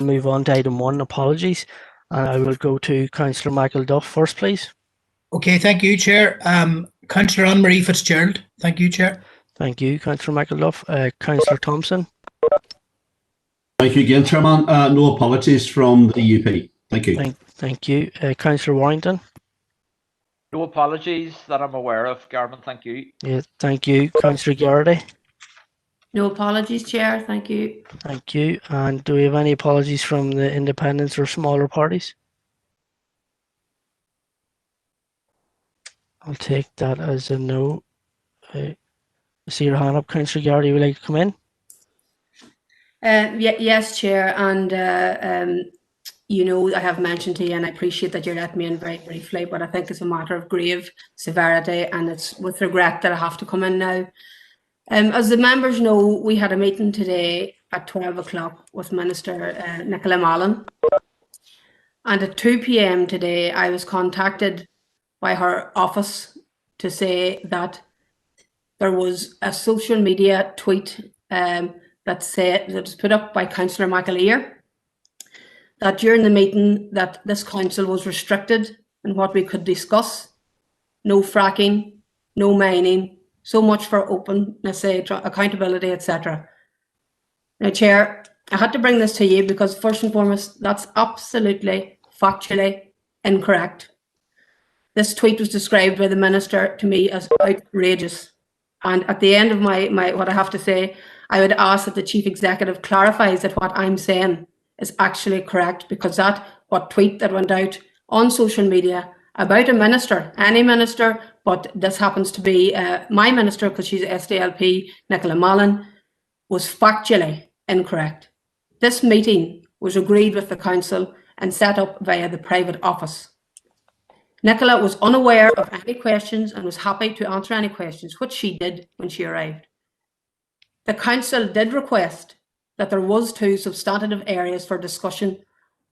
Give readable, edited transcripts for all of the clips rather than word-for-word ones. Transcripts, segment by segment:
move on to item 1, apologies. And I will go to Councillor Michael Duff first, please. Okay, thank you, Chair. Councillor Anne-Marie Fitzgerald. Thank you, Chair. Thank you, Councillor Michael Duff. Councillor Thompson. Thank you again, Chairman. No apologies from the UP. Thank you. Thank you. Councillor Warrington. No apologies that I'm aware of, Garman. Thank you. Yeah, thank you. Councillor Garrity. No apologies, Chair. Thank you. Thank you. And do we have any apologies from the independents or smaller parties? I'll take that as a no. I see your hand up, Councillor Garrity. Would you like to come in? Yes, Chair. And, you know, I have mentioned to you, and I appreciate that you're letting me in very briefly, but I think it's a matter of grave severity, and it's with regret that I have to come in now. As the members know, we had a meeting today at 12 o'clock with Minister Nicola Mallon. And at 2 p.m. today, I was contacted by her office to say that there was a social media tweet that was put up by Councillor McAleer, that during the meeting that this council was restricted in what we could discuss. No fracking, no mining, so much for openness, accountability, etc. Now, Chair, I had to bring this to you because first and foremost, that's absolutely factually incorrect. This tweet was described by the Minister to me as outrageous. And at the end of my what I have to say, I would ask that the Chief Executive clarifies that what I'm saying is actually correct, because what tweet that went out on social media about a minister, any minister, but this happens to be my minister because she's SDLP, Nicola Mallon, was factually incorrect. This meeting was agreed with the council and set up via the private office. Nicola was unaware of any questions and was happy to answer any questions, which she did when she arrived. The council did request that there was 2 substantive areas for discussion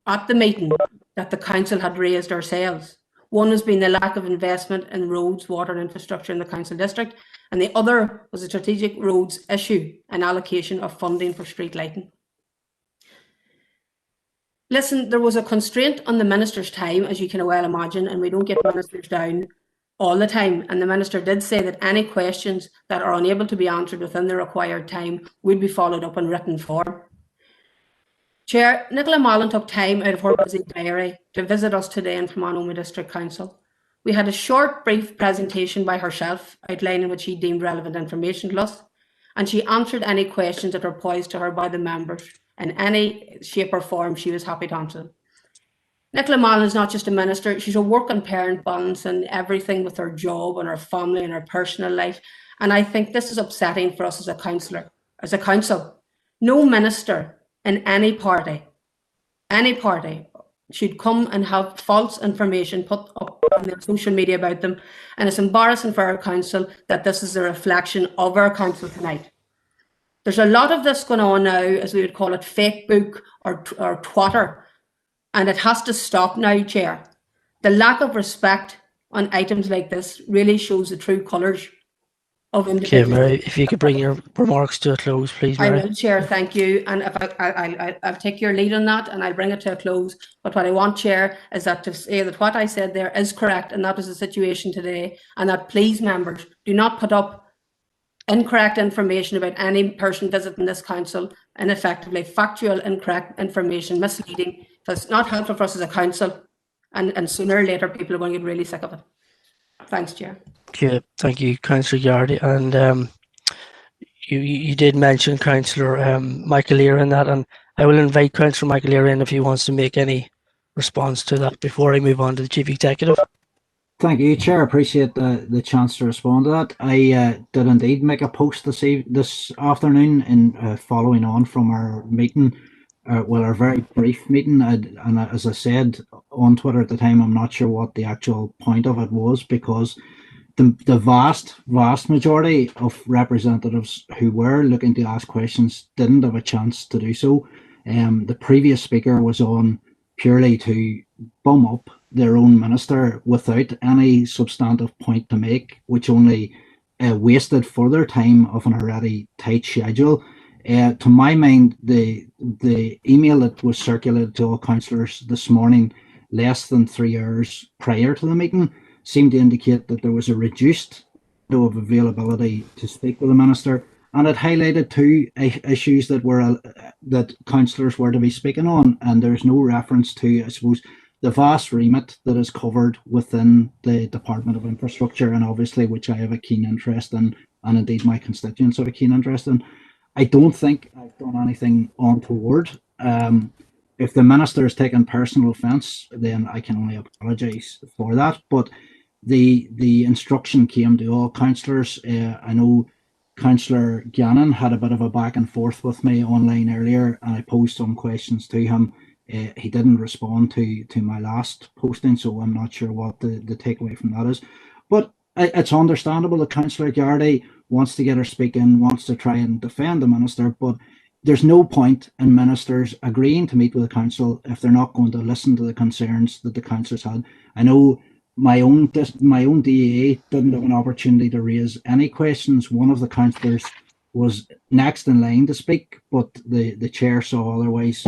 at the meeting that the council had raised ourselves. One has been the lack of investment in roads, water and infrastructure in the council district, and the other was a strategic roads issue and allocation of funding for street lighting. Listen, there was a constraint on the minister's time, as you can well imagine, and we don't get ministers down all the time. And the minister did say that any questions that are unable to be answered within the required time would be followed up in written form. Chair, Nicola Mallon took time out of her busy diary to visit us today in Fermanagh District Council. We had a short, brief presentation by herself outlining what she deemed relevant information to us, and she answered any questions that were posed to her by the members in any shape or form. She was happy to answer them. Nicola Mallon is not just a minister, she's a working parent balancing everything with her job and her family and her personal life. And I think this is upsetting for us as a councillor, as a council. No minister in any party should come and have false information put up on their social media about them. And it's embarrassing for our council that this is a reflection of our council tonight. There's a lot of this going on now, as we would call it, fake book or twatter. And it has to stop now, Chair. The lack of respect on items like this really shows the true colours of individuals. Okay, Mary, if you could bring your remarks to a close, please, Mary. I will, Chair, thank you. And if I'll take your lead on that and I'll bring it to a close. But what I want, Chair, is that to say that what I said there is correct, and that is the situation today, and that please, members, do not put up incorrect information about any person visiting this council, and effectively factual incorrect information, misleading. It's not helpful for us as a council, and sooner or later people are going to get really sick of it. Thanks, Chair. Okay, thank you, Councillor Garrity. And you did mention Councillor McAleer in that, and I will invite Councillor McAleer in if he wants to make any response to that before I move on to the Chief Executive. Thank you, Chair. Appreciate the chance to respond to that. I did indeed make a post this afternoon in following on from our meeting. Our very brief meeting, and as I said on Twitter at the time, I'm not sure what the actual point of it was, because the vast majority of representatives who were looking to ask questions didn't have a chance to do so. The previous speaker was on purely to bum up their own minister without any substantive point to make, which only wasted further time of an already tight schedule. To my mind, the email that was circulated to all councillors this morning, less than 3 hours prior to the meeting, seemed to indicate that there was a reduced window of availability to speak with the minister, and it highlighted two issues that councillors were to be speaking on, and there's no reference to, I suppose, the vast remit that is covered within the Department of Infrastructure, and obviously which I have a keen interest in, and indeed my constituents have a keen interest in. I don't think I've done anything untoward. If the minister has taken personal offence, then I can only apologise for that. But the instruction came to all councillors. I know Councillor Gannon had a bit of a back and forth with me online earlier, and I posed some questions to him. He didn't respond to my last posting, so I'm not sure what the takeaway from that is. But it's understandable that Councillor Gardaí wants to get her speaking, wants to try and defend the minister, but there's no point in ministers agreeing to meet with the council if they're not going to listen to the concerns that the councillors had. I know my own DAA didn't have an opportunity to raise any questions. One of the councillors was next in line to speak, but the chair saw otherwise,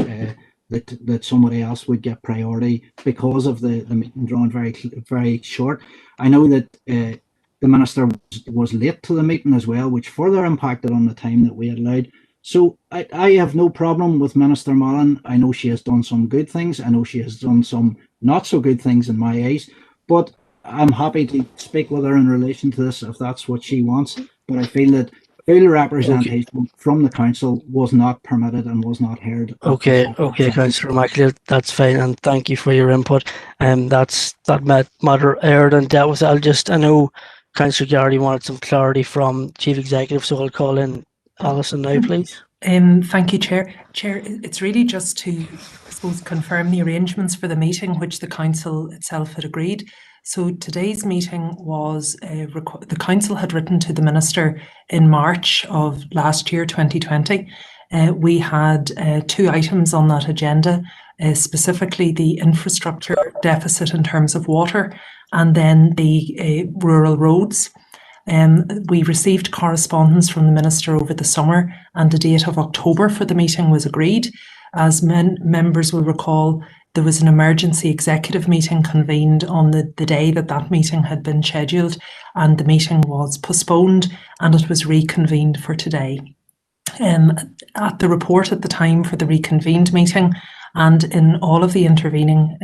that somebody else would get priority because of the meeting drawn very short. I know that the minister was late to the meeting as well, which further impacted on the time that we had allowed. So I have no problem with Minister Mallon. I know she has done some good things. I know she has done some not so good things in my eyes, but I'm happy to speak with her in relation to this if that's what she wants. But I feel that full representation from the council was not permitted and was not heard. Okay, Councillor McAleer, that's fine, and thank you for your input. That matter aired and dealt with. I know Councillor Gardaí wanted some clarity from Chief Executive, so I'll call in Alison now, please. Thank you, Chair. Chair, it's really just to, I suppose, confirm the arrangements for the meeting which the council itself had agreed. So today's meeting was, the council had written to the minister in March of last year, 2020. We had 2 items on that agenda, specifically the infrastructure deficit in terms of water, and then the rural roads. We received correspondence from the minister over the summer, and the date of October for the meeting was agreed. As members will recall, there was an emergency executive meeting convened on the day that meeting had been scheduled, and the meeting was postponed and it was reconvened for today. At the report at the time for the reconvened meeting, and in all of the intervening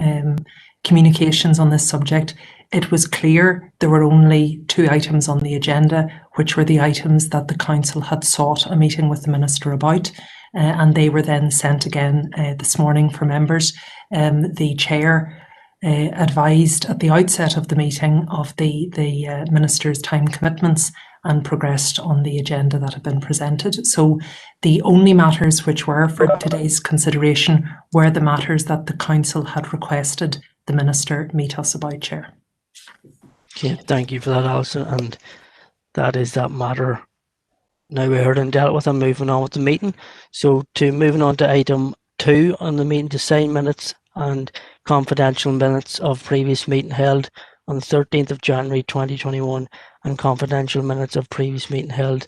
communications on this subject, it was clear there were only 2 items on the agenda, which were the items that the council had sought a meeting with the minister about, and they were then sent again this morning for members. The chair advised at the outset of the meeting of the minister's time commitments and progressed on the agenda that had been presented. So the only matters which were for today's consideration were the matters that the council had requested the minister meet us about, Chair. Okay, thank you for that, Alison. And that is that matter now we heard and dealt with, and moving on with the meeting. So moving on to item 2 on the meeting, to sign minutes and confidential minutes of previous meeting held on the 13th of January 2021 and confidential minutes of previous meeting held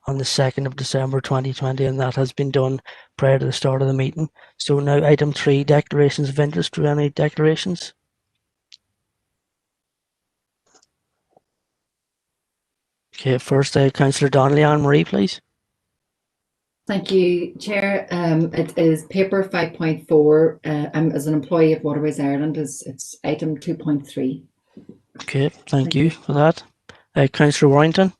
on the 2nd of December 2020, and that has been done prior to the start of the meeting. So now item 3, declarations of interest. Do any declarations? Okay, first Councillor Donnelly, Anne-Marie, please. Thank you, Chair. It is paper 5.4. As an employee of Waterways Ireland, it's item 2.3. Okay, thank you for that. Councillor Warrington.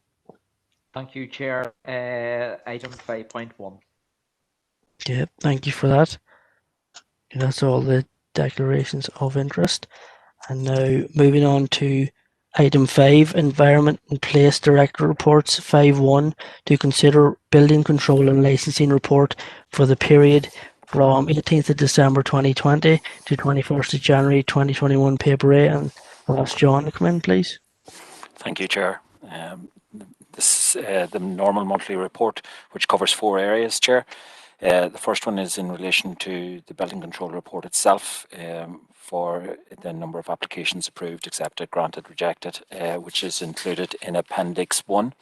Thank you, Chair. Item 5.1. Okay, thank you for that. And that's all the declarations of interest. And now moving on to item 5, Environment and Place Director Reports 5.1, to consider Building Control and Licensing Report for the period from 18th of December 2020 to 21st of January 2021, paper A. And I'll ask John to come in, please. Thank you, Chair. This is the normal monthly report, which covers 4 areas, Chair. The first one is in relation to the building control report itself, for the number of applications approved, accepted, granted, rejected, which is included in Appendix 1.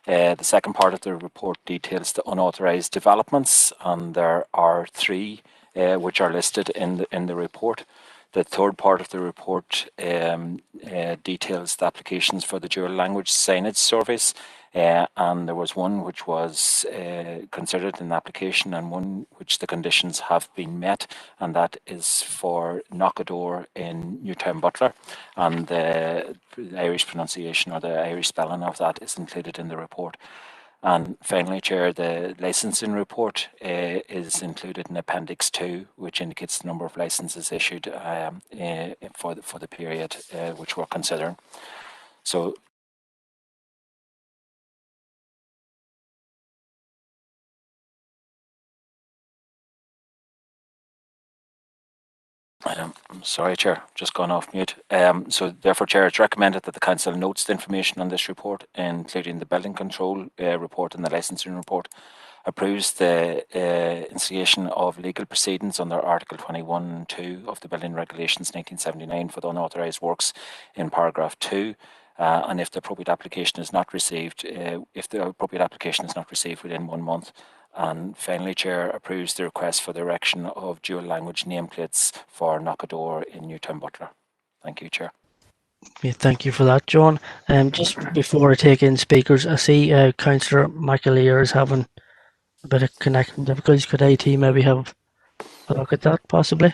The second part of the report details the unauthorised developments, and there are 3 which are listed in the report. The third part of the report details the applications for the dual language signage surveys, and there was one which was considered an application and one which the conditions have been met, and that is for Knockadore in Newtown Butler, and the Irish pronunciation or the Irish spelling of that is included in the report. And finally, Chair, the licensing report is included in Appendix 2, which indicates the number of licenses issued for the period which we're considering. So, I'm sorry, Chair, just gone off mute. So therefore, Chair, it's recommended that the Council notes the information on this report, including the building control report and the licensing report, approves the instigation of legal proceedings under Article 21(2) of the Building Regulations 1979 for the unauthorised works in paragraph 2. And if the appropriate application is not received, within 1 month. And finally, Chair, approves the request for the erection of dual language nameplates for Knockadore in Newtown Butler. Thank you, Chair. Yeah, thank you for that, John. Just before I take in speakers, I see Councillor McAleer is having a bit of connection difficulties. Could AT maybe have a look at that, possibly?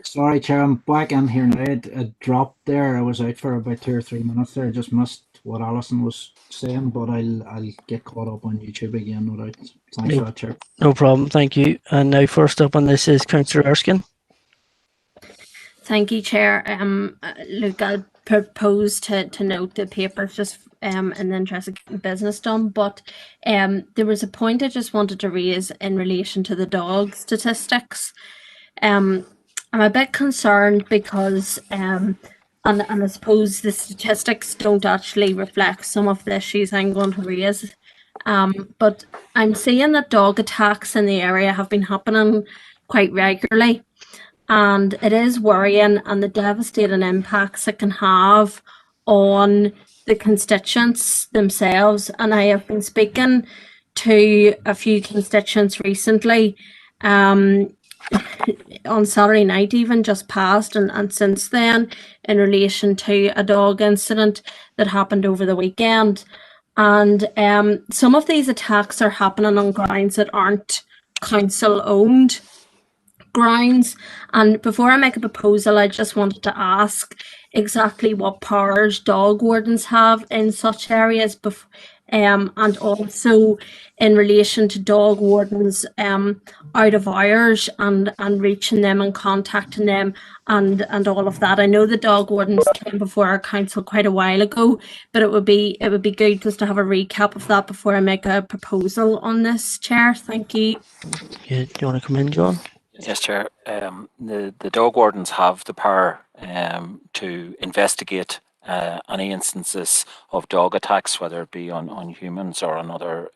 Sorry, Chair, I'm back in here now. It dropped there. I was out for about 2 or 3 minutes there. I just missed what Alison was saying, but I'll get caught up on YouTube again, no doubt. Thanks for that, Chair. No problem, thank you. And now first up on this is Councillor Erskine. Thank you, Chair. Look, I'll propose to note the papers just in the interest of getting business done, but there was a point I just wanted to raise in relation to the dog statistics. I'm a bit concerned because and I suppose the statistics don't actually reflect some of the issues I'm going to raise. But I'm seeing that dog attacks in the area have been happening quite regularly, and it is worrying, and the devastating impacts it can have on the constituents themselves. And I have been speaking to a few constituents recently, on Saturday night even just passed, and since then, in relation to a dog incident that happened over the weekend. And some of these attacks are happening on grounds that aren't council owned grounds. And before I make a proposal, I just wanted to ask exactly what powers dog wardens have in such areas, and also in relation to dog wardens out of hours and reaching them and contacting them and all of that. I know the dog wardens came before our council quite a while ago, but it would be good just to have a recap of that before I make a proposal on this, Chair. Thank you. Yeah, do you want to come in, John? Yes, Chair. The dog wardens have the power to investigate any instances of dog attacks, whether it be on humans or on other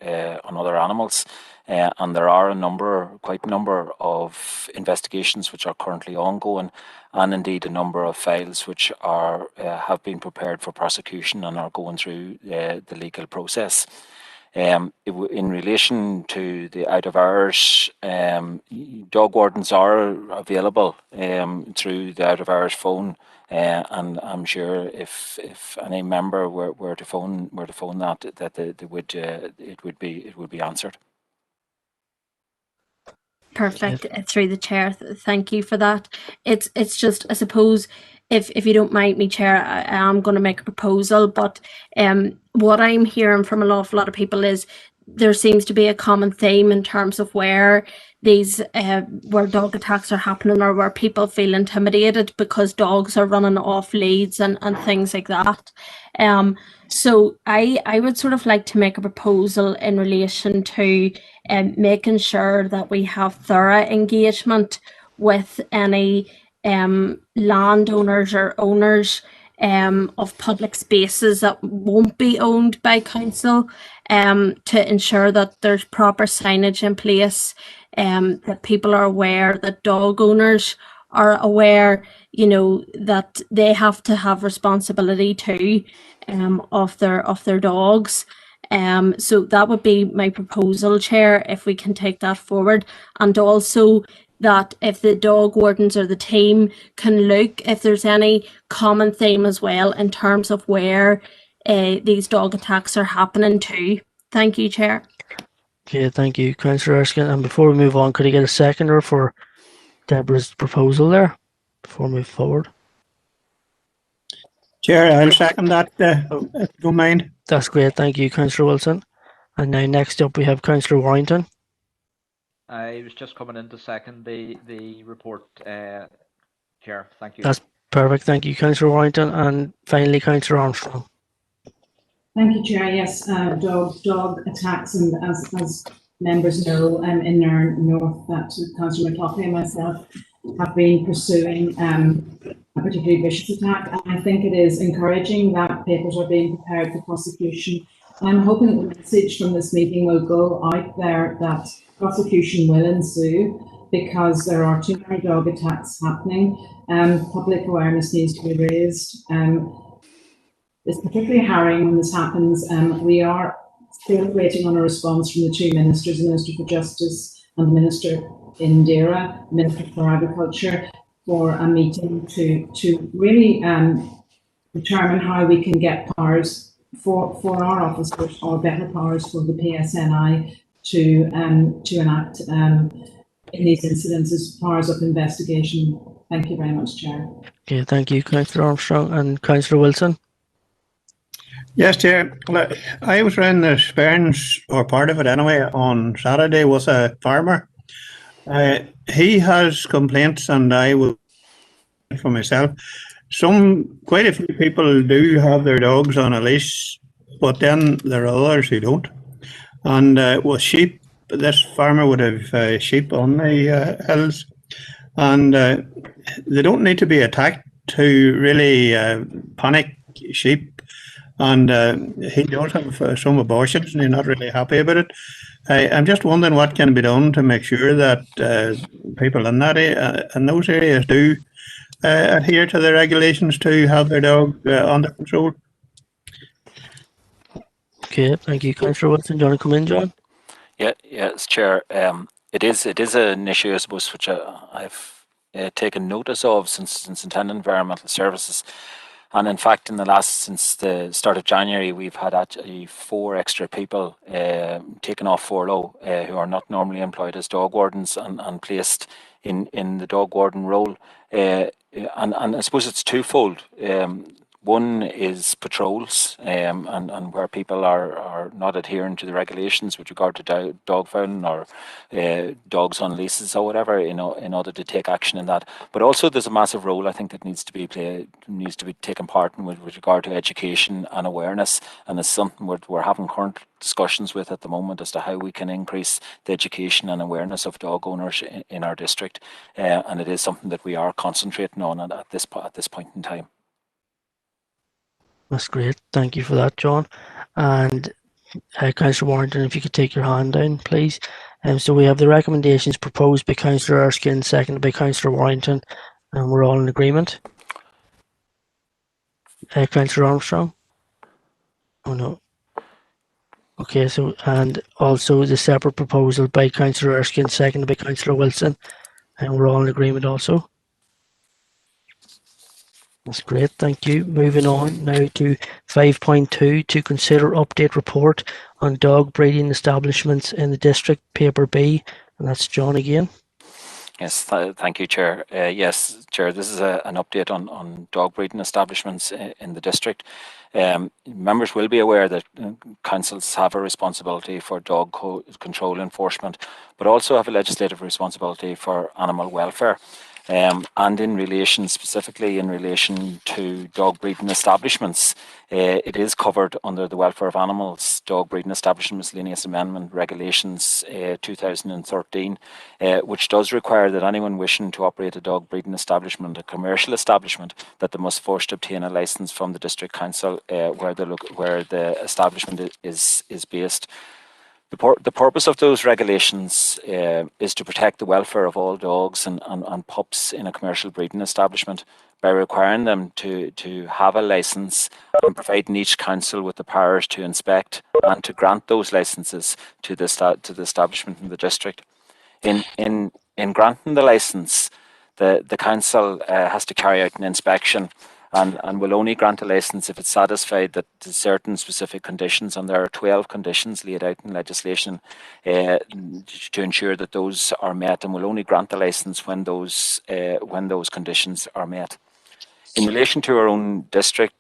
animals, and there are quite a number of investigations which are currently ongoing, and indeed a number of files which have been prepared for prosecution and are going through the legal process. In relation to the out of hours, dog wardens are available through the out of hours phone, and I'm sure if any member were to phone that it would be answered. Perfect. Through the Chair, thank you for that. It's just, I suppose, if you don't mind me, Chair, I am going to make a proposal, but what I'm hearing from an awful lot of people is there seems to be a common theme in terms of where these where dog attacks are happening, or where people feel intimidated because dogs are running off leads and things like that. So I would sort of like to make a proposal in relation to making sure that we have thorough engagement with any landowners or owners of public spaces that won't be owned by council, to ensure that there's proper signage in place, that people are aware, that dog owners are aware, that they have to have responsibility too of their dogs. So that would be my proposal, Chair, if we can take that forward. And also that if the dog wardens or the team can look if there's any common theme as well in terms of where these dog attacks are happening too. Thank you, Chair. Okay, thank you, Councillor Erskine. And before we move on, could I get a seconder for Deborah's proposal there before we move forward? Chair, I'll second that, if you don't mind. That's great, thank you, Councillor Wilson. And now next up we have Councillor Warrington. I was just coming in to second the report, Chair. Thank you. That's perfect, thank you, Councillor Warrington. And finally, Councillor Armstrong. Thank you, Chair. Yes, dog attacks, and as members know, in our north, that Councillor McLaughlin and myself have been pursuing a particularly vicious attack. And I think it is encouraging that papers are being prepared for prosecution. I'm hoping that the message from this meeting will go out there that prosecution will ensue, because there are too many dog attacks happening. Public awareness needs to be raised. It's particularly harrowing when this happens. We are still waiting on a response from the two ministers, the Minister for Justice and the Minister in Dara, Minister for Agriculture, for a meeting to really determine how we can get powers for our officers, or better powers for the PSNI to enact in these incidents as powers of investigation. Thank you very much, Chair. Okay, thank you, Councillor Armstrong. And Councillor Wilson. Yes, Chair. Well, I was around the Sperns, or part of it anyway, on Saturday with a farmer. He has complaints, and I will for myself. Quite a few people do have their dogs on a leash, but then there are others who don't. And with sheep, this farmer would have sheep on the hills, and they don't need to be attacked to really panic sheep. And he does have some abortions, and he's not really happy about it. I'm just wondering what can be done to make sure that people in that in those areas do adhere to the regulations to have their dog under control. Okay, thank you, Councillor Wilson. Do you want to come in, John? Yes, Chair. It is an issue, I suppose, which I've taken notice of since attending Environmental Services. And in fact, since the start of January, we've had actually 4 extra people taken off furlough who are not normally employed as dog wardens and placed in the dog warden role. And I suppose it's twofold. One is patrols, and where people are not adhering to the regulations with regard to dog fouling or dogs on leases or whatever, in order to take action in that. But also there's a massive role I think that needs to be taken part in with regard to education and awareness, and it's something we're having current discussions with at the moment as to how we can increase the education and awareness of dog owners in our district, and it is something that we are concentrating on at this point in time. That's great. Thank you for that, John. And Councillor Warrington, if you could take your hand down, please. So we have the recommendations proposed by Councillor Erskine, seconded by Councillor Warrington, and we're all in agreement. Councillor Armstrong? Oh no. Okay, so, and also the separate proposal by Councillor Erskine, seconded by Councillor Wilson, and we're all in agreement also. That's great, thank you. Moving on now to 5.2, to consider update report on dog breeding establishments in the district, paper B, and that's John again. Yes, thank you, Chair. Yes, Chair, this is an update on dog breeding establishments in the district. Members will be aware that councils have a responsibility for dog control enforcement, but also have a legislative responsibility for animal welfare. And in relation, specifically in relation to dog breeding establishments, it is covered under the Welfare of Animals Dog Breeding Establishment Miscellaneous Amendment Regulations 2013, which does require that anyone wishing to operate a dog breeding establishment, a commercial establishment, that they must first obtain a licence from the District Council where the establishment is based. The purpose of those regulations is to protect the welfare of all dogs and pups in a commercial breeding establishment by requiring them to have a licence and providing each council with the powers to inspect and to grant those licences to the establishment in the district. In granting the licence, the council has to carry out an inspection and will only grant a licence if it's satisfied that certain specific conditions, and there are 12 conditions laid out in legislation to ensure that those are met, and will only grant the licence when those conditions are met. In relation to our own district,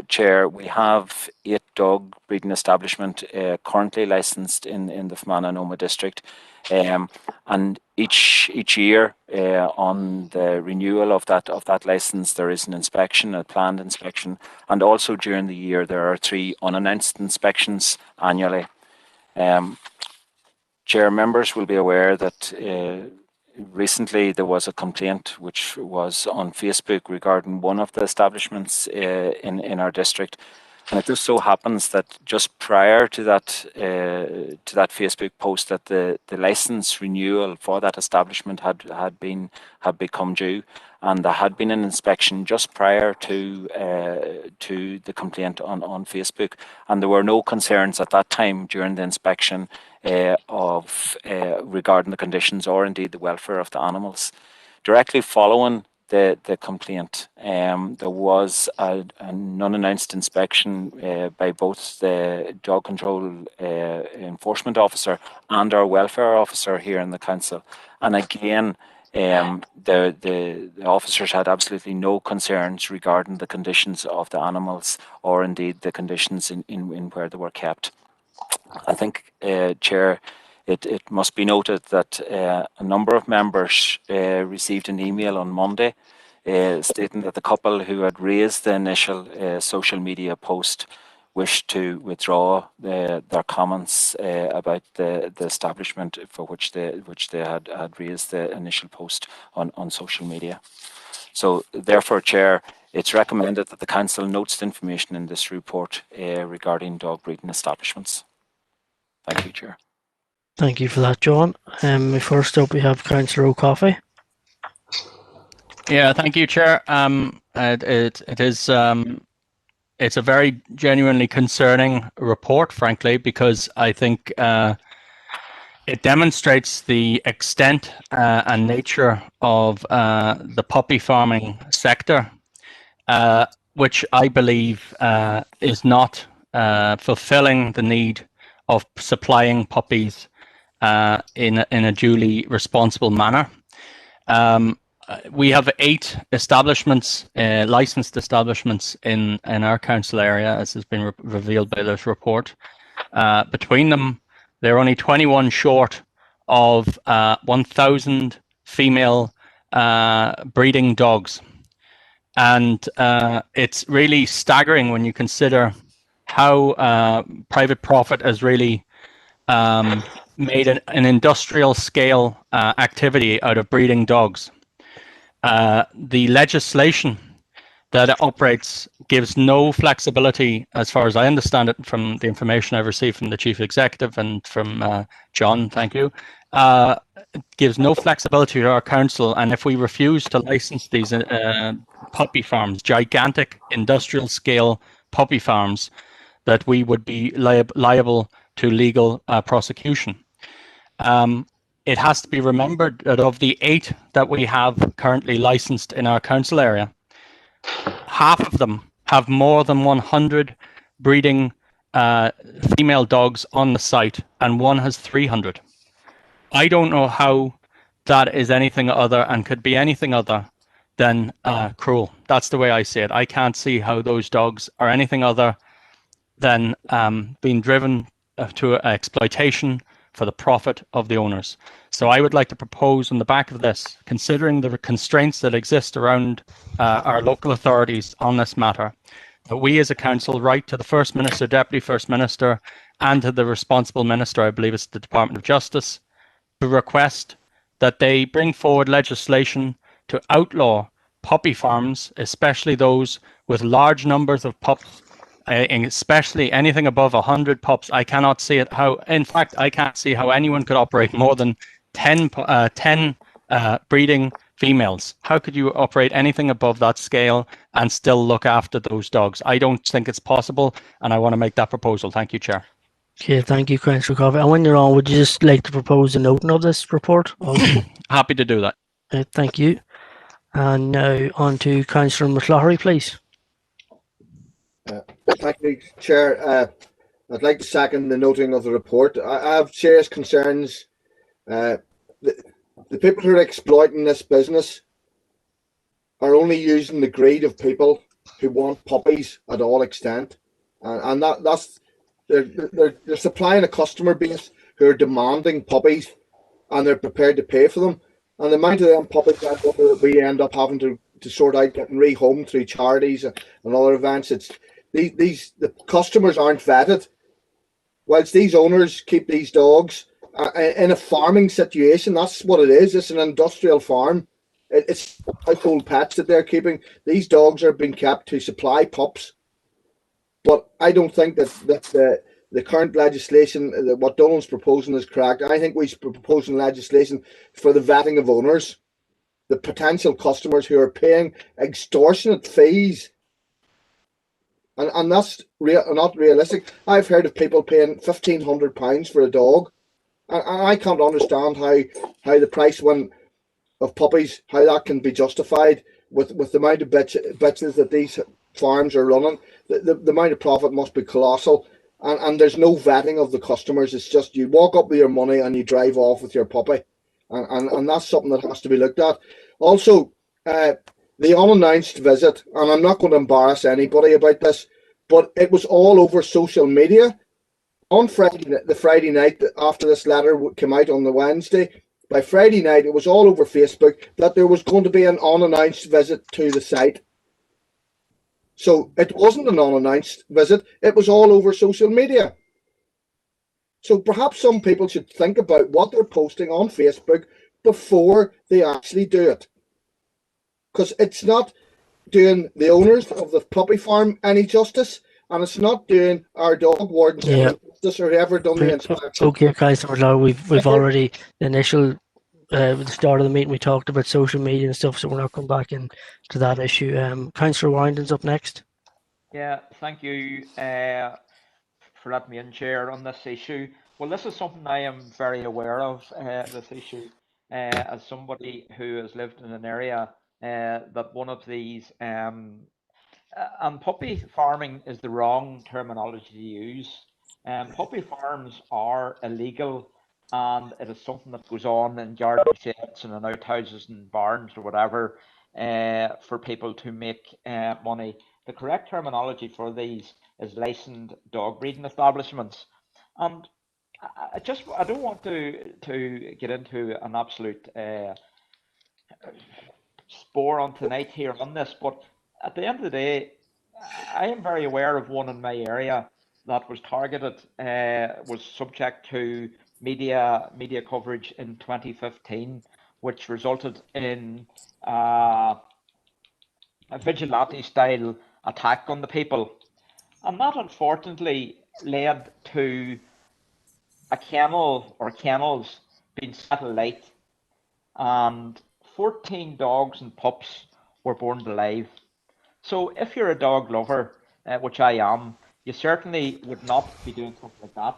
Chair, we have 8 dog breeding establishment currently licensed in the Fermanagh and Omagh district, and each year on the renewal of that license, there is an inspection, a planned inspection, and also during the year there are 3 unannounced inspections annually. Chair, members will be aware that recently there was a complaint which was on Facebook regarding one of the establishments in our district, and it just so happens that just prior to that Facebook post, that the license renewal for that establishment had become due, and there had been an inspection just prior to the complaint on Facebook, and there were no concerns at that time during the inspection regarding the conditions or indeed the welfare of the animals. Directly following the complaint, there was an unannounced inspection by both the dog control enforcement officer and our welfare officer here in the council, and again the officers had absolutely no concerns regarding the conditions of the animals or indeed the conditions in where they were kept. I think, Chair, it must be noted that a number of members received an email on Monday stating that the couple who had raised the initial social media post wished to withdraw their comments about the establishment for which they had raised the initial post on social media. So therefore, Chair, it's recommended that the Council notes the information in this report regarding dog breeding establishments. Thank you, Chair. Thank you for that, John. First up, we have Councillor O'Coffey. Yeah, thank you, Chair. It's a very genuinely concerning report, frankly, because I think it demonstrates the extent and nature of the puppy farming sector, which I believe is not fulfilling the need of supplying puppies in a duly responsible manner. We have 8 establishments, licensed establishments in our council area, as has been revealed by this report. Between them, they're only 21 short of 1,000 female breeding dogs. And it's really staggering when you consider how private profit has really made an industrial scale activity out of breeding dogs. The legislation that operates gives no flexibility, as far as I understand it, from the information I've received from the Chief Executive and from John, thank you. It gives no flexibility to our council, and if we refuse to license these puppy farms, gigantic industrial scale puppy farms, that we would be liable to legal prosecution. It has to be remembered that of the 8 that we have currently licensed in our council area, half of them have more than 100 breeding female dogs on the site, and one has 300. I don't know how that is anything other and could be anything other than cruel. That's the way I see it. I can't see how those dogs are anything other than being driven to exploitation for the profit of the owners. So I would like to propose on the back of this, considering the constraints that exist around our local authorities on this matter, that we as a council write to the First Minister, Deputy First Minister, and to the responsible minister, I believe it's the Department of Justice, to request that they bring forward legislation to outlaw puppy farms, especially those with large numbers of pups especially anything above 100 pups. I cannot see it. In fact, I can't see how anyone could operate more than 10 breeding females. How could you operate anything above that scale and still look after those dogs? I don't think it's possible, and I want to make that proposal. Thank you, Chair. Okay, thank you, Councillor Coffey. And when you're on, would you just like to propose a noting of this report? Happy to do that. Thank you. And now on to Councillor McLaughlin, please. Thank you, Chair. I'd like to second the noting of the report. I have serious concerns. The people who are exploiting this business are only using the greed of people who want puppies at all extent, and that's they're supplying a customer base who are demanding puppies, and they're prepared to pay for them. And the amount of them puppies that we end up having to sort out getting rehomed through charities and other events, the customers aren't vetted. Whilst these owners keep these dogs in a farming situation, that's what it is. It's an industrial farm. It's household pets that they're keeping. These dogs are being kept to supply pups. But I don't think that the current legislation, what Donald's proposing, is correct. I think we're proposing legislation for the vetting of owners, the potential customers who are paying extortionate fees. And that's not realistic. I've heard of people paying £1,500 for a dog. And I can't understand how the price of puppies, how that can be justified with the amount of bitches that these farms are running. The amount of profit must be colossal. And there's no vetting of the customers. It's just you walk up with your money and you drive off with your puppy. And that's something that has to be looked at. Also, the unannounced visit, and I'm not going to embarrass anybody about this, but it was all over social media on the Friday night after this letter came out on the Wednesday. By Friday night, it was all over Facebook that there was going to be an unannounced visit to the site. So it wasn't an unannounced visit. It was all over social media. So perhaps some people should think about what they're posting on Facebook before they actually do it. Because it's not doing the owners of the puppy farm any justice, and it's not doing our dog wardens any justice or whoever done the inspection. Okay, Councillor, we've already, the initial, at the start of the meeting, we talked about social media and stuff, so we're not going back into that issue. Councillor Warrington's up next. Yeah, thank you for letting me in, Chair, on this issue. Well, this is something I am very aware of, this issue, as somebody who has lived in an area that one of these, and puppy farming is the wrong terminology to use. Puppy farms are illegal, and it is something that goes on in garden sheds and in outhouses and barns or whatever for people to make money. The correct terminology for these is licensed dog breeding establishments. And I don't want to get into an absolute spore on tonight here on this, but at the end of the day, I am very aware of one in my area that was targeted, was subject to media coverage in 2015, which resulted in a vigilante style attack on the people. And that unfortunately led to a kennel or kennels being set alight, and 14 dogs and pups were born alive. So if you're a dog lover, which I am, you certainly would not be doing something like that.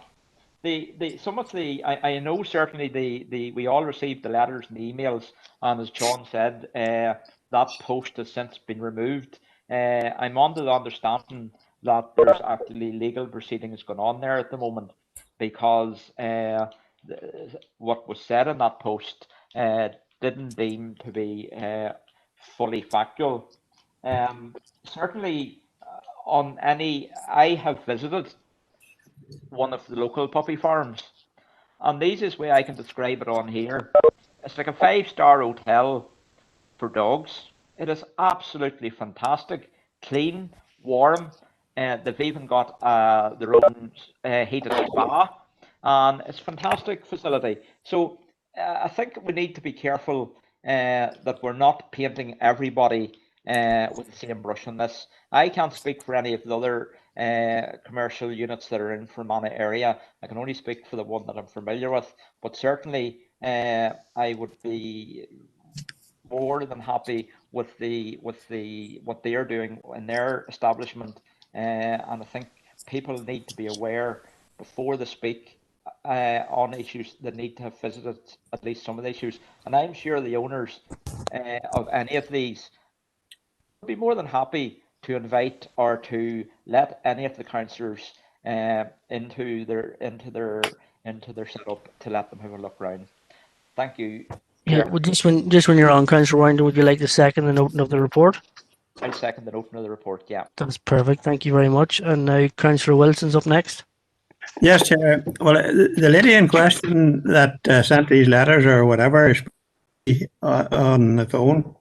I know certainly we all received the letters and the emails, and as John said, that post has since been removed. I'm under the understanding that there's actually legal proceedings going on there at the moment, because what was said in that post didn't deem to be fully factual. Certainly I have visited one of the local puppy farms, and the easiest way I can describe it on here, it's like a 5-star hotel for dogs. It is absolutely fantastic, clean, warm. They've even got their own heated spa, and it's a fantastic facility. So I think we need to be careful that we're not painting everybody with the same brush on this. I can't speak for any of the other commercial units that are in Fermanagh area. I can only speak for the one that I'm familiar with, but certainly I would be more than happy with what they are doing in their establishment, and I think people need to be aware before they speak on issues. They need to have visited at least some of the issues, and I'm sure the owners of any of these would be more than happy to invite or to let any of the councillors into their setup to let them have a look around. Thank you. Yeah, well, just when you're on, Councillor Winder, would you like to second the noting of the report? I'll second the noting of the report, yeah. That's perfect. Thank you very much. And now Councillor Wilson's up next. Yes, Chair. Well, the lady in question that sent these letters or whatever is on the phone,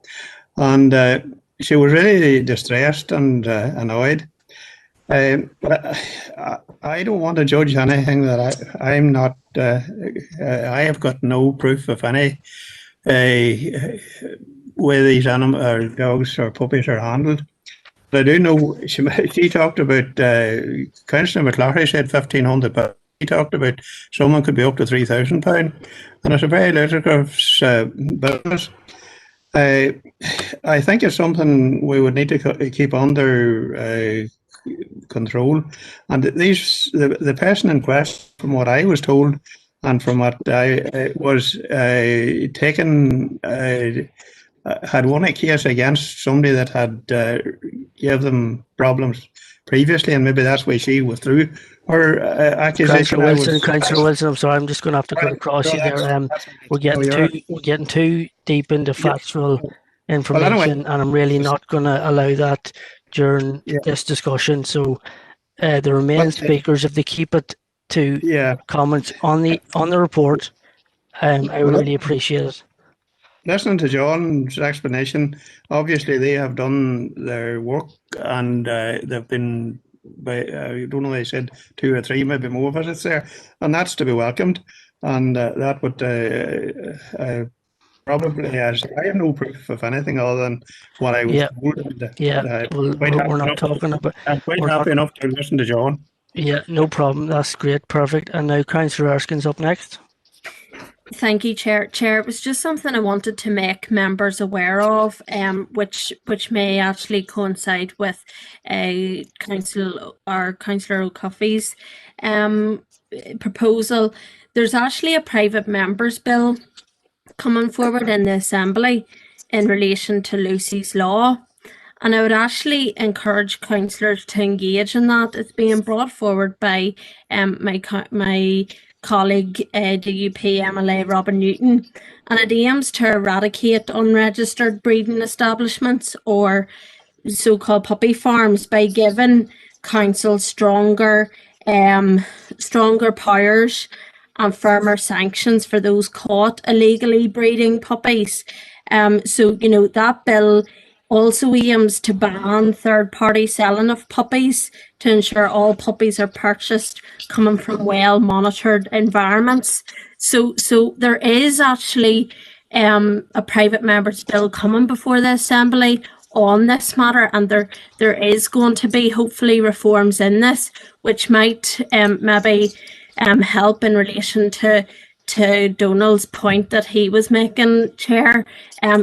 and she was really distressed and annoyed. But I don't want to judge anything that I'm not. I have got no proof of any way these animals or dogs or puppies are handled. But I do know she talked about Councillor McClary said £1,500, but he talked about someone could be up to £3,000, and it's a very lucrative business. I think it's something we would need to keep under control. And the person in question, from what I was told, and from what I was taken, had won a case against somebody that had gave them problems previously, and maybe that's why she withdrew her accusation. Councillor Wilson, I'm sorry, I'm just going to have to cut across you there. We're getting too deep into factual information, and I'm really not going to allow that during this discussion. So the remaining speakers, if they keep it to comments on the report, I would really appreciate it. Listening to John's explanation, obviously they have done their work, and they've been, I don't know, they said 2 or 3, maybe more visits there, and that's to be welcomed. And that would probably, as I have no proof of anything other than what I was told. We're not talking about. I'm quite happy enough to listen to John. Yeah, no problem. That's great, perfect. And now Councillor Erskine's up next. Thank you, Chair. Chair, it was just something I wanted to make members aware of, which may actually coincide with Councillor O'Cuffey's proposal. There's actually a private members bill coming forward in the Assembly in relation to Lucy's Law, and I would actually encourage councillors to engage in that. It's being brought forward by my colleague, DUP MLA Robin Newton, and it aims to eradicate unregistered breeding establishments or so-called puppy farms by giving council stronger powers and firmer sanctions for those caught illegally breeding puppies. So, you know, that bill also aims to ban third-party selling of puppies to ensure all puppies are purchased coming from well-monitored environments. So there is actually a private member's bill coming before the Assembly on this matter, and there is going to be hopefully reforms in this, which might maybe help in relation to Donald's point that he was making, Chair.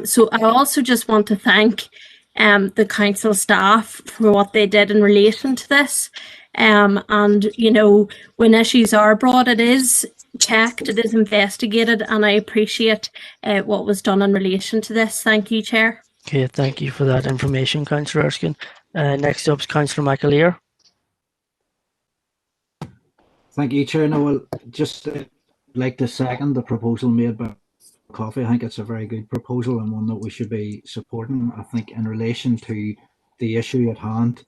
So I also just want to thank the council staff for what they did in relation to this. And, you know, when issues are brought, it is checked, it is investigated, and I appreciate what was done in relation to this. Thank you, Chair. Okay, thank you for that information, Councillor Erskine. Next up is Councillor McAleer. Thank you, Chair. No, well, just like to second the proposal made by Coffey. I think it's a very good proposal and one that we should be supporting. I think in relation to the issue at hand,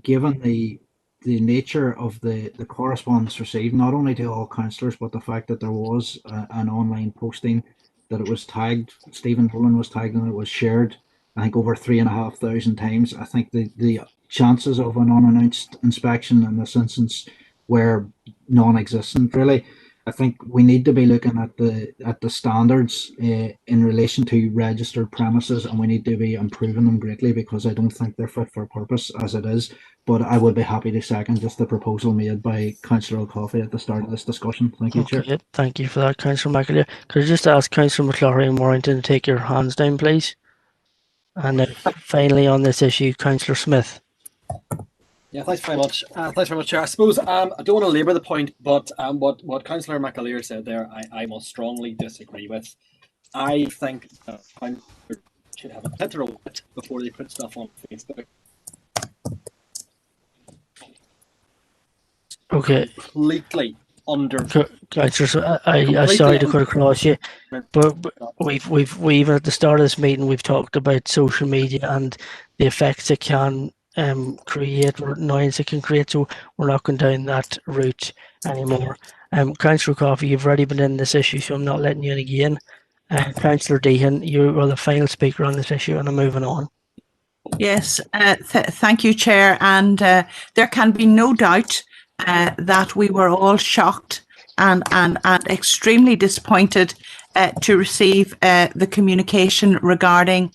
given the nature of the correspondence received, not only to all councillors, but the fact that there was an online posting, that it was tagged, Stephen Bullen was tagged, and it was shared, I think, over 3,500 times. I think the chances of an unannounced inspection in this instance were non-existent, really. I think we need to be looking at the standards in relation to registered premises, and we need to be improving them greatly, because I don't think they're fit for purpose as it is. But I would be happy to second just the proposal made by Councillor O'Coffey at the start of this discussion. Thank you, Chair. Okay, thank you for that, Councillor McAleer. Could I just ask Councillor McClory and Warrington to take your hands down, please? And finally on this issue, Councillor Smith. Yeah, thanks very much. Thanks very much, Chair. I suppose I don't want to labour the point, but what Councillor McAleer said there, I must strongly disagree with. I think that councillors should have a bit of wit before they put stuff on Facebook. Okay. Completely under. Councillor, I'm sorry to cut across you, but we've even at the start of this meeting we've talked about social media and the effects it can create, or annoyance it can create. So we're not going down that route anymore. Councillor Coffey, you've already been in this issue, so I'm not letting you in again. Councillor Deehan, you are the final speaker on this issue, and I'm moving on. Yes, thank you, Chair. And there can be no doubt that we were all shocked and extremely disappointed to receive the communication regarding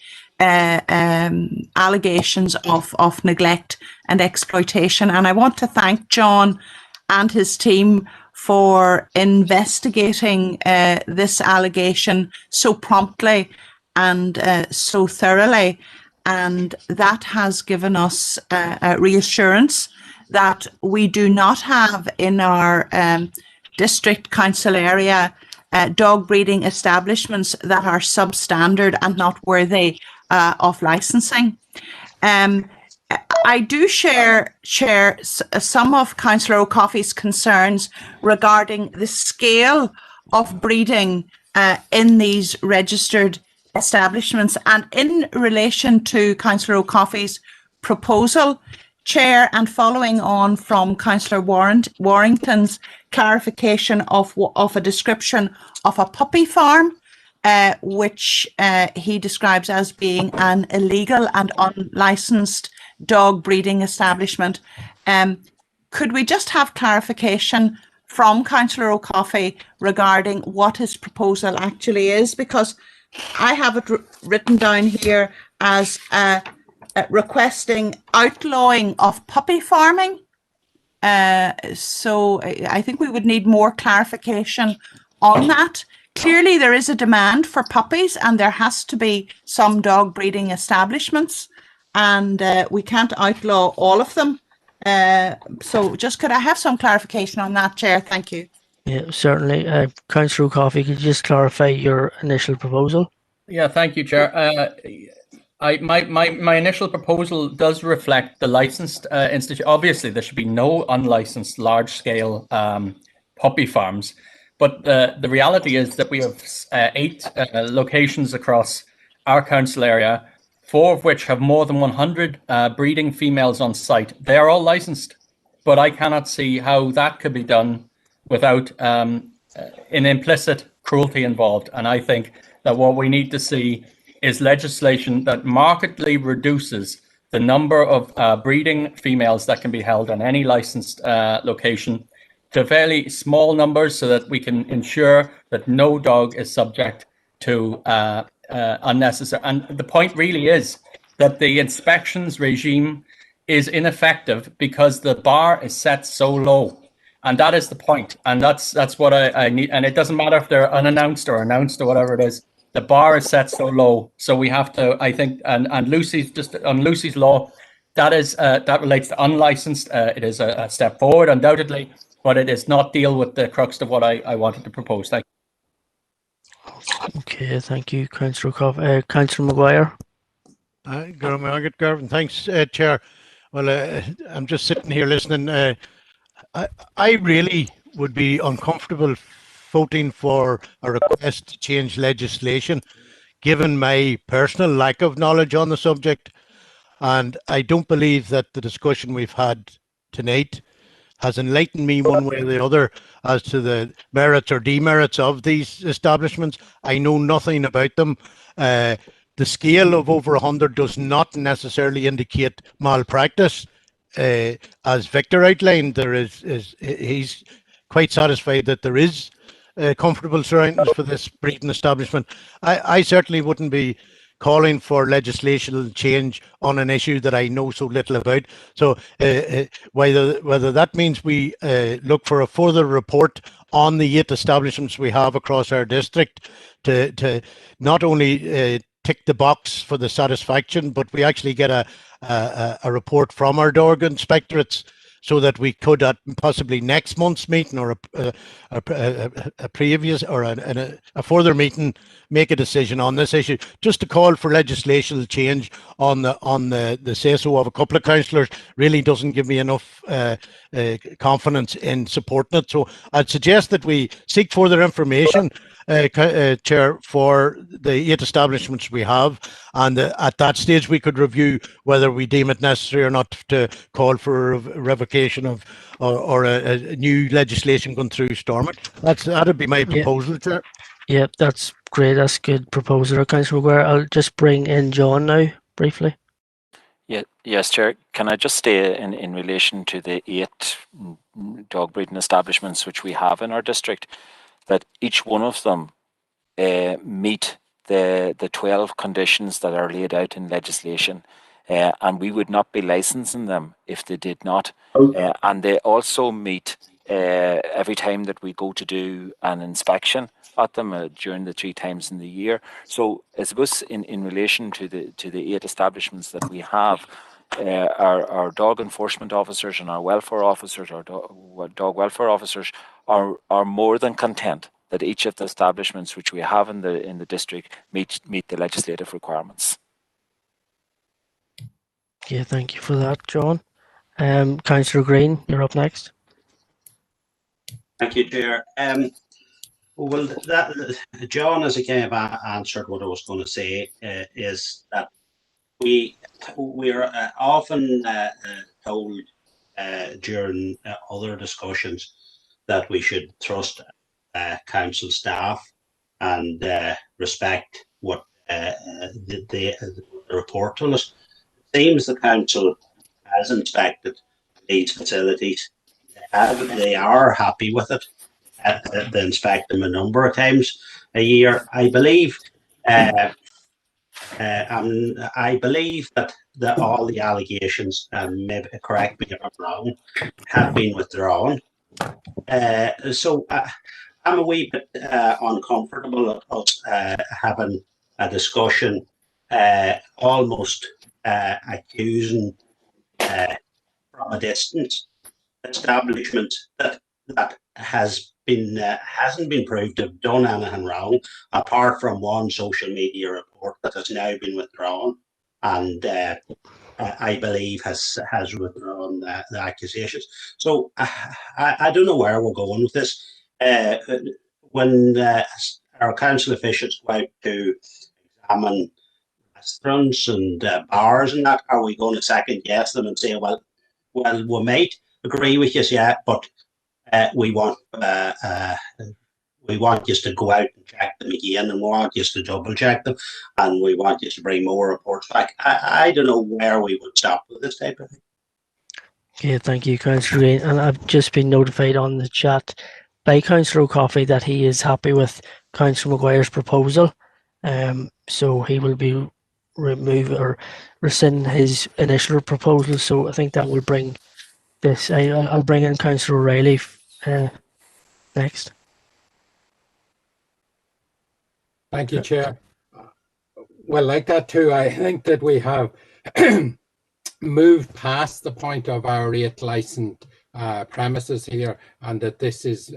allegations of neglect and exploitation. And I want to thank John and his team for investigating this allegation so promptly and so thoroughly. And that has given us reassurance that we do not have in our district council area dog breeding establishments that are substandard and not worthy of licensing. I do share some of Councillor O'Coffey's concerns regarding the scale of breeding in these registered establishments, and in relation to Councillor O'Coffey's proposal, Chair, and following on from Councillor Warrington's clarification of a description of a puppy farm, which he describes as being an illegal and unlicensed dog breeding establishment. Could we just have clarification from Councillor O'Coffey regarding what his proposal actually is? Because I have it written down here as requesting outlawing of puppy farming. So I think we would need more clarification on that. Clearly, there is a demand for puppies, and there has to be some dog breeding establishments, and we can't outlaw all of them. So just could I have some clarification on that, Chair? Thank you. Yeah, certainly. Councillor O'Coffey, could you just clarify your initial proposal? Yeah, thank you, Chair. My initial proposal does reflect the licensed institute. Obviously, there should be no unlicensed large-scale puppy farms. But the reality is that we have 8 locations across our council area, 4 of which have more than 100 breeding females on site. They are all licensed, but I cannot see how that could be done without an implicit cruelty involved. And I think that what we need to see is legislation that markedly reduces the number of breeding females that can be held on any licensed location to fairly small numbers, so that we can ensure that no dog is subject to unnecessary. And the point really is that the inspections regime is ineffective because the bar is set so low. And that is the point. And that's what I need. And it doesn't matter if they're unannounced or announced or whatever it is. The bar is set so low. So we have to, I think, and Lucy's just on Lucy's law, that relates to unlicensed. It is a step forward, undoubtedly, but it does not deal with the crux of what I wanted to propose. Thank you. Okay, thank you, Councillor O'Coffey. Councillor Maguire. Garvin, thanks, Chair. Well, I'm just sitting here listening. I really would be uncomfortable voting for a request to change legislation, given my personal lack of knowledge on the subject. And I don't believe that the discussion we've had tonight has enlightened me one way or the other as to the merits or demerits of these establishments. I know nothing about them. The scale of over 100 does not necessarily indicate malpractice. As Victor outlined, he's quite satisfied that there is comfortable surroundings for this breeding establishment. I certainly wouldn't be calling for legislational change on an issue that I know so little about. So whether that means we look for a further report on the 8 establishments we have across our district to not only tick the box for the satisfaction, but we actually get a report from our dog inspectorates, so that we could at possibly next month's meeting or a previous or a further meeting make a decision on this issue. Just to call for legislational change on the say-so of a couple of councillors really doesn't give me enough confidence in supporting it. So I'd suggest that we seek further information, Chair, for the 8 establishments we have, and at that stage we could review whether we deem it necessary or not to call for a revocation of or a new legislation going through Stormont. That'd be my proposal, Chair. Yep, that's great. That's good proposal, Councillor Maguire. I'll just bring in John now briefly. Yeah, yes, Chair. Can I just say in relation to the 8 dog breeding establishments which we have in our district, that each one of them meet the 12 conditions that are laid out in legislation, and we would not be licensing them if they did not. And they also meet every time that we go to do an inspection at them during the 3 times in the year. So I suppose in relation to the 8 establishments that we have, our dog enforcement officers and our welfare officers, our dog welfare officers are more than content that each of the establishments which we have in the district meet the legislative requirements. Yeah, thank you for that, John. Councillor Green, you're up next. Thank you, Chair. Well, John has again answered what I was going to say, is that we're often told during other discussions that we should trust council staff and respect what the report to us. It seems the council has inspected these facilities. They are happy with it. They inspect them a number of times a year. I believe that all the allegations, and maybe correct me if I'm wrong, have been withdrawn. So I'm a wee bit uncomfortable of having a discussion, almost accusing from a distance establishment that hasn't been proved to have done anything wrong, apart from one social media report that has now been withdrawn, and I believe has withdrawn the accusations. So I don't know where we're going with this. When our council officials go out to examine restaurants and bars and that, are we going to second guess them and say, well, we might agree with you, yeah, but we want you to go out and check them again, and we want you to double check them, and we want you to bring more reports back. I don't know where we would stop with this type of thing. Yeah, thank you, Councillor Green. And I've just been notified on the chat by Councillor O'Coffey that he is happy with Councillor Maguire's proposal. So he will be rescind his initial proposal. So I think that will bring this. I'll bring in Councillor O'Reilly next. Thank you, Chair. Well, like that too, I think that we have moved past the point of our 8 licensed premises here, and that this is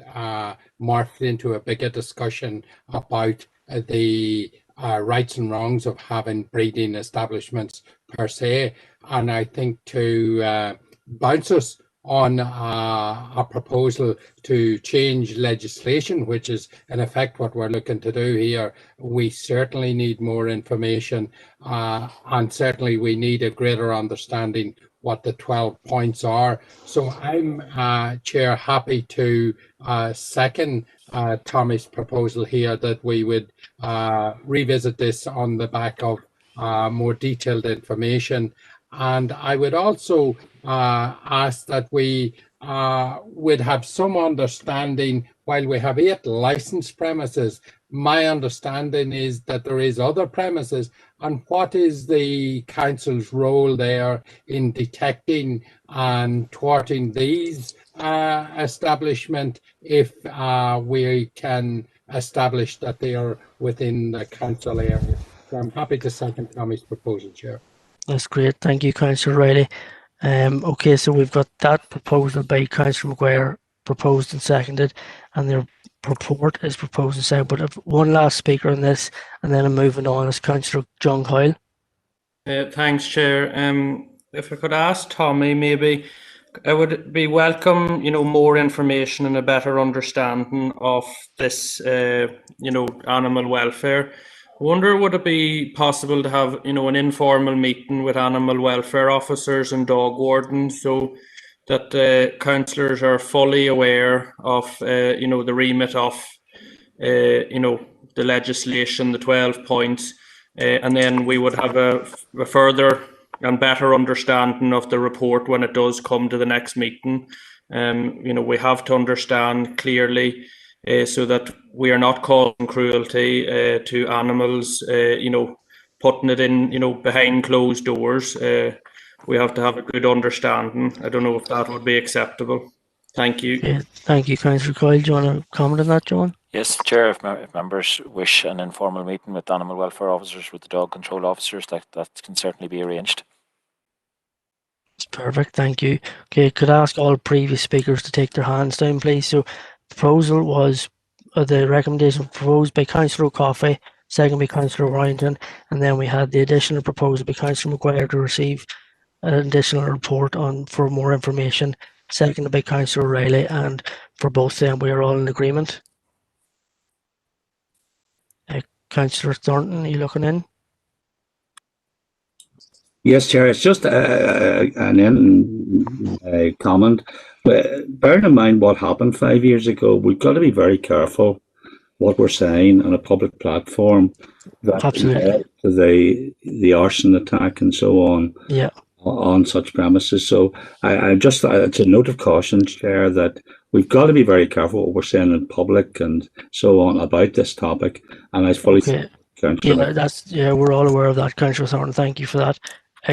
morphed into a bigger discussion about the rights and wrongs of having breeding establishments per se. And I think to bounce us on a proposal to change legislation, which is in effect what we're looking to do here, we certainly need more information, and certainly we need a greater understanding what the 12 points are. So I'm, Chair, happy to second Tommy's proposal here, that we would revisit this on the back of more detailed information, And I would also ask that we would have some understanding, while we have 8 licensed premises, my understanding is that there is other premises, and what is the council's role there in detecting and thwarting these establishment if we can establish that they are within the council area. So I'm happy to second Tommy's proposal, Chair. That's great. Thank you, Councillor Riley. Okay, so we've got that proposal by Councillor Maguire proposed and seconded, and their report is proposed and seconded. But I've one last speaker on this, and then I'm moving on, is Councillor John Coyle. Thanks, Chair. If I could ask Tommy, maybe I would be welcome, more information and a better understanding of this, animal welfare. I wonder, would it be possible to have, an informal meeting with animal welfare officers and dog wardens so that councillors are fully aware of, the remit of, the legislation, the 12 points, and then we would have a further and better understanding of the report when it does come to the next meeting. We have to understand clearly so that we are not causing cruelty to animals, putting it in, behind closed doors. We have to have a good understanding. I don't know if that would be acceptable. Thank you. Yeah, thank you, Councillor Coyle. Do you want to comment on that, John? Yes, Chair, if members wish an informal meeting with animal welfare officers, with the dog control officers, that can certainly be arranged. It's perfect, thank you. Okay, could I ask all previous speakers to take their hands down, please? So the proposal was, the recommendation proposed by Councillor O'Coffey, second by Councillor Warrington, and then we had the additional proposal by Councillor Maguire to receive an additional report for more information, seconded by Councillor O'Reilly, and for both them we are all in agreement. Councillor Thornton, are you looking in? Yes, Chair, it's just a comment. But bearing in mind what happened 5 years ago, we've got to be very careful what we're saying on a public platform that Absolutely. the arson attack and so on. Yeah. On such premises. So it's a note of caution, Chair, that we've got to be very careful what we're saying in public and so on about this topic. And I fully we're all aware of that, Councillor Thornton. Thank you for that.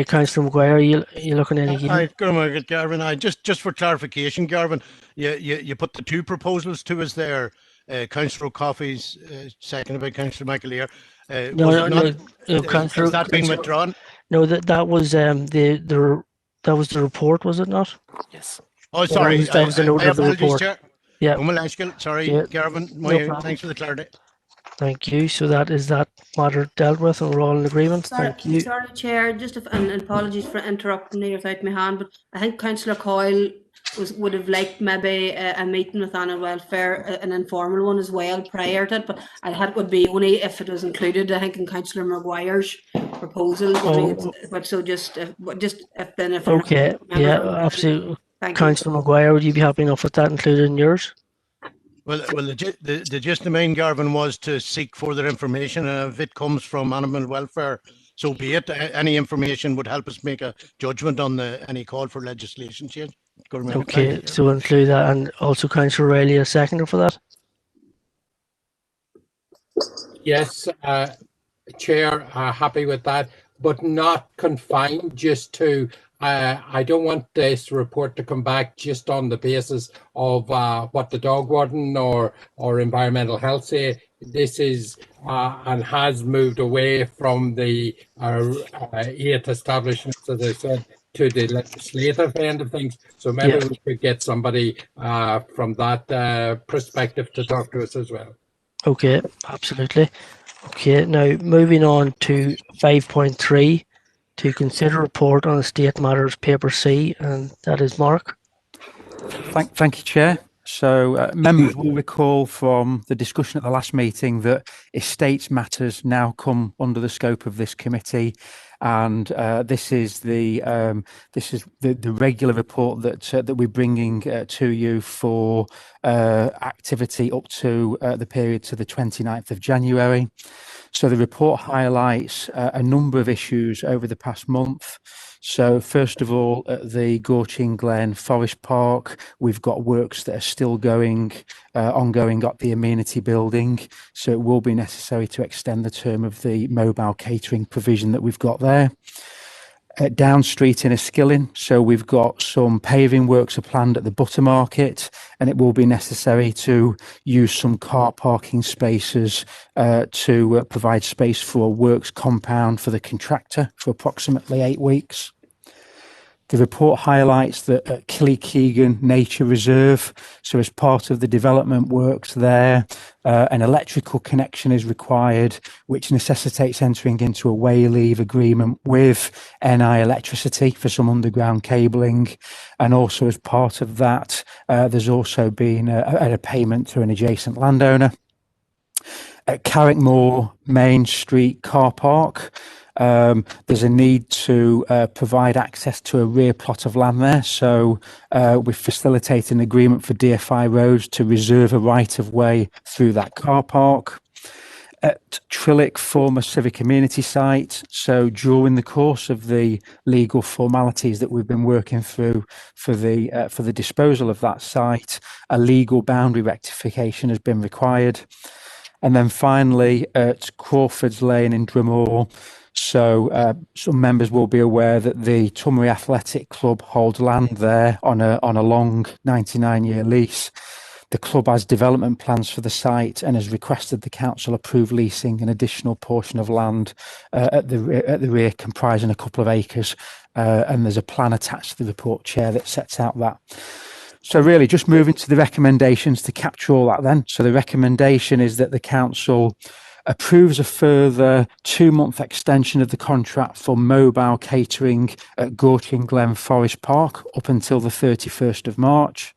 Councillor Maguire, are you looking in again? Garvin, just for clarification, Garvin, you put the 2 proposals to us there. Councillor O'Coffey's seconded by Councillor McAleer. No, Councillor. Has that been withdrawn? No, that was the report, was it not? Yes. Oh, sorry. That was the note of the report. Chair. Yeah. Sorry, Yeah. Garvin. No Thanks for the clarity. Thank you. So that is that matter dealt with, and we're all in agreement. Thank you. Sorry, Chair, and apologies for interrupting you without my hand, but I think Councillor Coyle would have liked maybe a meeting with animal welfare, an informal one as well prior to it, but would be only if it was included, I think, in Councillor Maguire's proposal. But so just if Okay, yeah, absolutely. Councillor Maguire, would you be happy enough with that included in yours? Well, the gist of the main, Garvin, was to seek further information, and if it comes from animal welfare, so be it. Any information would help us make a judgment on any call for legislation change. Okay, so include that, and also Councillor O'Reilly, a seconder for that. Yes, Chair, happy with that, but not confined just to. I don't want this report to come back just on the basis of what the dog warden or environmental health say. This is and has moved away from the 8 establishments, as I said, to the legislative end of things. So maybe we could get somebody from that perspective to talk to us as well. Okay, absolutely. Okay, now moving on to 5.3. To consider report on estate matters, paper C, and that is Mark. Thank you, Chair. So members will recall from the discussion at the last meeting that estates matters now come under the scope of this committee, and this is the regular report that we're bringing to you for activity up to the period to the 29th of January. So the report highlights a number of issues over the past month. So first of all, at the Gorchin Glen Forest Park, we've got works that are still ongoing at the amenity building. So it will be necessary to extend the term of the mobile catering provision that we've got there. At Down Street in Enniskillen, so we've got some paving works are planned at the Butter Market, and it will be necessary to use some car parking spaces to provide space for a works compound for the contractor for approximately 8 weeks. The report highlights that at Killykeegan Nature Reserve, so as part of the development works there, an electrical connection is required, which necessitates entering into a way leave agreement with NI Electricity for some underground cabling. And also as part of that, there's also been a payment to an adjacent landowner. At Carrickmore Main Street Car Park, there's a need to provide access to a rear plot of land there. So we've facilitated an agreement for DFI Roads to reserve a right of way through that car park. At Trillick former civic amenity site, so during the course of the legal formalities that we've been working through for the disposal of that site, a legal boundary rectification has been required. And then finally at Crawford's Lane in Drumore, so some members will be aware that the Tumry Athletic Club holds land there on a long 99-year lease. The club has development plans for the site and has requested the council approve leasing an additional portion of land at the rear, comprising a couple of acres. And there's a plan attached to the report, Chair, that sets out that. So really just moving to the recommendations to capture all that then. So the recommendation is that the council approves a further 2-month extension of the contract for mobile catering at Gorchin Glen Forest Park up until the 31st of March.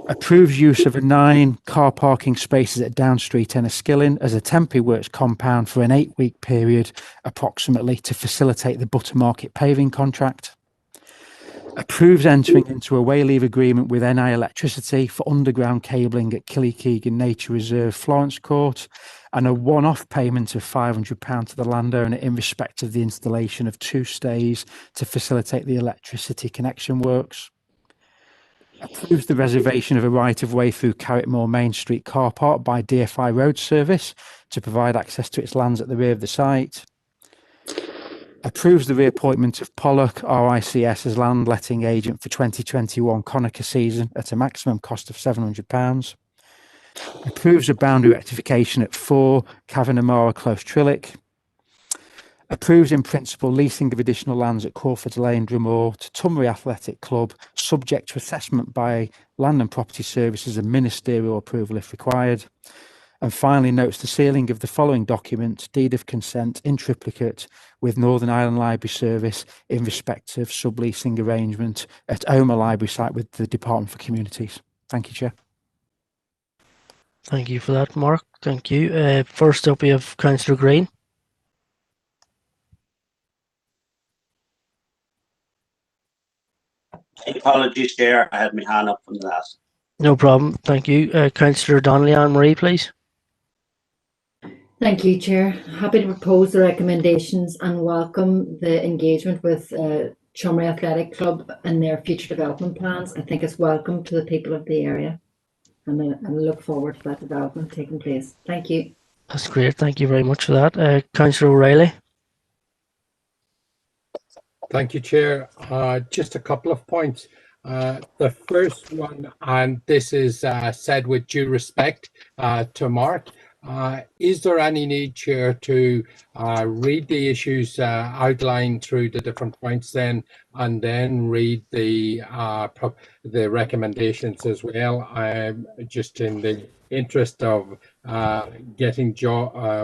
Approves use of 9 car parking spaces at Down Street in Enniskillen as a temporary works compound for an 8-week period, approximately, to facilitate the Butter Market paving contract. Approves entering into a way leave agreement with NI Electricity for underground cabling at Killykeegan Nature Reserve Florence Court, and a one-off payment of £500 to the landowner in respect of the installation of 2 stays to facilitate the electricity connection works. Approves the reservation of a right-of-way through Carrickmore Main Street car park by DFI Road Service to provide access to its lands at the rear of the site. Approves the reappointment of Pollock RICS as land letting agent for 2021 Connacher season at a maximum cost of £700. Approves a boundary rectification at 4 Kavanagh Close Trillick. Approves in principle leasing of additional lands at Crawford's Lane, Drumore to Tumry Athletic Club, subject to assessment by Land and Property Services and ministerial approval if required. And finally notes the sealing of the following document, deed of consent in triplicate with Northern Ireland Library Service in respect of subleasing arrangement at Omagh Library site with the Department for Communities. Thank you, Chair. Thank you for that, Mark. Thank you. First up, we have Councillor Green. Apologies, Chair. I had my hand up from the last. No problem. Thank you. Councillor Donnelly, Anne-Marie, please. Thank you, Chair. Happy to propose the recommendations and welcome the engagement with Tumry Athletic Club and their future development plans. I think it's welcome to the people of the area, and I look forward to that development taking place. Thank you. That's great. Thank you very much for that. Councillor O'Reilly. Thank you, Chair. Just a couple of points. The first one, and this is said with due respect to Mark, is there any need, Chair, to read the issues outlined through the different points then, and then read the recommendations as well? Just in the interest of getting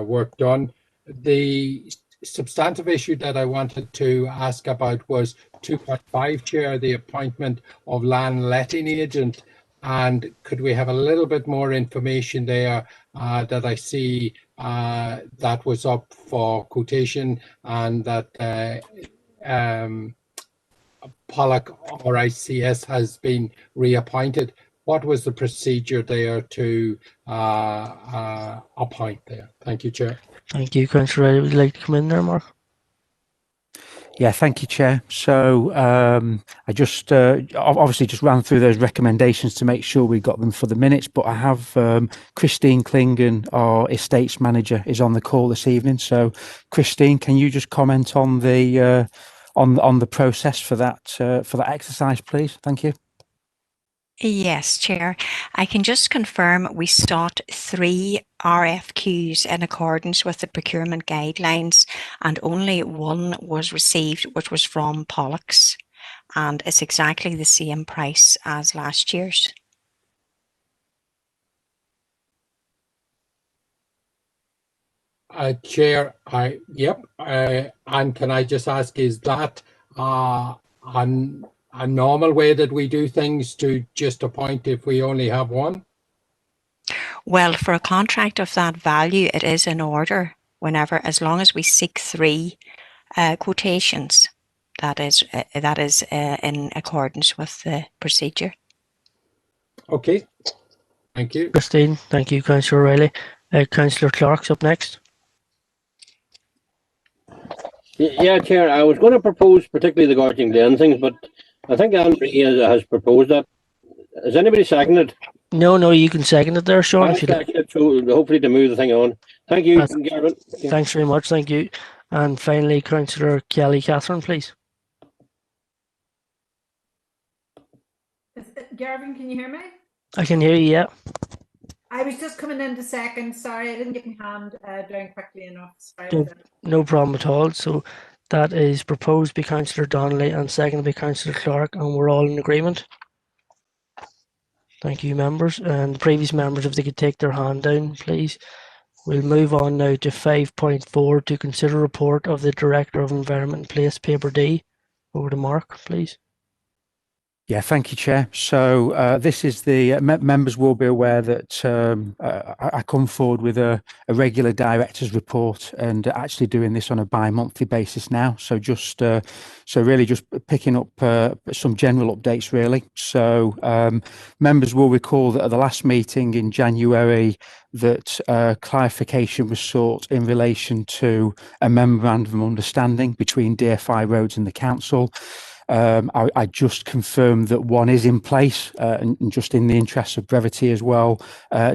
work done. The substantive issue that I wanted to ask about was 2.5, Chair, the appointment of land letting agent. And could we have a little bit more information there that I see that was up for quotation, and that Pollock RICS has been reappointed? what was the procedure there to appoint there? Thank you, Chair. Thank you, Councillor Riley. Would you like to come in there, Mark? Yeah, thank you, Chair. So I just obviously just ran through those recommendations to make sure we got them for the minutes, but I have Christine Klingon, our estates manager, is on the call this evening. So Christine, can you just comment on the process for that exercise, please? Thank you. Yes, Chair. I can just confirm we sought 3 RFQs in accordance with the procurement guidelines, and only one was received, which was from Pollux, and it's exactly the same price as last year's. Chair, and can I just ask, is that a normal way that we do things, to just appoint if we only have one? Well, for a contract of that value, it is in order whenever, as long as we seek 3 quotations. That is in accordance with the procedure. Okay, thank you. Christine, thank you, Councillor Riley. Councillor Clark's up next. Yeah, Chair, I was going to propose particularly the Gorging Glen things, but I think Anne-Marie has proposed that. Has anybody seconded? No, you can second it there, Sean. I'll second it, so hopefully to move the thing on. Thank you, Gavin. Thanks very much, thank you. And finally, Councillor Kelly Catherine, please. Garvin, can you hear me? I can hear you, yeah. I was just coming in to second. Sorry, I didn't get my hand down quickly enough. Sorry about that. No problem at all. So that is proposed by Councillor Donnelly and seconded by Councillor Clark, and we're all in agreement. Thank you, members. And the previous members, if they could take their hand down, please. We'll move on now to 5.4 to consider report of the Director of Environment and Place, Paper D. Over to Mark, please. Yeah, thank you, Chair. So this is the members will be aware that I come forward with a regular director's report, and actually doing this on a bi-monthly basis now. So just really just picking up some general updates, really. So members will recall that at the last meeting in January that clarification was sought in relation to a memorandum of understanding between DFI Roads and the council. I just confirmed that one is in place, and just in the interest of brevity as well,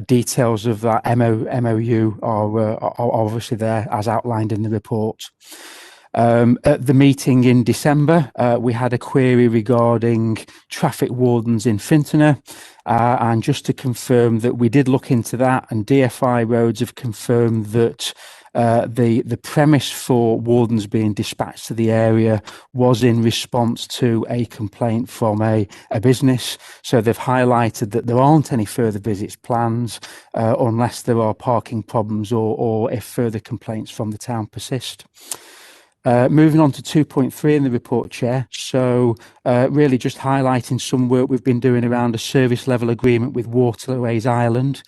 details of that MOU are obviously there as outlined in the report. At the meeting in December, we had a query regarding traffic wardens in Fintona, and just to confirm that we did look into that, and DFI Roads have confirmed that the premise for wardens being dispatched to the area was in response to a complaint from a business. So they've highlighted that there aren't any further visits planned unless there are parking problems or if further complaints from the town persist. Moving on to 2.3 in the report, Chair. So really just highlighting some work we've been doing around a service level agreement with Waterways Ireland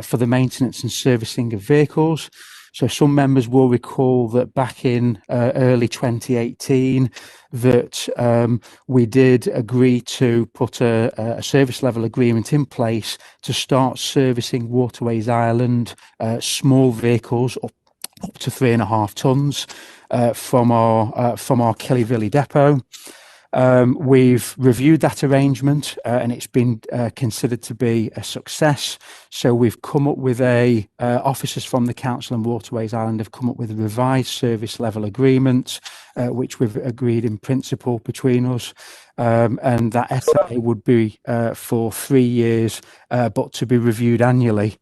for the maintenance and servicing of vehicles. So some members will recall that back in early 2018 that we did agree to put a service level agreement in place to start servicing Waterways Ireland small vehicles up to 3.5 tons from our Kellyville depot. We've reviewed that arrangement and it's been considered to be a success. So we've come up with officers from the council and Waterways Ireland have come up with a revised service level agreement, which we've agreed in principle between us. And that SLA would be for 3 years, but to be reviewed annually.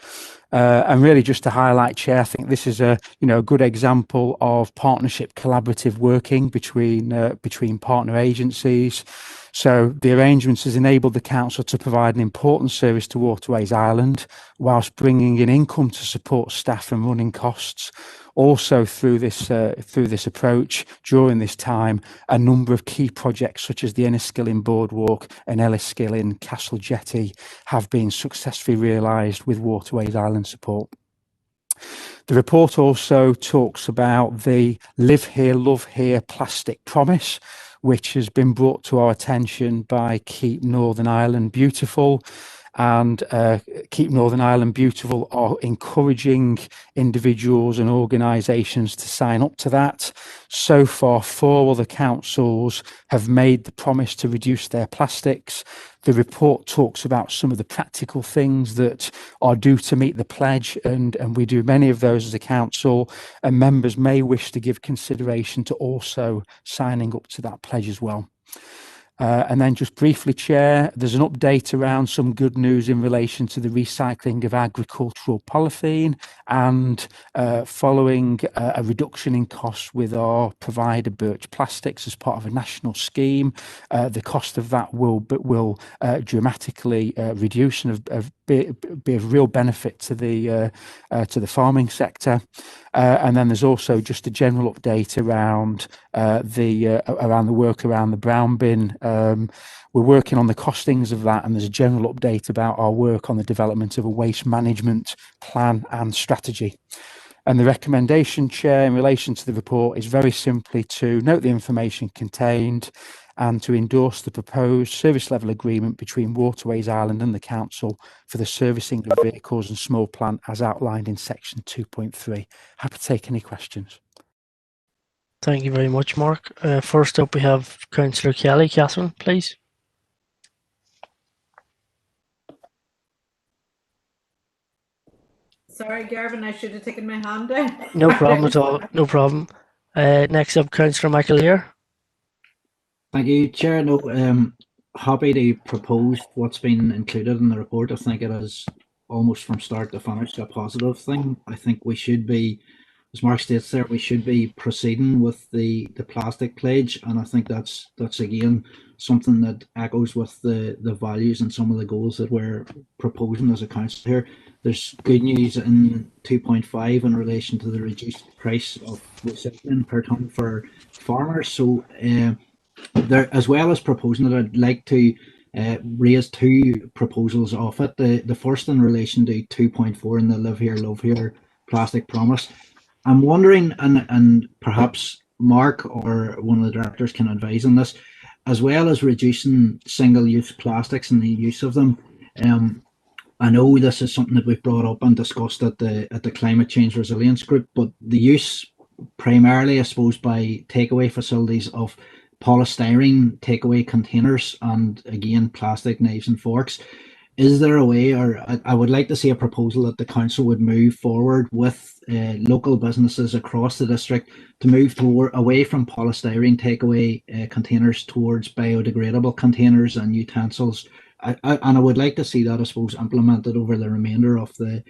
And really just to highlight, Chair, I think this is a good example of partnership collaborative working between partner agencies. So the arrangements has enabled the council to provide an important service to Waterways Ireland whilst bringing in income to support staff and running costs. Also through this approach, during this time, a number of key projects such as the Enniskillen Boardwalk and Enniskillen Castle Jetty have been successfully realised with Waterways Ireland support. The report also talks about the Live Here, Love Here plastic promise, which has been brought to our attention by Keep Northern Ireland Beautiful. and Keep Northern Ireland Beautiful are encouraging individuals and organisations to sign up to that. So far, 4 other councils have made the promise to reduce their plastics. The report talks about some of the practical things that are due to meet the pledge, and we do many of those as a council, and members may wish to give consideration to also signing up to that pledge as well. And then just briefly, Chair, there's an update around some good news in relation to the recycling of agricultural polythene, and following a reduction in costs with our provider Birch Plastics as part of a national scheme, the cost of that will dramatically reduce and be of real benefit to the farming sector. And then there's also just a general update around the work around the brown bin. We're working on the costings of that, and there's a general update about our work on the development of a waste management plan and strategy. And the recommendation, Chair, in relation to the report is very simply to note the information contained and to endorse the proposed service level agreement between Waterways Ireland and the Council for the servicing of vehicles and small plant as outlined in section 2.3. Happy to take any questions. Thank you very much, Mark. First up, we have Councillor Kelly. Catherine, please. Sorry, Garvin, I should have taken my hand down. No problem at all. No problem. Next up, Councillor McAleer. Thank you, Chair. No, happy to propose what's been included in the report. I think it is almost from start to finish a positive thing. I think we should be, as Mark states there, we should be proceeding with the plastic pledge, and I think that's again something that echoes with the values and some of the goals that we're proposing as a council here. There's good news in 2.5 in relation to the reduced price of recycling per tonne for farmers. So there, as well as proposing it, I'd like to raise two proposals off it. The first in relation to 2.4 and the Live Here, Love Here plastic promise. I'm wondering, and perhaps Mark or one of the directors can advise on this, as well as reducing single-use plastics and the use of them. I know this is something that we've brought up and discussed at the Climate Change Resilience Group, but the use primarily, I suppose, by takeaway facilities of polystyrene takeaway containers and again plastic knives and forks. Is there a way, or I would like to see a proposal that the council would move forward with local businesses across the district to move away from polystyrene takeaway containers towards biodegradable containers and utensils. And I would like to see that, I suppose, implemented over the remainder of the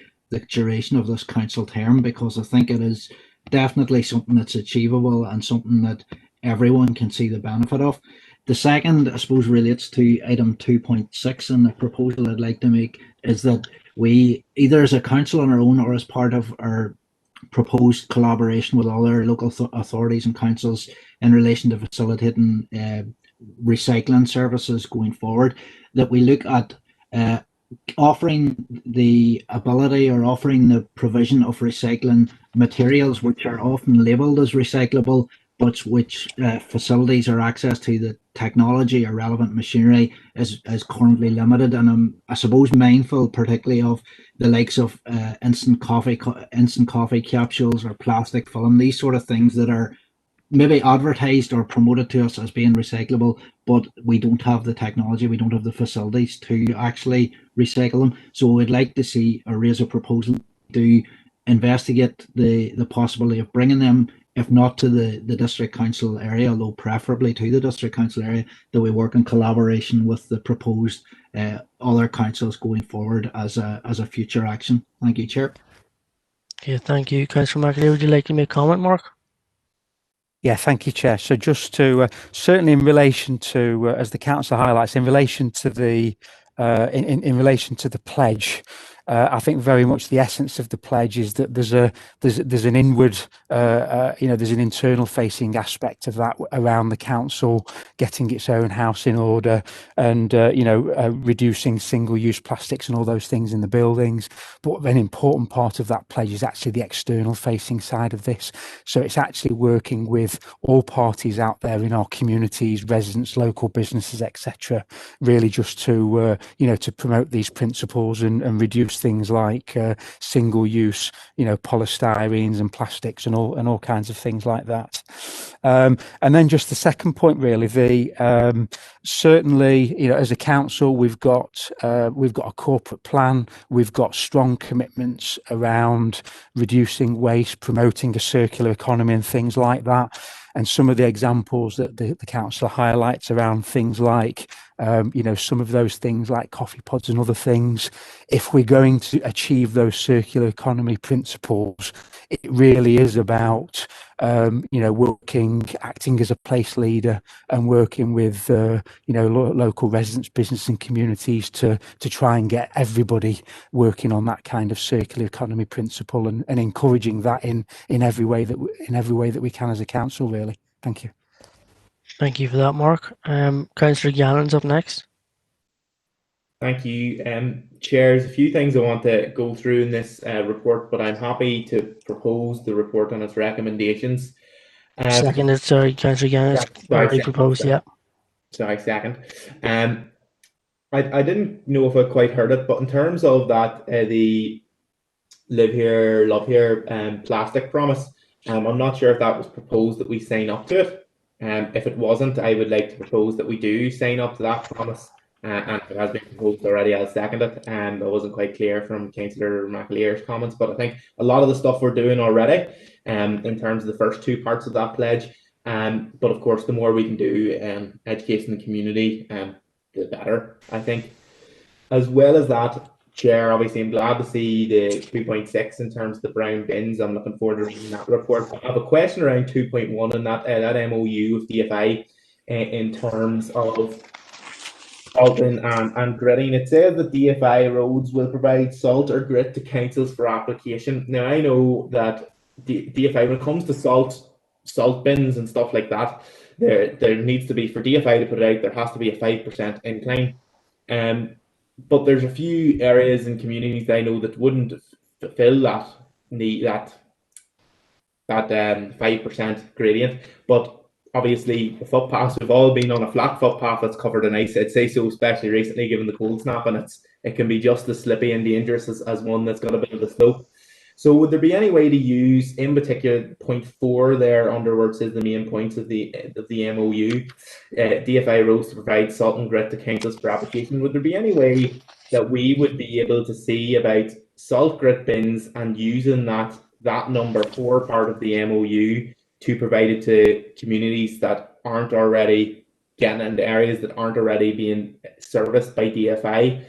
duration of this council term, because I think it is definitely something that's achievable and something that everyone can see the benefit of. The second, I suppose, relates to item 2.6, and the proposal I'd like to make is that we, either as a council on our own or as part of our proposed collaboration with other local authorities and councils in relation to facilitating recycling services going forward, that we look at offering the ability or offering the provision of recycling materials which are often labelled as recyclable, but which facilities or access to the technology or relevant machinery is currently limited. And I'm, I suppose, mindful particularly of the likes of instant coffee capsules or plastic film, these sort of things that are maybe advertised or promoted to us as being recyclable, but we don't have the technology, we don't have the facilities to actually recycle them. So we'd like to see or raise a proposal to investigate the possibility of bringing them, if not to the district council area, although preferably to the district council area, that we work in collaboration with the proposed other councils going forward as a future action. Thank you, Chair. Okay, thank you. Councillor McAleer, would you like to make a comment, Mark? Yeah, thank you, Chair. So just to certainly in relation to, as the council highlights, in relation to the in relation to the pledge, I think very much the essence of the pledge is that there's an inward, there's an internal facing aspect of that around the council getting its own house in order and, reducing single-use plastics and all those things in the buildings. But an important part of that pledge is actually the external facing side of this. So it's actually working with all parties out there in our communities, residents, local businesses, etc., really just to, to promote these principles and reduce things like single-use, polystyrenes and plastics and all kinds of things like that. And then just the second point, really, certainly, as a council, we've got a corporate plan. We've got strong commitments around reducing waste, promoting a circular economy, and things like that. And some of the examples that the council highlights around things like, some of those things like coffee pods and other things, if we're going to achieve those circular economy principles, it really is about, acting as a place leader and working with, local residents, business and communities to try and get everybody working on that kind of circular economy principle and encouraging that in every way that we can as a council, really. Thank you. Thank you for that, Mark. Councillor Gannon's up next. Thank you, Chair. There's a few things I want to go through in this report, but I'm happy to propose the report on its recommendations. Seconded, sorry, Councillor Gannon. It's already proposed, yeah. Sorry, second. I didn't know if I quite heard it, but in terms of that, the Live Here, Love Here plastic promise, I'm not sure if that was proposed that we sign up to it. If it wasn't, I would like to propose that we do sign up to that promise. And it has been proposed already, I'll second it. I wasn't quite clear from Councillor McAleer's comments, but I think a lot of the stuff we're doing already in terms of the first two parts of that pledge. But of course, the more we can do educating the community, the better, I think. As well as that, Chair, obviously I'm glad to see the 2.6 in terms of the brown bins. I'm looking forward to reading that report. I have a question around 2.1 and that MOU with DFI in terms of salting and gritting. It says that DFI roads will provide salt or grit to councils for application. Now I know that DFI, when it comes to salt bins and stuff like that, there needs to be, for DFI to put it out, there has to be a 5% incline. But there's a few areas and communities that I know that wouldn't fulfill that 5% gradient. But obviously, the footpaths, we've all been on a flat footpath that's covered in ice. I'd say so, especially recently, given the cold snap, and it can be just as slippy and dangerous as one that's got a bit of a slope. So would there be any way to use, in particular, point 4 there under where it says the main points of the MOU, DFI roads to provide salt and grit to councils for application? Would there be any way that we would be able to see about salt grit bins and using that number 4 part of the MOU to provide it to communities that aren't already getting into areas that aren't already being serviced by DFI,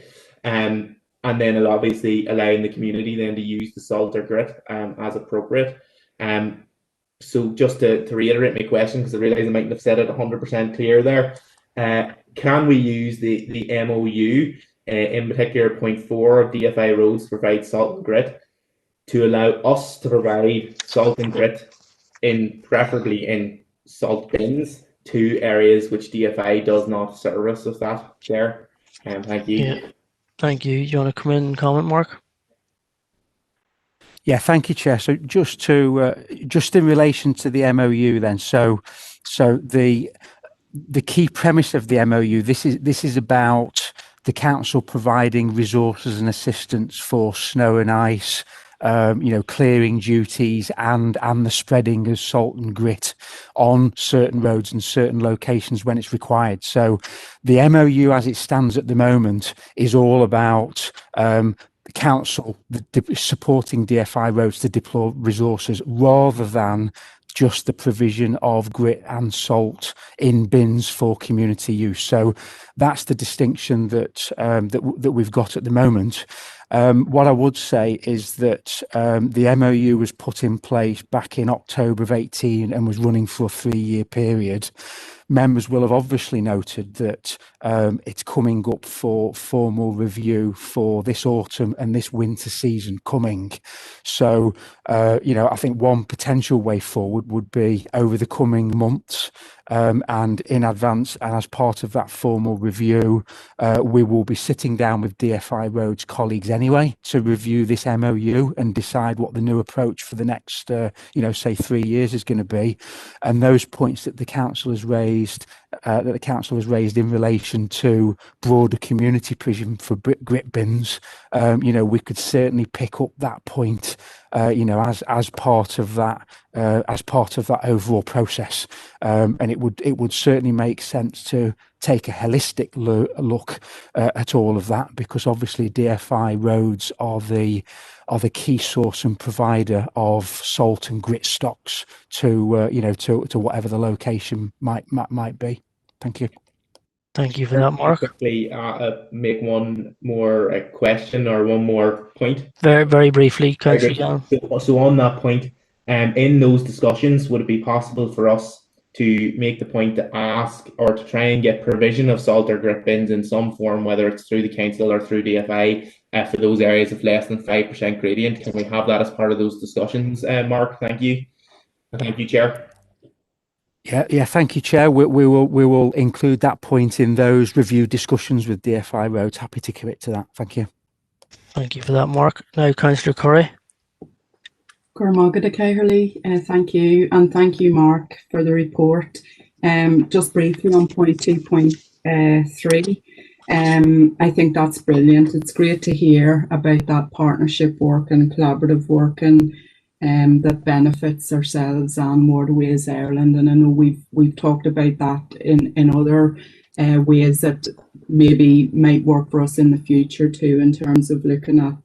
and then obviously allowing the community then to use the salt or grit as appropriate. So just to reiterate my question, because I realise I mightn't have said it 100% clear there, can we use the MOU, in particular point 4 of DFI roads to provide salt and grit, to allow us to provide salt and grit preferably in salt bins to areas which DFI does not service with that, Chair? Thank you. Yeah. Thank you. You want to come in and comment, Mark? Yeah, thank you, Chair. So just in relation to the MOU then, so the key premise of the MOU, this is about the council providing resources and assistance for snow and ice, clearing duties and the spreading of salt and grit on certain roads and certain locations when it's required. So the MOU as it stands at the moment is all about the council supporting DFI roads to deploy resources rather than just the provision of grit and salt in bins for community use. So that's the distinction that we've got at the moment. What I would say is that the MOU was put in place back in October of 18 and was running for a 3-year period. members will have obviously noted that it's coming up for formal review for this autumn and this winter season coming. So, I think one potential way forward would be over the coming months, and in advance and as part of that formal review, we will be sitting down with DFI Roads colleagues anyway to review this MOU and decide what the new approach for the next, say 3 years is going to be. And those points that the council has raised, in relation to broader community provision for grit bins, we could certainly pick up that point, as part of that overall process, and it would certainly make sense to take a holistic look at all of that, because obviously DFI Roads are the key source and provider of salt and grit stocks to whatever the location might be. Thank you. Thank you for that, Mark. Quickly, make one more question or one more point. Very, very briefly, Councillor Gallen. So on that point, in those discussions, would it be possible for us to make the point to ask or to try and get provision of salt or grit bins in some form, whether it's through the council or through DFI, for those areas of less than 5% gradient? Can we have that as part of those discussions, Mark? Thank you. Thank you, Chair. Yeah. Thank you, Chair. We will include that point in those review discussions with DFI Roads. Happy to commit to that. Thank you. Thank you for that, Mark. Now, Councillor Curry. Cormaga Caherly, thank you, and thank you, Mark, for the report. Just briefly on point 2.3, I think that's brilliant. It's great to hear about that partnership work and collaborative work, and that benefits ourselves and Waterways Ireland. And I know we've talked about that in other ways that maybe might work for us in the future too, in terms of looking at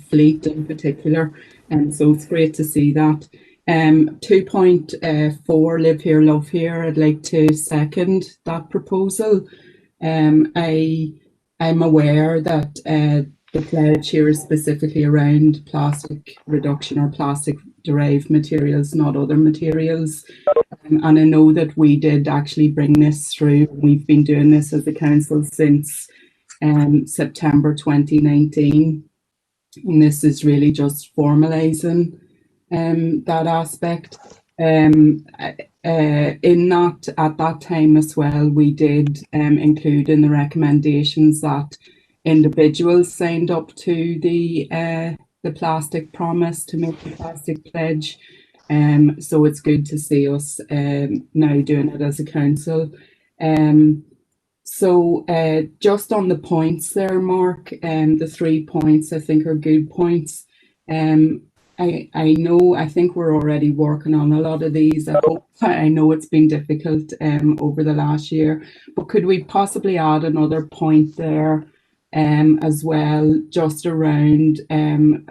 fleet in particular. And so it's great to see that. 2.4, Live Here, Love Here, I'd like to second that proposal. I'm aware that the pledge here is specifically around plastic reduction or plastic derived materials, not other materials. And I know that we did actually bring this through. We've been doing this as a council since September 2019. And this is really just formalising that aspect. In that, at that time as well, we did include in the recommendations that individuals signed up to the plastic promise, to make the plastic pledge. So it's good to see us now doing it as a council. So just on the points there, Mark, the 3 points I think are good points. I think we're already working on a lot of these. I know it's been difficult over the last year, but could we possibly add another point there as well, just around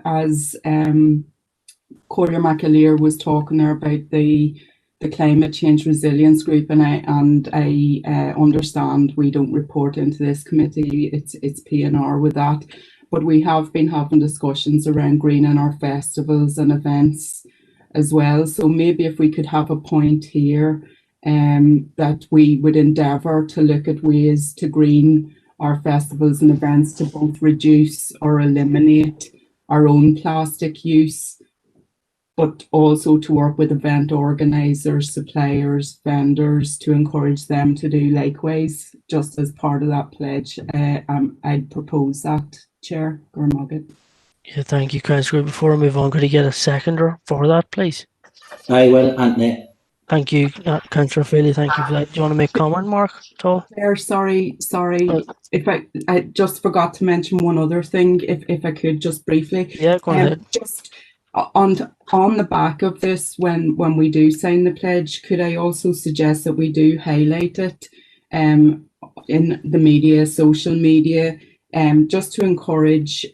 as Collier McAleer was talking there about the Climate Change Resilience Group, and I understand we don't report into this committee, it's PNR with that, but we have been having discussions around greening our festivals and events as well. So maybe if we could have a point here that we would endeavour to look at ways to green our festivals and events to both reduce or eliminate our own plastic use, but also to work with event organisers, suppliers, vendors, to encourage them to do likewise, just as part of that pledge. I'd propose that, Chair Gormagad. Yeah, thank you, Councillor. Before I move on, could I get a seconder for that, please? I will, Anthony. Thank you, Councillor Feely. Thank you for that. Do you want to make comment, Mark, at all? Sorry. If I just forgot to mention one other thing, if I could just briefly. Yeah, go ahead. Just on the back of this, when we do sign the pledge, could I also suggest that we do highlight it in the media, social media, just to encourage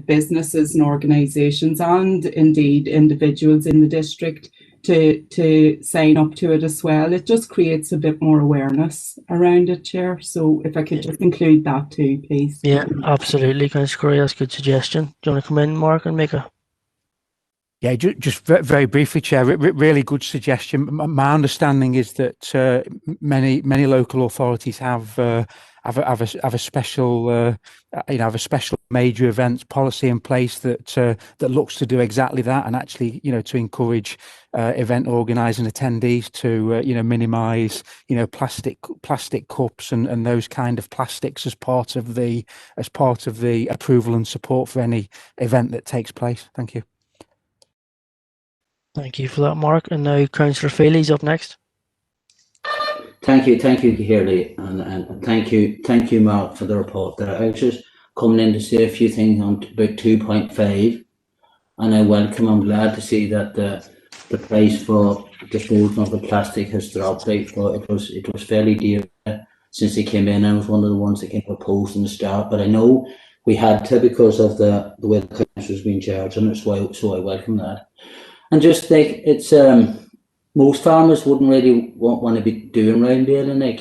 businesses and organisations and indeed individuals in the district to sign up to it as well. It just creates a bit more awareness around it, Chair. So if I could just include that too, please. Yeah, absolutely, Councillor Curry. That's a good suggestion. Do you want to come in, Mark, and make a Yeah, just very briefly, Chair. Really good suggestion. My understanding is that many local authorities have a special have a special major events policy in place that looks to do exactly that, and actually to encourage event organising attendees to minimise plastic cups and those kind of plastics as part of the approval and support for any event that takes place. Thank you. Thank you for that, Mark. And now Councillor Feely's up next. Thank you, Kahirli, and thank you, Mark, for the report there. I was just coming in to say a few things on about 2.5, and I'm glad to see that the price for disposal of the plastic has dropped. It was fairly dear since they came in. I was one of the ones that came proposed in the start, but I know we had to because of the way the council was being charged, and so I welcome that. And just think, it's most farmers wouldn't really want to be doing round baling, I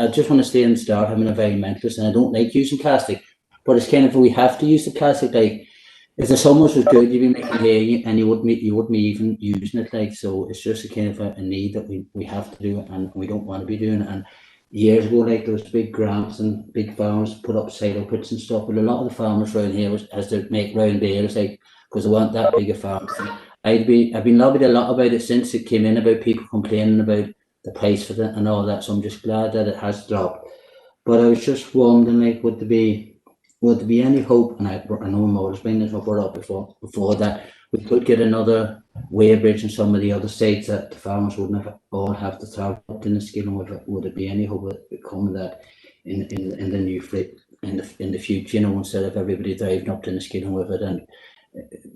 just want to stay and start. I'm an environmentalist and I don't like using plastic, but it's kind of, we have to use the plastic. Like, if the summers was good, you'd be making hay and you wouldn't be even using it. So it's just a kind of a need that we have to do it, and we don't want to be doing it. And years ago, there was big grants and big farmers put up silo pits and stuff, but a lot of the farmers around here has to make round bales, because they weren't that big a farm. I've been lobbied a lot about it since it came in, about people complaining about the price for it and all that. So I'm just glad that it has dropped. But I was just wondering, would there be any hope? And I know Maura's been this brought up before that we could get another weighbridge in some of the other states that the farmers wouldn't all have to travel up in the skin. Would there be any hope of becoming that in the new fleet in the future? Instead of everybody driving up to the skin with it. And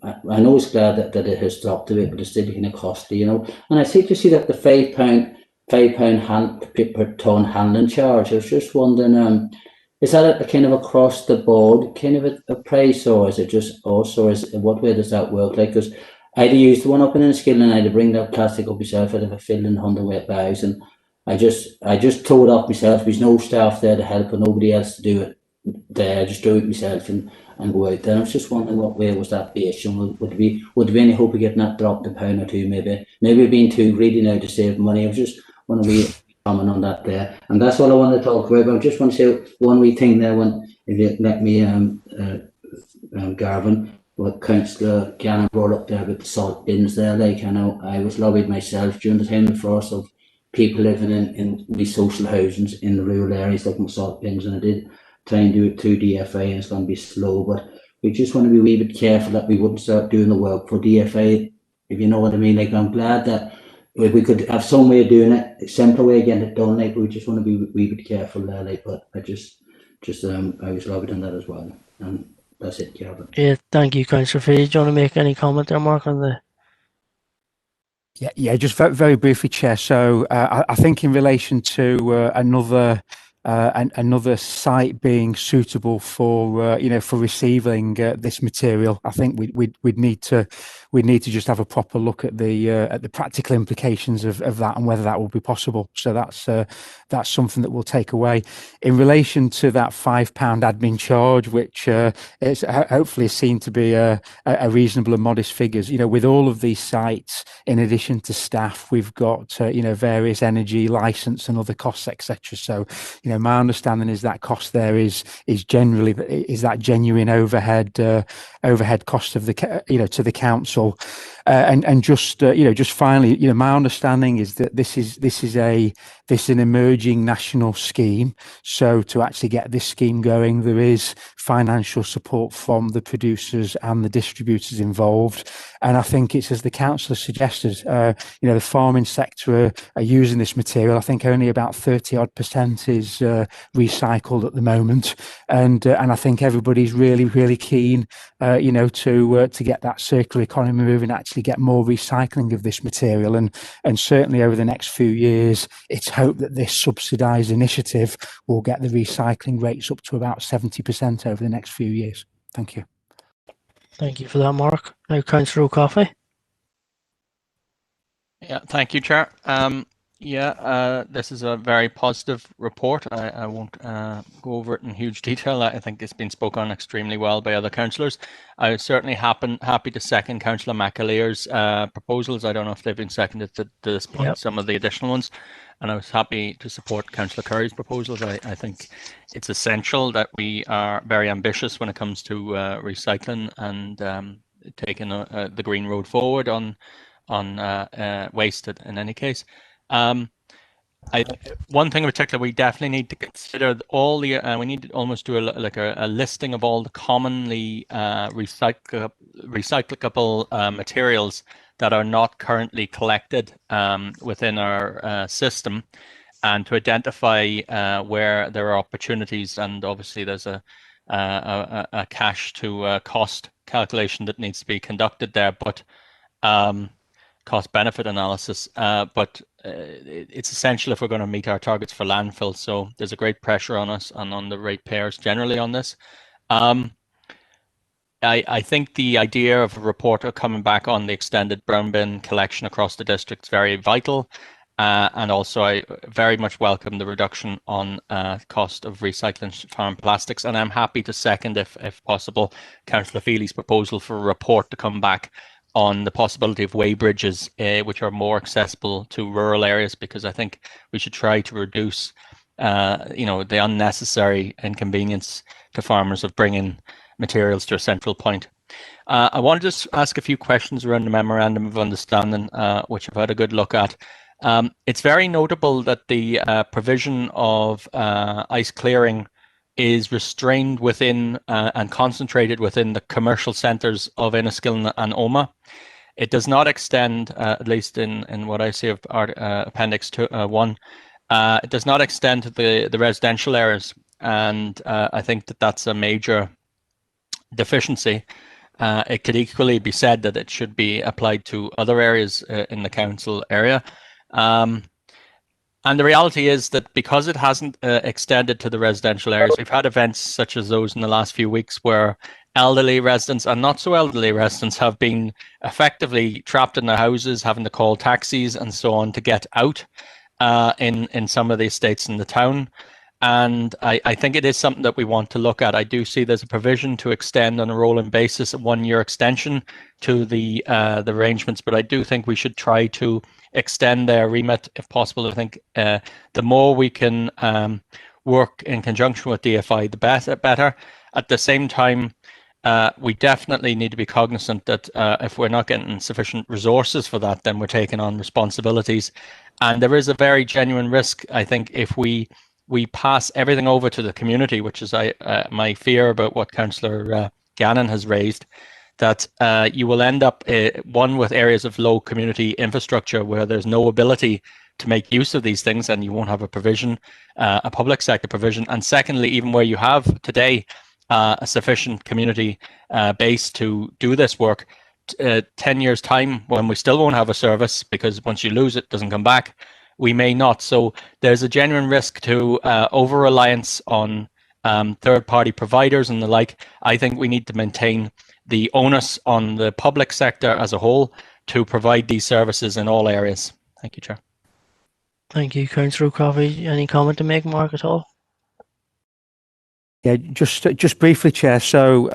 I know it's glad that it has dropped a bit, but it's still kind of costly, And I seem to see that the £5 per tonne handling charge. I was just wondering, is that a kind of across the board kind of a price, or is it just also, what way does that work? Because I'd use the one up in Enniskillen and I'd bring that plastic up myself out of a filled in 100-weight bags, and I just tore it off myself. There's no staff there to help and nobody else to do it there. I just do it myself and go out there. I was just wondering, what way was that based on? Would there be any hope of getting that dropped £1 or £2 maybe? Maybe being too greedy now to save money. I just want to be comment on that there, and that's all I want to talk about. But I just want to say one wee thing there, if you let me, Garvin, what Councillor Gannon brought up there about the salt bins there. I know I was lobbied myself during the time of frost of people living in these social housings in the rural areas looking for salt bins, and I did try and do it through DFA, and it's going to be slow, but we just want to be a wee bit careful that we wouldn't start doing the work for DFA, if you know what I mean. I'm glad that we could have some way of doing it, a simpler way of getting it done, but we just want to be a wee bit careful there, but I I was lobbied on that as well, and that's it, Gavin. Yeah, thank you, Councillor Feely. Do you want to make any comment there, Mark, on the? Yeah, just very briefly, Chair. So I think in relation to another site being suitable for for receiving this material, I think we'd need to just have a proper look at the practical implications of that and whether that will be possible. So that's something that we'll take away. In relation to that £5 admin charge, which is hopefully seen to be a reasonable and modest figures. With all of these sites, in addition to staff, we've got various energy, license, and other costs, etc. So my understanding is that cost there is generally that genuine overhead cost of the to the council. And just finally, my understanding is that this is an emerging national scheme. So to actually get this scheme going, there is financial support from the producers and the distributors involved. And I think it's, as the councillor suggested, the farming sector are using this material. I think only about 30% is recycled at the moment, and I think everybody's really keen, to get that circular economy moving, actually get more recycling of this material, and certainly over the next few years, it's hoped that this subsidised initiative will get the recycling rates up to about 70% over the next few years. Thank you. Thank you for that, Mark. Now, Councillor O'Coffey. Yeah, thank you, Chair. This is a very positive report. I won't go over it in huge detail. I think it's been spoken on extremely well by other councillors. I was certainly happy to second Councillor McAleer's proposals. I don't know if they've been seconded to this point, Yep. some of the additional ones. And I was happy to support Councillor Curry's proposals. I think it's essential that we are very ambitious when it comes to recycling and taking the green road forward on waste in any case. One thing in particular, we definitely need to consider all the. We need to almost do a listing of all the commonly recyclable materials that are not currently collected within our system, and to identify where there are opportunities. And obviously, there's a cash to cost calculation that needs to be conducted there, but cost benefit analysis. But it's essential if we're going to meet our targets for landfill. So there's a great pressure on us and on the ratepayers generally on this. I think the idea of a reporter coming back on the extended brown bin collection across the district is very vital. And also I very much welcome the reduction on cost of recycling farm plastics. And I'm happy to second, if possible, Councillor Feely's proposal for a report to come back on the possibility of weighbridges, which are more accessible to rural areas, because I think we should try to reduce the unnecessary inconvenience to farmers of bringing materials to a central point. I wanted to just ask a few questions around the Memorandum of Understanding, which I've had a good look at. It's very notable that the provision of ice clearing is restrained within and concentrated within the commercial centres of Enniskillen and Omagh. It does not extend, at least in what I see of Appendix 1, it does not extend to the residential areas, and I think that that's a major deficiency. It could equally be said that it should be applied to other areas in the council area. And the reality is that because it hasn't extended to the residential areas, we've had events such as those in the last few weeks where elderly residents and not so elderly residents have been effectively trapped in their houses, having to call taxis and so on to get out in some of the estates in the town. And I think it is something that we want to look at. I do see there's a provision to extend on a rolling basis, a 1-year extension to the arrangements, but I do think we should try to extend their remit if possible. I think the more we can work in conjunction with DFI, the better. At the same time, we definitely need to be cognizant that if we're not getting sufficient resources for that, then we're taking on responsibilities. And there is a very genuine risk, I think, if we pass everything over to the community, which is my fear about what Councillor Gannon has raised, that you will end up, one, with areas of low community infrastructure where there's no ability to make use of these things, and you won't have a provision, a public sector provision. And secondly, even where you have today a sufficient community base to do this work, 10 years' time, when we still won't have a service, because once you lose it, it doesn't come back, we may not. So there's a genuine risk to over-reliance on third-party providers and the like. I think we need to maintain the onus on the public sector as a whole to provide these services in all areas. Thank you, Chair. Thank you, Councillor Coffey. Any comment to make, Mark, at all? Yeah, just briefly, Chair. So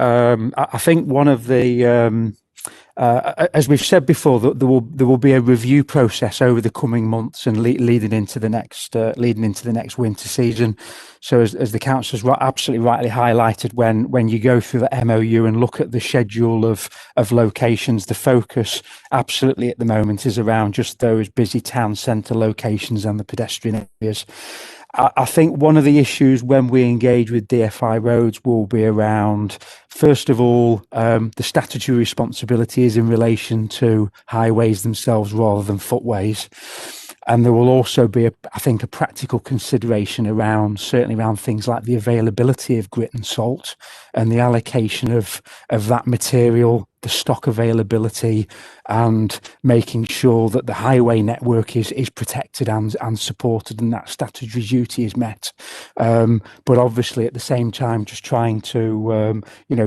I think one of the as we've said before, there will be a review process over the coming months and leading into the next winter season. So as the councillors absolutely rightly highlighted, when you go through the MOU and look at the schedule of locations, the focus absolutely at the moment is around just those busy town centre locations and the pedestrian areas. I think one of the issues when we engage with DFI roads will be around, first of all, the statutory responsibility is in relation to highways themselves rather than footways. And there will also be, I think, a practical consideration certainly around things like the availability of grit and salt and the allocation of that material, the stock availability, and making sure that the highway network is protected and supported, and that statutory duty is met But obviously at the same time, just trying to,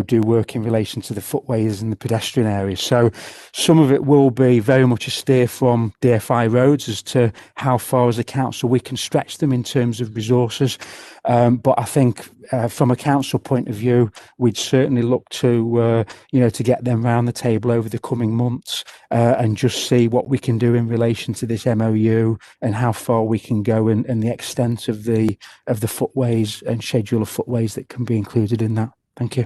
do work in relation to the footways and the pedestrian areas. So some of it will be very much a steer from DFI roads as to how far as a council we can stretch them in terms of resources. But I think from a council point of view, we'd certainly look to, to get them round the table over the coming months and just see what we can do in relation to this MOU and how far we can go and the extent of the footways and schedule of footways that can be included in that. Thank you.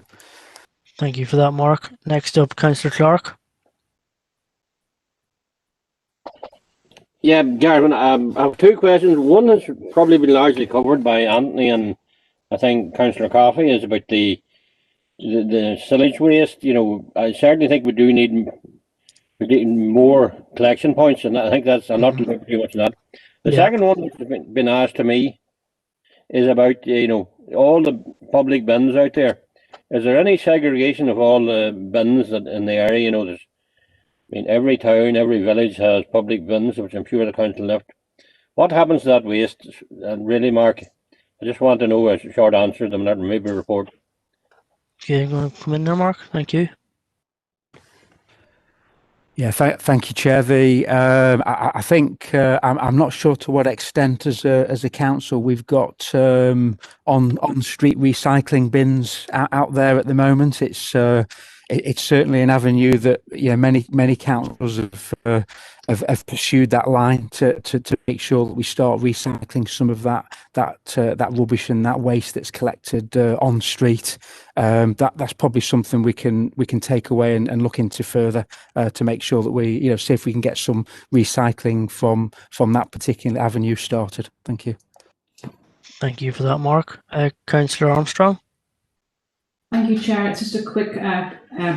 Thank you for that, Mark. Next up, Councillor Clark. Yeah, Garvin, I have two questions. One has probably been largely covered by Anthony and I think Councillor Coffey, is about the sillage waste. I certainly think we do need more collection points, and I think that's a lot too much of that. The second one that's been asked to me is about all the public bins out there. Is there any segregation of all the bins in the area? Every town, every village has public bins, which I'm sure the council left. What happens to that waste? And really, Mark, I just want to know a short answer to them, that maybe report. Okay, going to come in there, Mark. Thank you. Yeah, thank you, Chair. I think I'm not sure to what extent, as a council, we've got on street recycling bins out there at the moment. It's certainly an avenue that many councils have pursued that line to make sure that we start recycling some of that rubbish and that waste that's collected on street. That's probably something we can take away and look into further to make sure that we see if we can get some recycling from that particular avenue started. Thank you. Thank you for that, Mark. Councillor Armstrong. Thank you, Chair. It's just a quick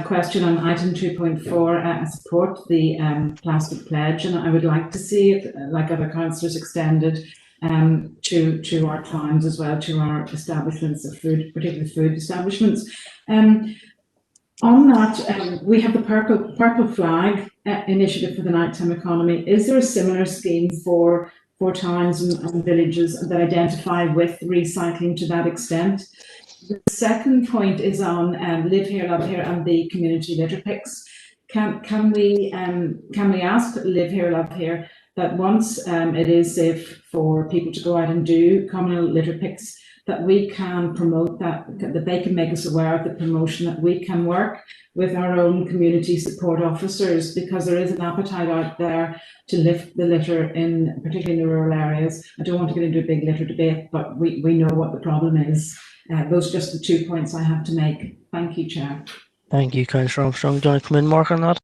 question on item 2.4. I support the plastic pledge, and I would like to see it, like other councillors, extended to our towns as well, to our establishments of food, particularly food establishments. On that, we have the Purple Flag initiative for the nighttime economy. Is there a similar scheme for towns and villages that identify with recycling to that extent? The second point is on Live Here, Love Here and the community litter picks. Can we ask Live Here, Love Here that once it is safe for people to go out and do communal litter picks, that we can promote that they can make us aware of the promotion, that we can work with our own community support officers, because there is an appetite out there to lift the litter particularly in the rural areas. I don't want to get into a big litter debate, but we know what the problem is. Those are just the 2 points I have to make. Thank you, Chair. Thank you, Councillor Armstrong. Do you want to come in, Mark, on that?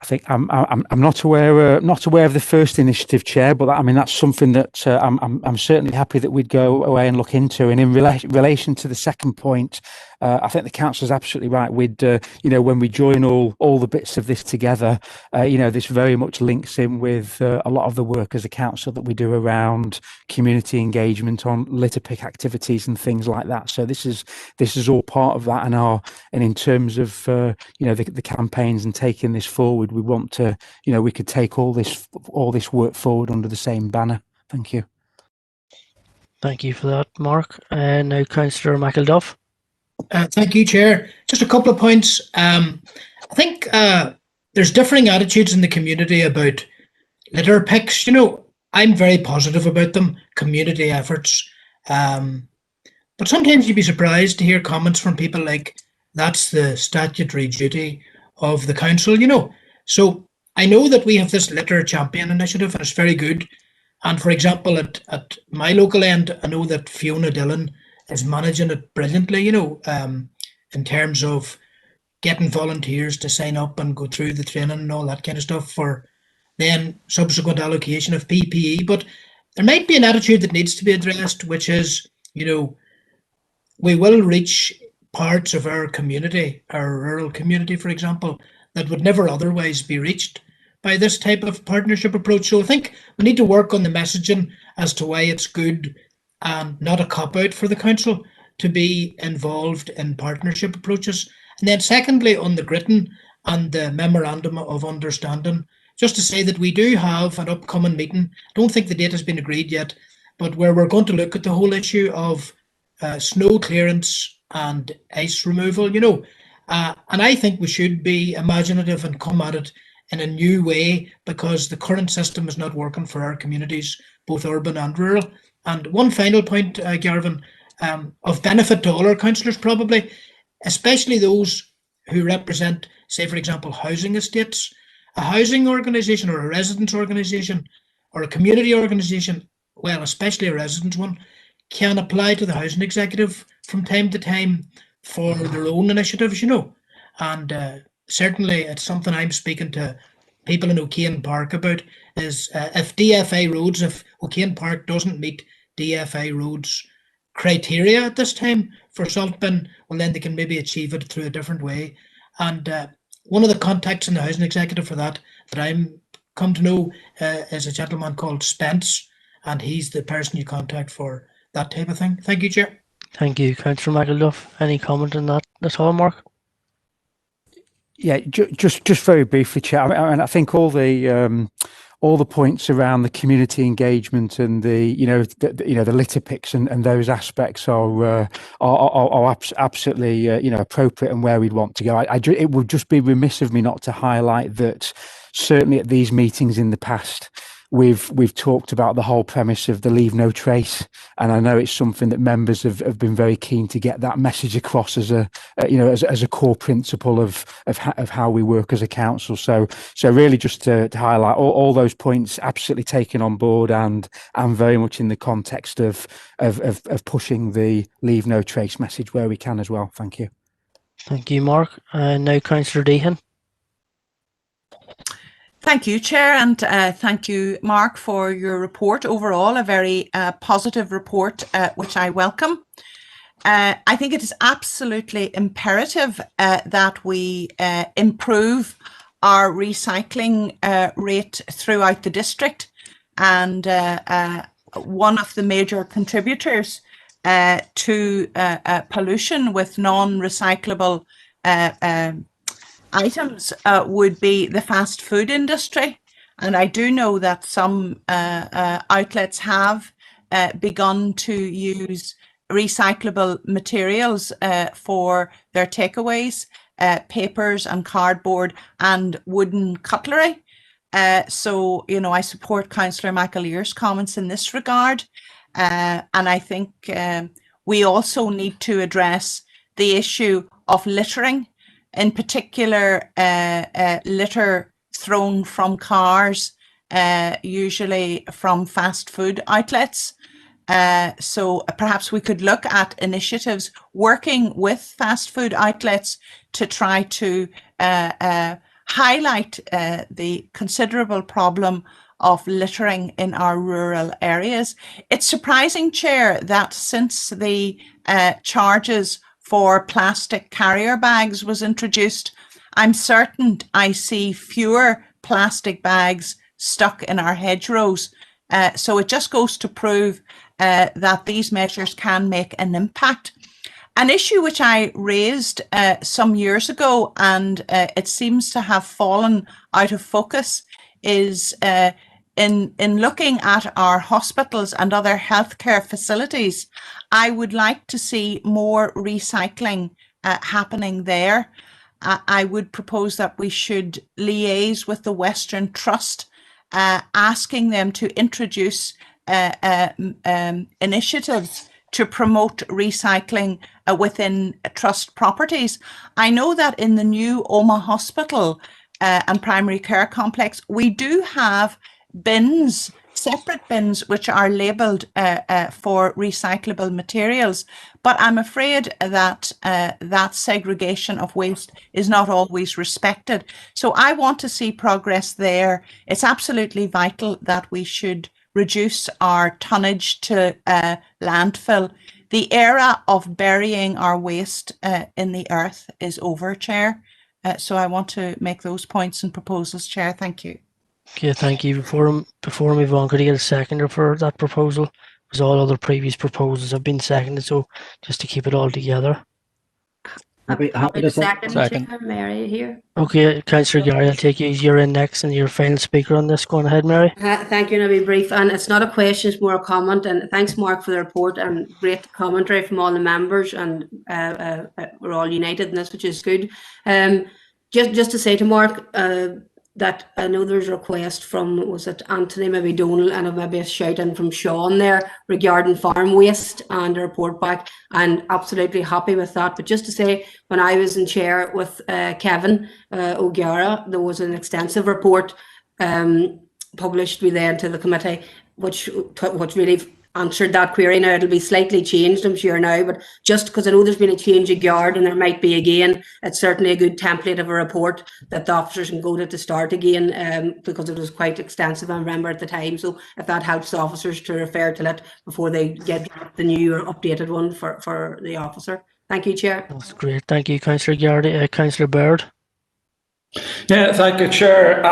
I think I'm not aware of the first initiative, Chair, but that's something that I'm certainly happy that we'd go away and look into. And in relation to the second point, I think the council is absolutely right. We'd when we join all the bits of this together, this very much links in with a lot of the work as a council that we do around community engagement on litter pick activities and things like that. So this is all part of that, and in terms of the campaigns and taking this forward, we want to we could take all this work forward under the same banner. Thank you. Thank you for that, Mark. And now Councillor McElduff. Thank you, Chair. Just a couple of points. I think there's differing attitudes in the community about litter picks. I'm very positive about them, community efforts. But sometimes you'd be surprised to hear comments from people like, that's the statutory duty of the council, So I know that we have this litter champion initiative, and it's very good. And for example, at my local end, I know that Fiona Dillon is managing it brilliantly, in terms of getting volunteers to sign up and go through the training and all that kind of stuff for then subsequent allocation of PPE. But there might be an attitude that needs to be addressed, which is, we will reach parts of our community, our rural community, for example, that would never otherwise be reached by this type of partnership approach. So I think we need to work on the messaging as to why it's good and not a cop-out for the council to be involved in partnership approaches. And then secondly, on the Gritton and the Memorandum of Understanding, just to say that we do have an upcoming meeting. I don't think the date has been agreed yet, but where we're going to look at the whole issue of snow clearance and ice removal, and I think we should be imaginative and come at it in a new way, because the current system is not working for our communities, both urban and rural. And one final point, Garvin, of benefit to all our councillors probably, especially those who represent, say for example, housing estates. A housing organisation or a residents organisation or a community organisation, well, especially a residents one, can apply to the housing executive from time to time for their own initiatives, and certainly it's something I'm speaking to people in O'Kane Park about, is if DFA roads, if O'Kane Park doesn't meet DFA roads criteria at this time for salt bin, well then they can maybe achieve it through a different way. And one of the contacts in the housing executive for that I'm come to know is a gentleman called Spence, and he's the person you contact for that type of thing. Thank you, Chair. Thank you, Councillor McElduff. Any comment on that at all, Mark? Yeah, just very briefly, Chair. I think all the points around the community engagement and the litter picks and those aspects are absolutely appropriate and where we'd want to go. It would just be remiss of me not to highlight that certainly at these meetings in the past, we've talked about the whole premise of the leave no trace, and I know it's something that members have been very keen to get that message across as a core principle of how we work as a council. So really just to highlight all those points, absolutely taken on board and very much in the context of pushing the leave no trace message where we can as well. Thank you. Thank you, Mark. Now Councillor Deehan. Thank you, Chair, and thank you, Mark, for your report. Overall, a very positive report, which I welcome. I think it is absolutely imperative that we improve our recycling rate throughout the district. And one of the major contributors to pollution with non-recyclable items would be the fast food industry. And I do know that some outlets have begun to use recyclable materials for their takeaways, papers and cardboard and wooden cutlery. So, I support Councillor McAleer's comments in this regard. And I think we also need to address the issue of littering. In particular, litter thrown from cars, usually from fast food outlets. So perhaps we could look at initiatives working with fast food outlets to try to highlight the considerable problem of littering in our rural areas. It's surprising, Chair, that since the charges for plastic carrier bags was introduced, I'm certain I see fewer plastic bags stuck in our hedgerows. So it just goes to prove that these measures can make an impact. An issue which I raised some years ago, and it seems to have fallen out of focus, is in looking at our hospitals and other healthcare facilities. I would like to see more recycling happening there. I would propose that we should liaise with the Western Trust, asking them to introduce initiatives to promote recycling within trust properties. I know that in the new Omagh Hospital and Primary Care Complex, we do have bins, separate bins, which are labelled for recyclable materials. But I'm afraid that that segregation of waste is not always respected. So I want to see progress there. It's absolutely vital that we should reduce our tonnage to landfill. The era of burying our waste in the earth is over, Chair. So I want to make those points and proposals, Chair. Thank you. Okay, thank you. Before we move on, could I get a seconder for that proposal? Because all other previous proposals have been seconded, so just to keep it all together. Happy Happy to to second, Second. Chair. Mary here. Okay, Councillor Gary, I'll take you. You're in next and you're final speaker on this. Go on ahead, Mary. Thank you, and I'll be brief. And it's not a question, it's more a comment. And thanks, Mark, for the report and great commentary from all the members. And we're all united in this, which is good. Just to say to Mark that I know there's a request from, was it Anthony, maybe Donal, and maybe a shout in from Sean there regarding farm waste and a report back. And absolutely happy with that. But just to say, when I was in chair with Kevin O'Gara, there was an extensive report published with then to the committee, which really answered that query. Now it'll be slightly changed, I'm sure now, but just because I know there's been a change of guard and there might be again, it's certainly a good template of a report that the officers can go to start again, because it was quite extensive, I remember at the time. So if that helps the officers to refer to it before they get the new or updated one for the officer. Thank you, Chair. That's great. Thank you, Councillor Garrity. Councillor Baird. Yeah, thank you, Chair.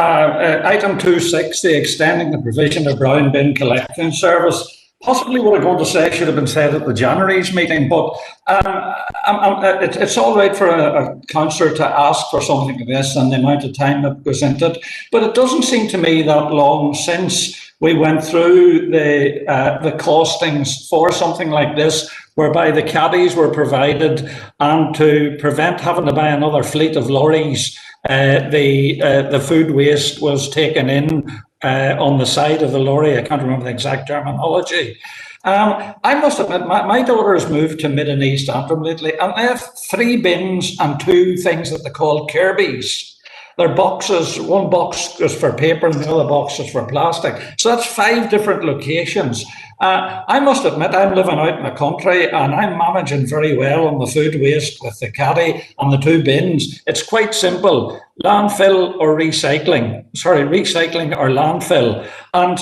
Item 2.6, the extending the provision of brown bin collection service. Possibly what I'm going to say should have been said at the January's meeting, but it's all right for a councillor to ask for something like this and the amount of time that goes into it, but it doesn't seem to me that long since we went through the costings for something like this, whereby the caddies were provided, and to prevent having to buy another fleet of lorries, the food waste was taken in on the side of the lorry. I can't remember the exact terminology. I must admit, my daughter has moved to Mid and East Antrim lately, and they have 3 bins and 2 things that they call Kirby's. They're boxes. One box is for paper and the other box is for plastic. So that's 5 different locations. I must admit, I'm living out in the country and I'm managing very well on the food waste with the caddy and the 2 bins. It's quite simple: landfill or recycling. Sorry, recycling or landfill. And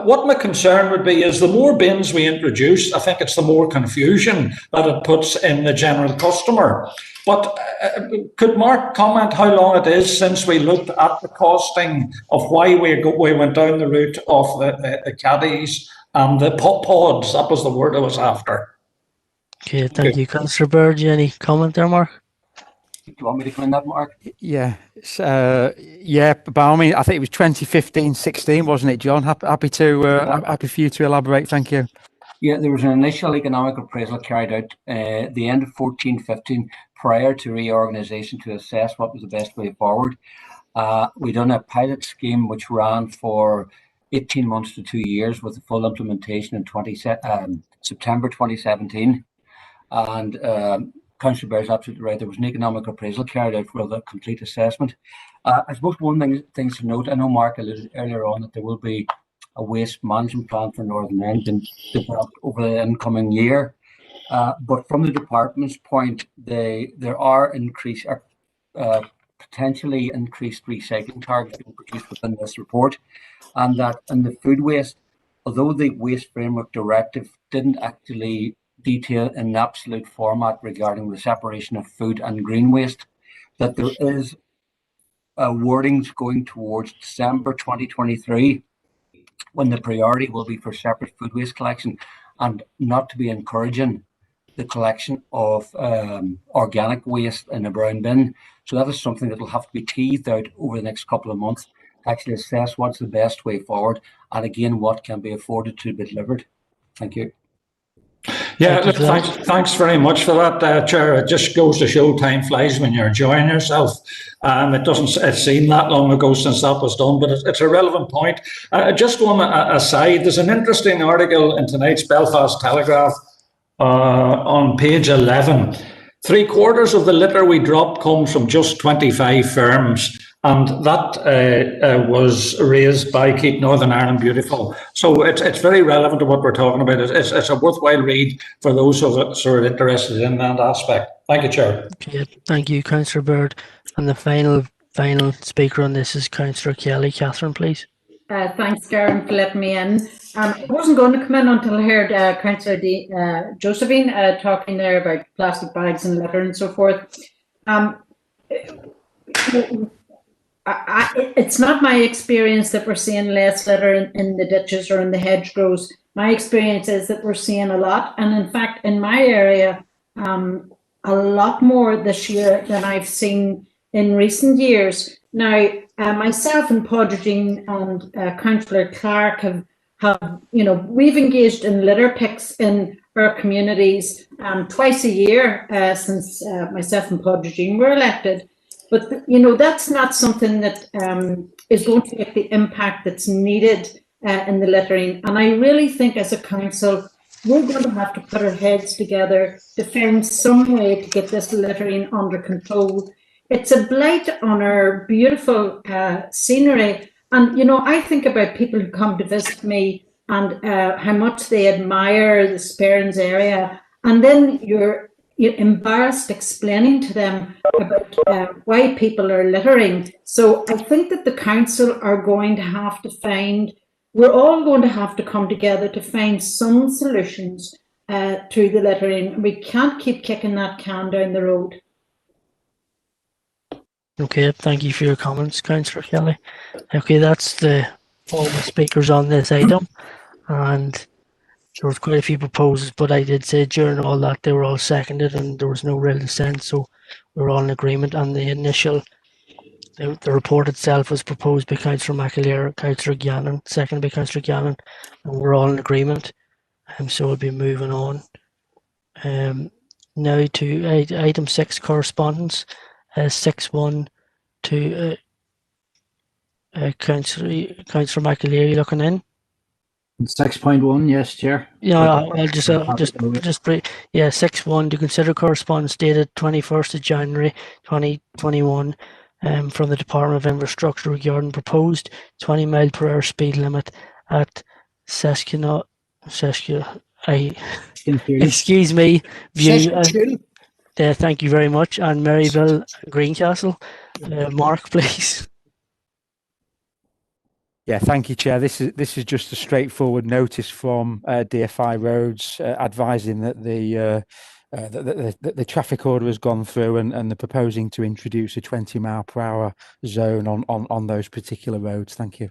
what my concern would be is the more bins we introduce, I think it's the more confusion that it puts in the general customer. But could Mark comment how long it is since we looked at the costing of why we went down the route of the caddies and the pop pods? That was the word I was after. Okay, thank you. Councillor Baird, any comment there, Mark? Do you want me to come in that, Mark? Yeah, yeah, by all means, I think it was 2015-16, wasn't it, John? Happy for you to elaborate. Thank you. Yeah, there was an initial economic appraisal carried out the end of 14-15 prior to reorganisation to assess what was the best way forward. We done a pilot scheme which ran for 18 months to 2 years with the full implementation in September 2017. And Councillor Baird is absolutely right. There was an economic appraisal carried out for the complete assessment. I suppose one thing to note, I know Mark alluded earlier on that there will be a waste management plan for Northern Ireland developed over the incoming year. But from the department's point, there are potentially increased recycling targets being produced within this report, and that in the food waste, although the Waste Framework Directive didn't actually detail in absolute format regarding the separation of food and green waste, that there is wordings going towards December 2023 when the priority will be for separate food waste collection, and not to be encouraging the collection of organic waste in a brown bin. So that is something that will have to be teased out over the next couple of months to actually assess what's the best way forward, and again, what can be afforded to be delivered. Thank you. Yeah, look, thanks very much for that, Chair. It just goes to show time flies when you're enjoying yourself. It doesn't seem that long ago since that was done, but it's a relevant point. Just one aside, there's an interesting article in tonight's Belfast Telegraph on page 11. 3/4 of the litter we drop comes from just 25 firms. And that was raised by Keep Northern Ireland Beautiful. So it's very relevant to what we're talking about. It's a worthwhile read for those who are interested in that aspect. Thank you, Chair. Okay, thank you, Councillor Baird. And the final speaker on this is Councillor Kelly. Catherine, please. Thanks, Garen, for letting me in. I wasn't going to come in until I heard Councillor Josephine talking there about plastic bags and litter and so forth. It's not my experience that we're seeing less litter in the ditches or in the hedgerows. My experience is that we're seeing a lot, and in fact, in my area, a lot more this year than I've seen in recent years. Now, myself and Padraig and Councillor Clark have, we've engaged in litter picks in our communities twice a year since myself and Padraig were elected. But, that's not something that is going to get the impact that's needed in the littering. And I really think as a council, we're going to have to put our heads together to find some way to get this littering under control. It's a blight on our beautiful scenery. And, I think about people who come to visit me and how much they admire the Sperrins area. And then you're embarrassed explaining to them about why people are littering. So I think that the council are going to have to we're all going to have to come together to find some solutions to the littering. We can't keep kicking that can down the road. Okay, thank you for your comments, Councillor Kelly. Okay, that's all the speakers on this item, and there was quite a few proposals, but I did say during all that they were all seconded and there was no real dissent, so we're all in agreement. And the report itself was proposed by Councillor McAleer, Councillor Gannon, seconded by Councillor Gannon, and we're all in agreement. So we'll be moving on. Now to item 6, correspondence. 6.1 to Councillor McAleer, you looking in? 6.1, yes, Chair. Yeah, I'll just brief. Yeah, 6.1 to consider correspondence dated 21st of January 2021 from the Department of Infrastructure regarding proposed 20 mile per hour speed limit at Seskina. Excuse me. Thank you very much. And Maryville, Greencastle. Mark, please. Yeah, thank you, Chair. This is just a straightforward notice from DFI Roads advising that the traffic order has gone through and they're proposing to introduce a 20 mile per hour zone on those particular roads. Thank you.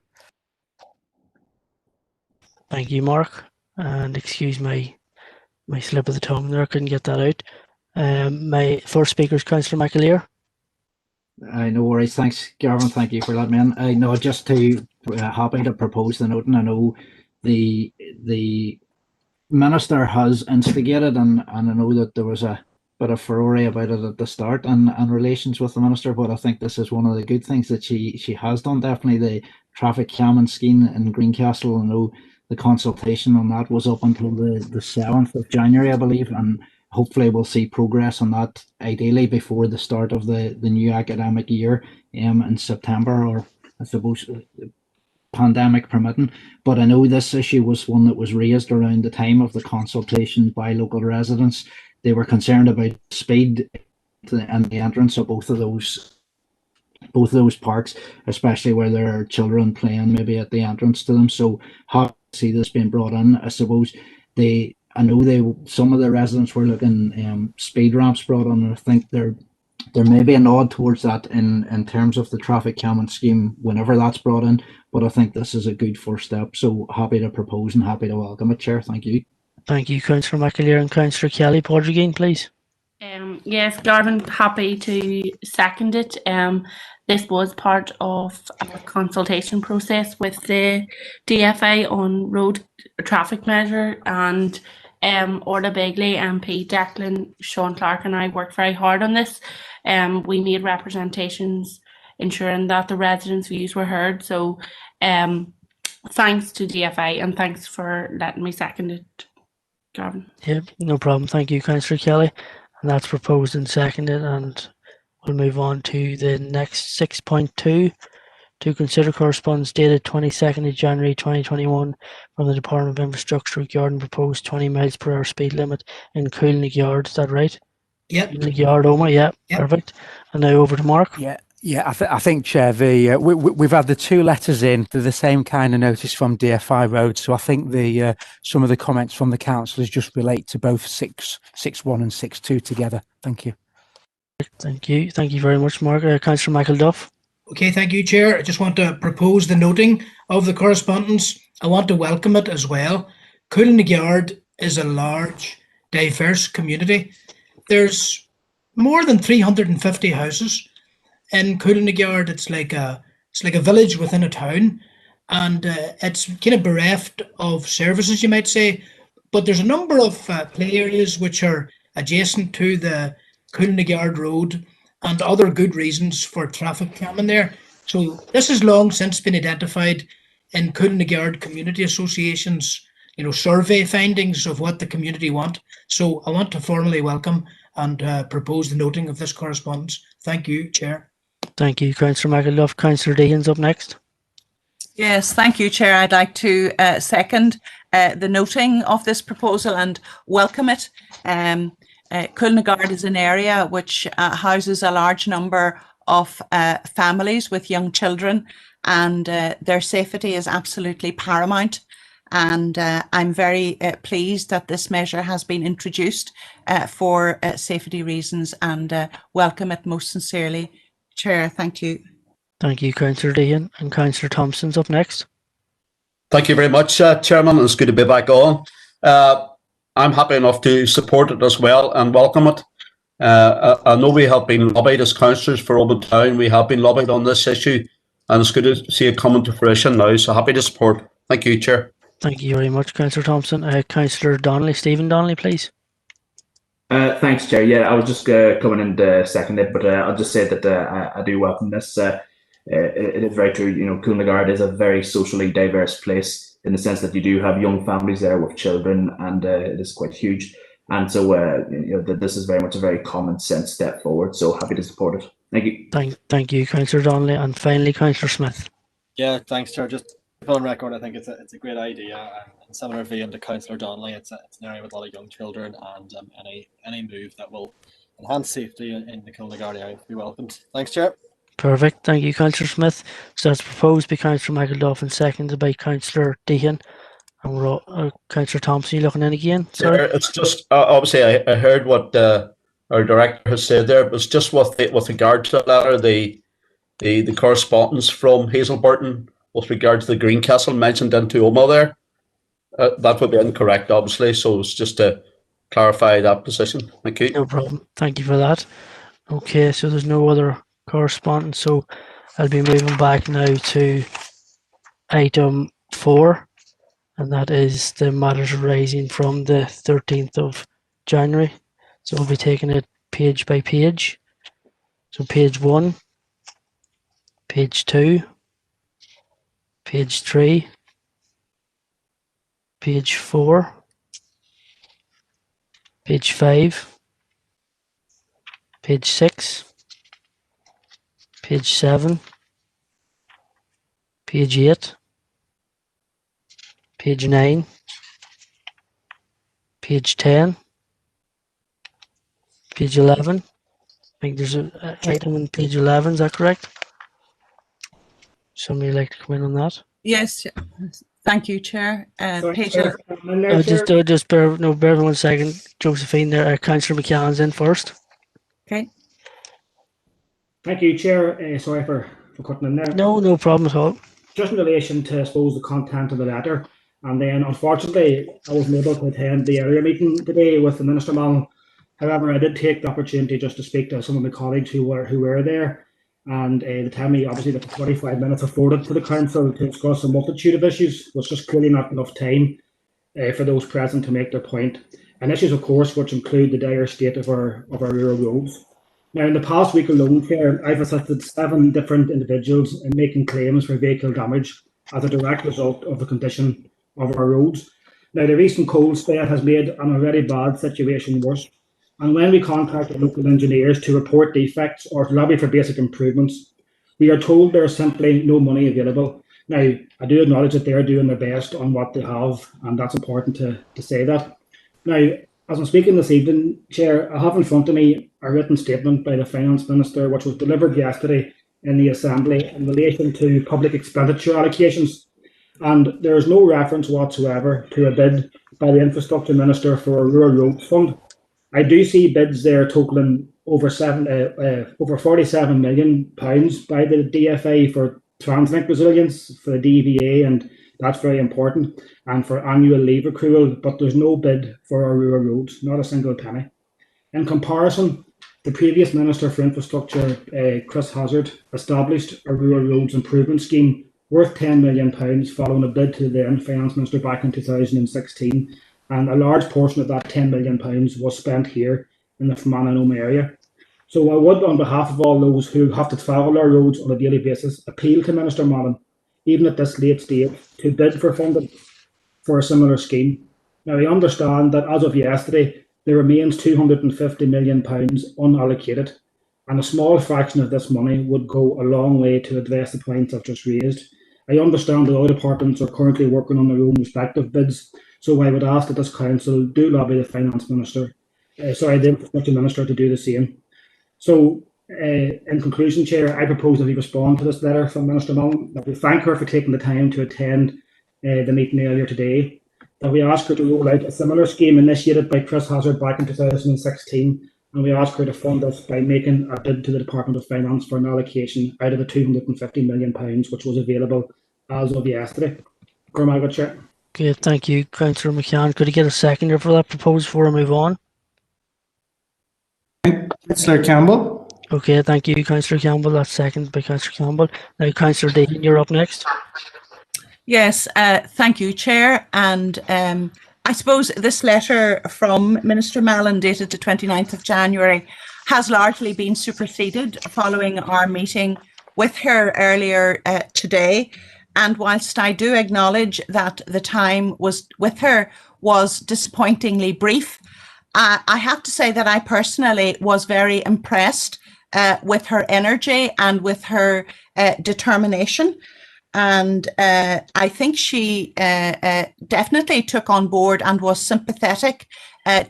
Thank you, Mark. And excuse my slip of the tongue there, I couldn't get that out. My first speaker is Councillor McAleer. No worries. Thanks, Gavin. Thank you for that, man. I know just to happy to propose the note, and I know the Minister has instigated, and I know that there was a bit of furore about it at the start and relations with the Minister, but I think this is one of the good things that she has done. Definitely the traffic calming scheme in Greencastle. I know the consultation on that was up until the 7th of January, I believe, and hopefully we'll see progress on that ideally before the start of the new academic year in September, or I suppose pandemic permitting. But I know this issue was one that was raised around the time of the consultation by local residents. They were concerned about speed and the entrance of both of those parks, especially where there are children playing maybe at the entrance to them. So how to see this being brought in, I suppose some of the residents were looking speed ramps brought on, and I think there may be a nod towards that in terms of the traffic calming scheme whenever that's brought in, but I think this is a good first step. So happy to propose and happy to welcome it, Chair. Thank you. Thank you, Councillor McAleer. And Councillor Kelly, Padraig, please. Yes, Garvin, happy to second it. This was part of our consultation process with the DFA on road traffic measure, and Orla Begley, MP Declan, Sean Clark and I worked very hard on this. We made representations ensuring that the residents' views were heard. So thanks to DFA, and thanks for letting me second it, Garvin. Yeah, no problem. Thank you, Councillor Kelly. And that's proposed and seconded, and we'll move on to the next 6.2 to consider correspondence dated 22nd of January 2021 from the Department of Infrastructure regarding proposed 20 miles per hour speed limit in Coolnick Yard. Is that right? Yep. Coolnick Yard, Omagh. Yeah, yep. Perfect. And now over to Mark. Yeah, I think, Chair, we've had the two letters in. They're the same kind of notice from DFI Road, so I think some of the comments from the councillors just relate to both 6.1 and 6.2 together. Thank you. Thank you very much, Mark. Councillor Michael Duff. Okay, thank you, Chair. I just want to propose the noting of the correspondence. I want to welcome it as well. Coolnick Yard is a large, diverse community. There's more than 350 houses in Coolnagyard. It's like a village within a town, and it's kind of bereft of services, you might say. But there's a number of play areas which are adjacent to the Coolnagyard Road, and other good reasons for traffic calming there. So this has long since been identified in Coolnagyard Community Association's survey findings of what the community want. So I want to formally welcome and propose the noting of this correspondence. Thank you, Chair. Thank you, Councillor McAuliffe. Councillor Deehan's up next. Yes, thank you, Chair. I'd like to second the noting of this proposal and welcome it. Coolnagyard is an area which houses a large number of families with young children, and their safety is absolutely paramount. And I'm very pleased that this measure has been introduced for safety reasons, and welcome it most sincerely. Chair, thank you. Thank you, Councillor Deehan. And Councillor Thompson's up next. Thank you very much, Chairman. It's good to be back on. I'm happy enough to support it as well and welcome it. I know we have been lobbied as councillors for Oban Town. We have been lobbied on this issue, and it's good to see it coming to fruition now. So happy to support. Thank you, Chair. Thank you very much, Councillor Thompson. Councillor Donnelly, Stephen Donnelly, please. Thanks, Chair. Yeah, I was just coming in to second it, but I'll just say that I do welcome this. It is very true. Coolnagyard is a very socially diverse place in the sense that you do have young families there with children, and it is quite huge. And so, this is very much a very common sense step forward. So happy to support it. Thank you. Thank you, Councillor Donnelly, and finally, Councillor Smith. Yeah, thanks, Chair. Just on record, I think it's a great idea. And similar vein to Councillor Donnelly, it's an area with a lot of young children, and any move that will enhance safety in the Coolnagyard area will be welcomed. Thanks, Chair. Perfect. Thank you, Councillor Smith. So that's proposed by Councillor McAuliffe and seconded by Councillor Deehan. And we're all, Councillor Thompson, you looking in again? Sorry. It's just obviously I heard what our director has said there, but it's just with regard to that letter, the correspondence from Hazel Burton with regard to the Greencastle mentioned into Omagh there. That would be incorrect, obviously. So it's just to clarify that position. Thank you. No problem. Thank you for that. Okay, so there's no other correspondence. So I'll be moving back now to item 4, and that is the matters arising from the 13th of January. So we'll be taking it page by page. So page 1, page 2, page 3, page 4, page 5, page 6, page 7, page 8, page 9, page 10, page 11. I think there's an item on page 11, is that correct? Somebody like to come in on that? Yes, thank you, Chair. Page Just bear 1 second. Josephine there, Councillor McCann's in first. Okay. Thank you, Chair. Sorry for cutting in there. No problem at all. Just in relation to, I suppose, the content of the letter, and then unfortunately I wasn't able to attend the area meeting today with the Minister Mallon. However, I did take the opportunity just to speak to some of my colleagues who were there, and they tell me obviously that the 45 minutes afforded to the council to discuss a multitude of issues was just clearly not enough time for those present to make their point. And issues, of course, which include the dire state of our rural roads. Now, in the past week alone, Chair, I've assisted 7 different individuals in making claims for vehicle damage as a direct result of the condition of our roads. Now, the recent cold spell has made an already bad situation worse. And when we contact local engineers to report defects or to lobby for basic improvements, we are told there is simply no money available. Now, I do acknowledge that they're doing their best on what they have, and that's important to say that. Now, as I'm speaking this evening, Chair, I have in front of me a written statement by the Finance Minister, which was delivered yesterday in the Assembly in relation to public expenditure allocations. And there is no reference whatsoever to a bid by the Infrastructure Minister for a Rural Roads Fund. I do see bids there totaling over £47 million by the DFA for Translink resilience, for the DVA, and that's very important, and for annual leave accrual, but there's no bid for our rural roads, not a single penny. In comparison, The previous Minister for Infrastructure, Chris Hazard, established a rural roads improvement scheme worth £10 million following a bid to the then Finance Minister back in 2016, and a large portion of that £10 million was spent here in the Fermanagh and Omagh area. So I would, on behalf of all those who have to travel our roads on a daily basis, appeal to Minister Mallon, even at this late stage, to bid for funding for a similar scheme. Now, I understand that as of yesterday, there remains £250 million unallocated, and a small fraction of this money would go a long way to address the points I've just raised. I understand that other departments are currently working on their own respective bids, so I would ask that this council do lobby the Finance Minister, the Infrastructure Minister, to do the same. So, in conclusion, Chair, I propose that we respond to this letter from Minister Mallon, that we thank her for taking the time to attend the meeting earlier today, that we ask her to roll out a similar scheme initiated by Chris Hazard back in 2016, and we ask her to fund us by making a bid to the Department of Finance for an allocation out of the £250 million which was available as of yesterday. Chair. Okay, thank you, Councillor McCann. Could I get a seconder for that proposal before I move on? Councillor Campbell. Okay, thank you, Councillor Campbell. That's seconded by Councillor Campbell. Now, Councillor Dean, you're up next. Yes, thank you, Chair. And I suppose this letter from Minister Mallon, dated the 29th of January, has largely been superseded following our meeting with her earlier today. And whilst I do acknowledge that the time was with her was disappointingly brief, I have to say that I personally was very impressed with her energy and with her determination. And I think she definitely took on board and was sympathetic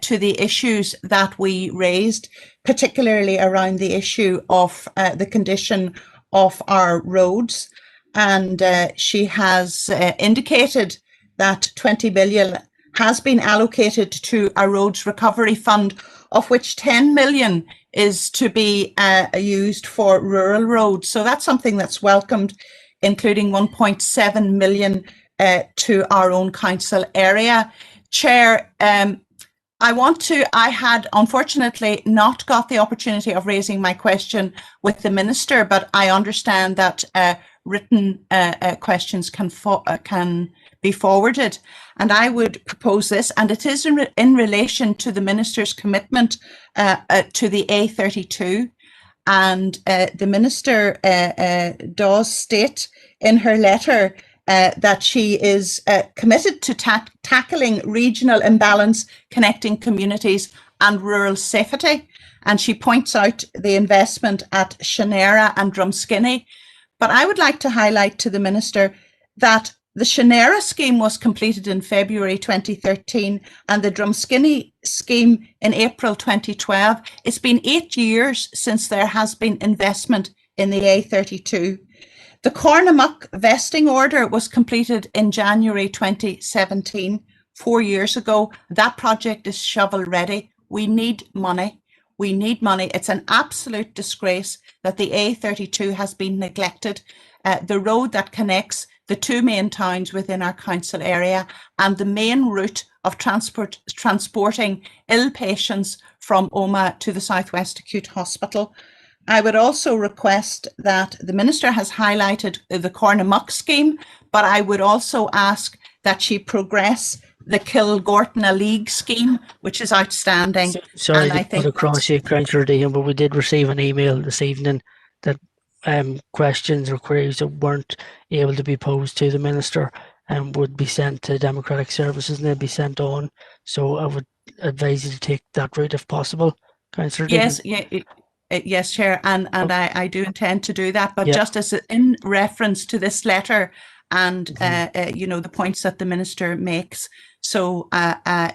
to the issues that we raised, particularly around the issue of the condition of our roads. And she has indicated that 20 billion has been allocated to a roads recovery fund, of which 10 million is to be used for rural roads. So that's something that's welcomed, including 1.7 million to our own council area. Chair, I had unfortunately not got the opportunity of raising my question with the Minister, but I understand that written questions can be forwarded. And I would propose this, and it is in relation to the Minister's commitment to the A32. And the Minister does state in her letter that she is committed to tackling regional imbalance, connecting communities and rural safety. And she points out the investment at Shanera and Drumskinny. But I would like to highlight to the Minister that the Shanera scheme was completed in February 2013 and the Drumskinny scheme in April 2012. It's been 8 years since there has been investment in the A32. The Cornamuck vesting order was completed in January 2017, 4 years ago. That project is shovel ready. We need money. We need money. It's an absolute disgrace that the A32 has been neglected. The road that connects the two main towns within our council area and the main route of transporting ill patients from Omagh to the Southwest Acute Hospital. I would also request that the Minister has highlighted the Cornamuck scheme, but I would also ask that she progress the Kilgortna League scheme, which is outstanding. Sorry to put across you, Councillor Dean, but we did receive an email this evening that questions or queries that weren't able to be posed to the Minister would be sent to Democratic Services and they'd be sent on. So I would advise you to take that route if possible, Councillor Dean. Yes, Chair, and I do intend to do that, but just as in reference to this letter and the points that the Minister makes. So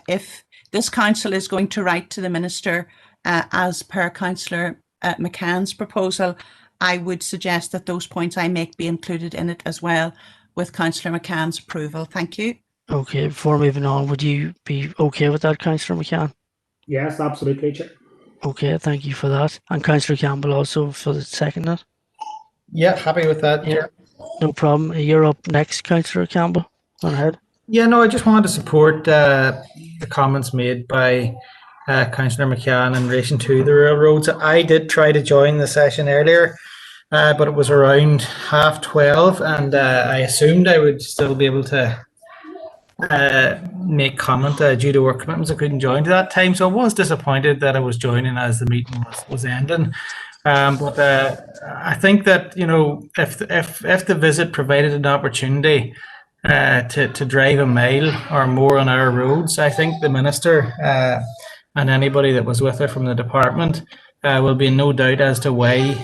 if this council is going to write to the Minister as per Councillor McCann's proposal, I would suggest that those points I make be included in it as well, with Councillor McCann's approval. Thank you. Okay, before moving on, would you be okay with that, Councillor McCann? Yes, absolutely, Chair. Okay, thank you for that. And Councillor Campbell also for the second. Yeah, happy with that. Yeah, no problem. You're up next, Councillor Campbell. Go ahead. Yeah, no, I just wanted to support the comments made by Councillor McCann, in relation to the railroads. I did try to join the session earlier, but it was around 12:30, and I assumed I would still be able to make comment due to work commitments. I couldn't join to that time, so I was disappointed that I was joining as the meeting was ending. But I think that, you know, if the visit provided an opportunity to drive a mile or more on our roads, I think the minister and anybody that was with her from the department will be in no doubt as to why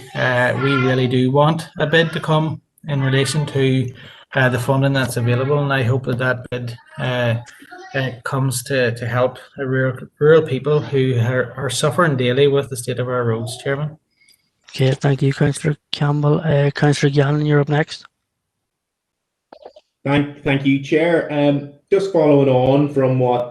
we really do want a bid to come in relation to the funding that's available, and I hope that bid comes to help rural people who are suffering daily with the state of our roads. Chairman. Okay, thank you, Councillor Campbell. Councillor Gannon, you're up next. Thank you, Chair. Just following on from what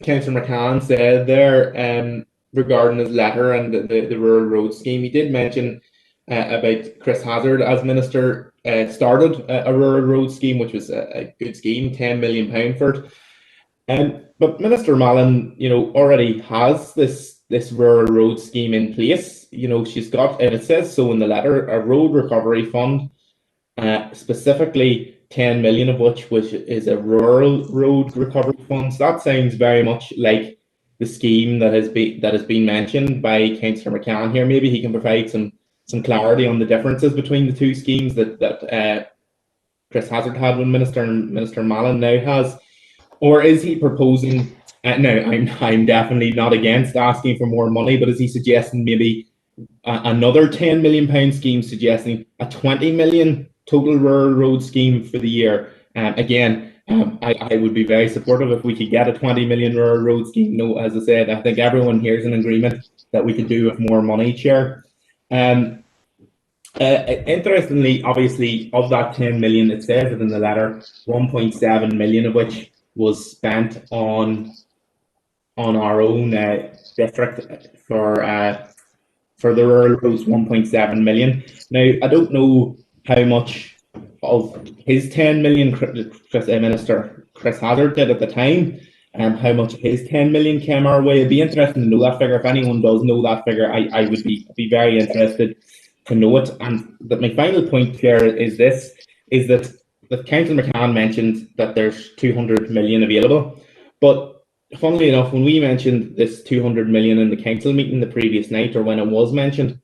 Councillor McCann said there regarding his letter and the rural road scheme, he did mention about Chris Hazard as Minister started a rural road scheme, which was a good scheme, £10 million for it. But Minister Mallon, you know, already has this rural road scheme in place. You know, she's got, and it says so in the letter, a road recovery fund, specifically 10 million of which is a rural road recovery fund. So that sounds very much like the scheme that has been mentioned by Councillor McCann here. Maybe he can provide some clarity on the differences between the two schemes that Chris Hazard had when Minister and Minister Mallon now has. Or is he proposing? No, I'm definitely not against asking for more money, but is he suggesting maybe another £10 million scheme, suggesting a 20 million total rural road scheme for the year? Again, I would be very supportive if we could get a 20 million rural road scheme. No, as I said, I think everyone here is in agreement that we could do with more money, Chair. Interestingly, obviously, of that 10 million, it says it in the letter, 1.7 million of which was spent on our own district for the rural roads, 1.7 million. Now, I don't know how much of his 10 million Minister Chris Hazard did at the time, and how much of his 10 million came our way. It'd be interesting to know that figure. If anyone does know that figure, I would be very interested to know it. And my final point here is that Councillor McCann mentioned that there's 200 million available, but funnily enough, when we mentioned this 200 million in the council meeting the previous night, or when it was mentioned,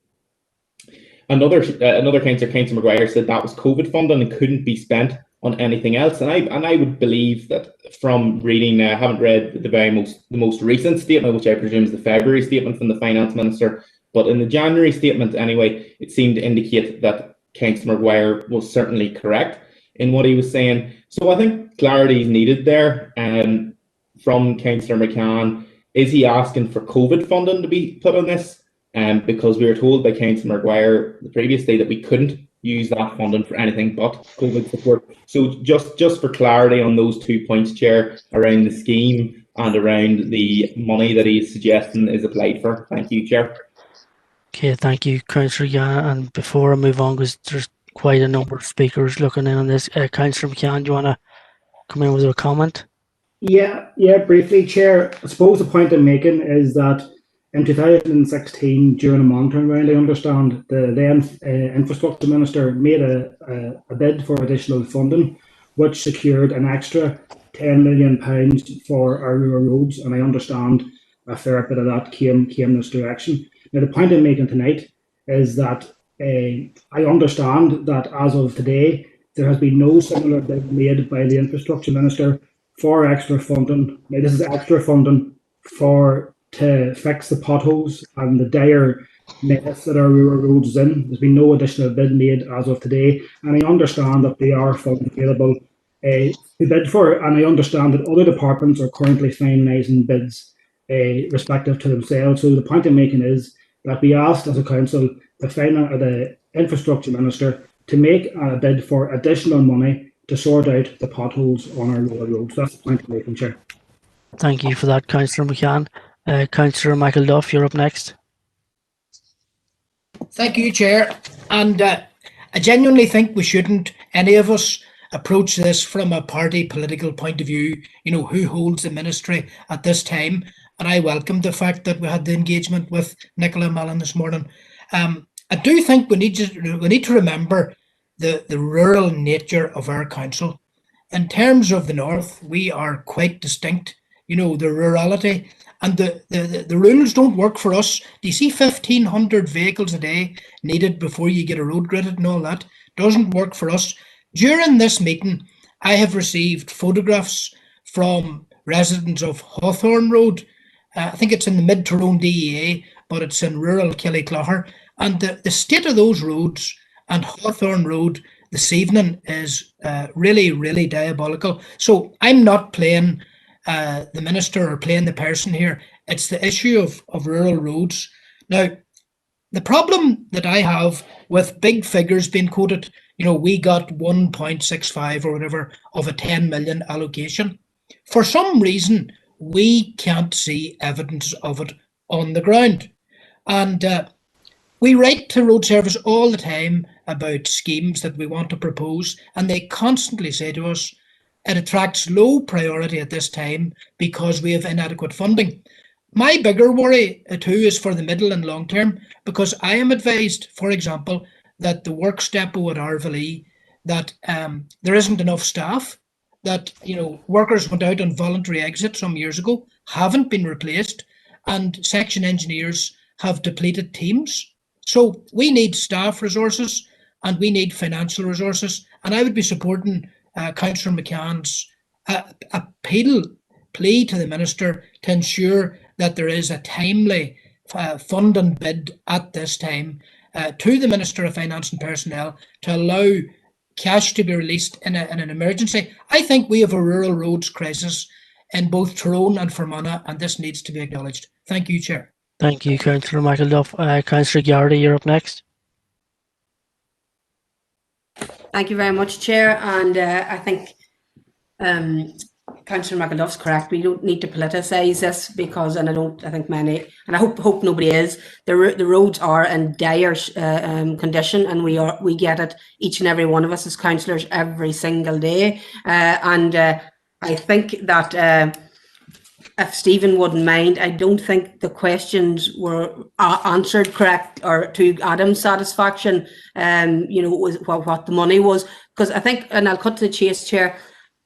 another councillor, Councillor Maguire, said that was COVID funding and couldn't be spent on anything else. And I would believe that from reading, I haven't read the most recent statement, which I presume is the February statement from the Finance Minister, but in the January statement anyway, it seemed to indicate that Councillor Maguire was certainly correct in what he was saying. So I think clarity is needed there from Councillor McCann. Is he asking for COVID funding to be put on this? Because we were told by Councillor Maguire the previous day that we couldn't use that funding for anything but COVID support. So just for clarity on those 2 points, Chair, around the scheme and around the money that he's suggesting is applied for. Thank you, Chair. Okay, thank you, Councillor Gannon. And before I move on, because there's quite a number of speakers looking in on this, Councillor McCann, do you want to come in with a comment? Yeah, briefly, Chair. I suppose the point I'm making is that in 2016, during a monitoring round, I understand the then Infrastructure Minister made a bid for additional funding, which secured an extra £10 million for our rural roads, and I understand a fair bit of that came this direction. Now, the point I'm making tonight is that I understand that as of today, there has been no similar bid made by the Infrastructure Minister for extra funding. Now, this is extra funding to fix the potholes and the dire mess that our rural roads is in. There's been no additional bid made as of today, and I understand that they are funds available to bid for, and I understand that other departments are currently finalising bids respective to themselves. So the point I'm making is that we asked as a council the Infrastructure Minister to make a bid for additional money to sort out the potholes on our rural roads. That's the point I'm making, Chair. Thank you for that, Councillor McCann. Councillor Michael Duff, you're up next. Thank you, Chair. And I genuinely think we shouldn't, any of us, approach this from a party political point of view, you know, who holds the ministry at this time. and I welcomed the fact that we had the engagement with Nicola Mellon this morning. I do think we need to remember the rural nature of our council. In terms of the north, we are quite distinct. The rurality and the rules don't work for us. Do you see 1,500 vehicles a day needed before you get a road gridded and all that? Doesn't work for us. During this meeting, I have received photographs from residents of Hawthorne Road. I think it's in the Mid-Tyrone DEA, but it's in rural Killyclogher. And the state of those roads and Hawthorne Road this evening is really, really diabolical. So I'm not playing the minister or playing the person here. It's the issue of rural roads. Now, the problem that I have with big figures being quoted, we got 1.65 or whatever of a 10 million allocation. For some reason, we can't see evidence of it on the ground. And we write to Road Service all the time about schemes that we want to propose, and they constantly say to us, it attracts low priority at this time because we have inadequate funding. My bigger worry too is for the middle and long term, because I am advised, for example, that the works depot at Arvely, that there isn't enough staff, that workers went out on voluntary exit some years ago, haven't been replaced, and section engineers have depleted teams. So we need staff resources and we need financial resources. And I would be supporting Councillor McCann's plea to the Minister to ensure that there is a timely funding bid at this time to the Minister of Finance and Personnel to allow cash to be released in an emergency. I think we have a rural roads crisis in both Tyrone and Fermanagh, and this needs to be acknowledged. Thank you, Chair. Thank you, Councillor Michael Duff. Councillor Garrity, you're up next. Thank you very much, Chair. And I think Councillor Michael Duff's correct. We don't need to politicise this because, and I think many, and I hope nobody is. The roads are in dire condition, and we get it, each and every one of us as councillors, every single day. I think that if Stephen wouldn't mind, I don't think the questions were answered correct or to Adam's satisfaction. Was what the money was, because I think, and I'll cut to the chase, Chair.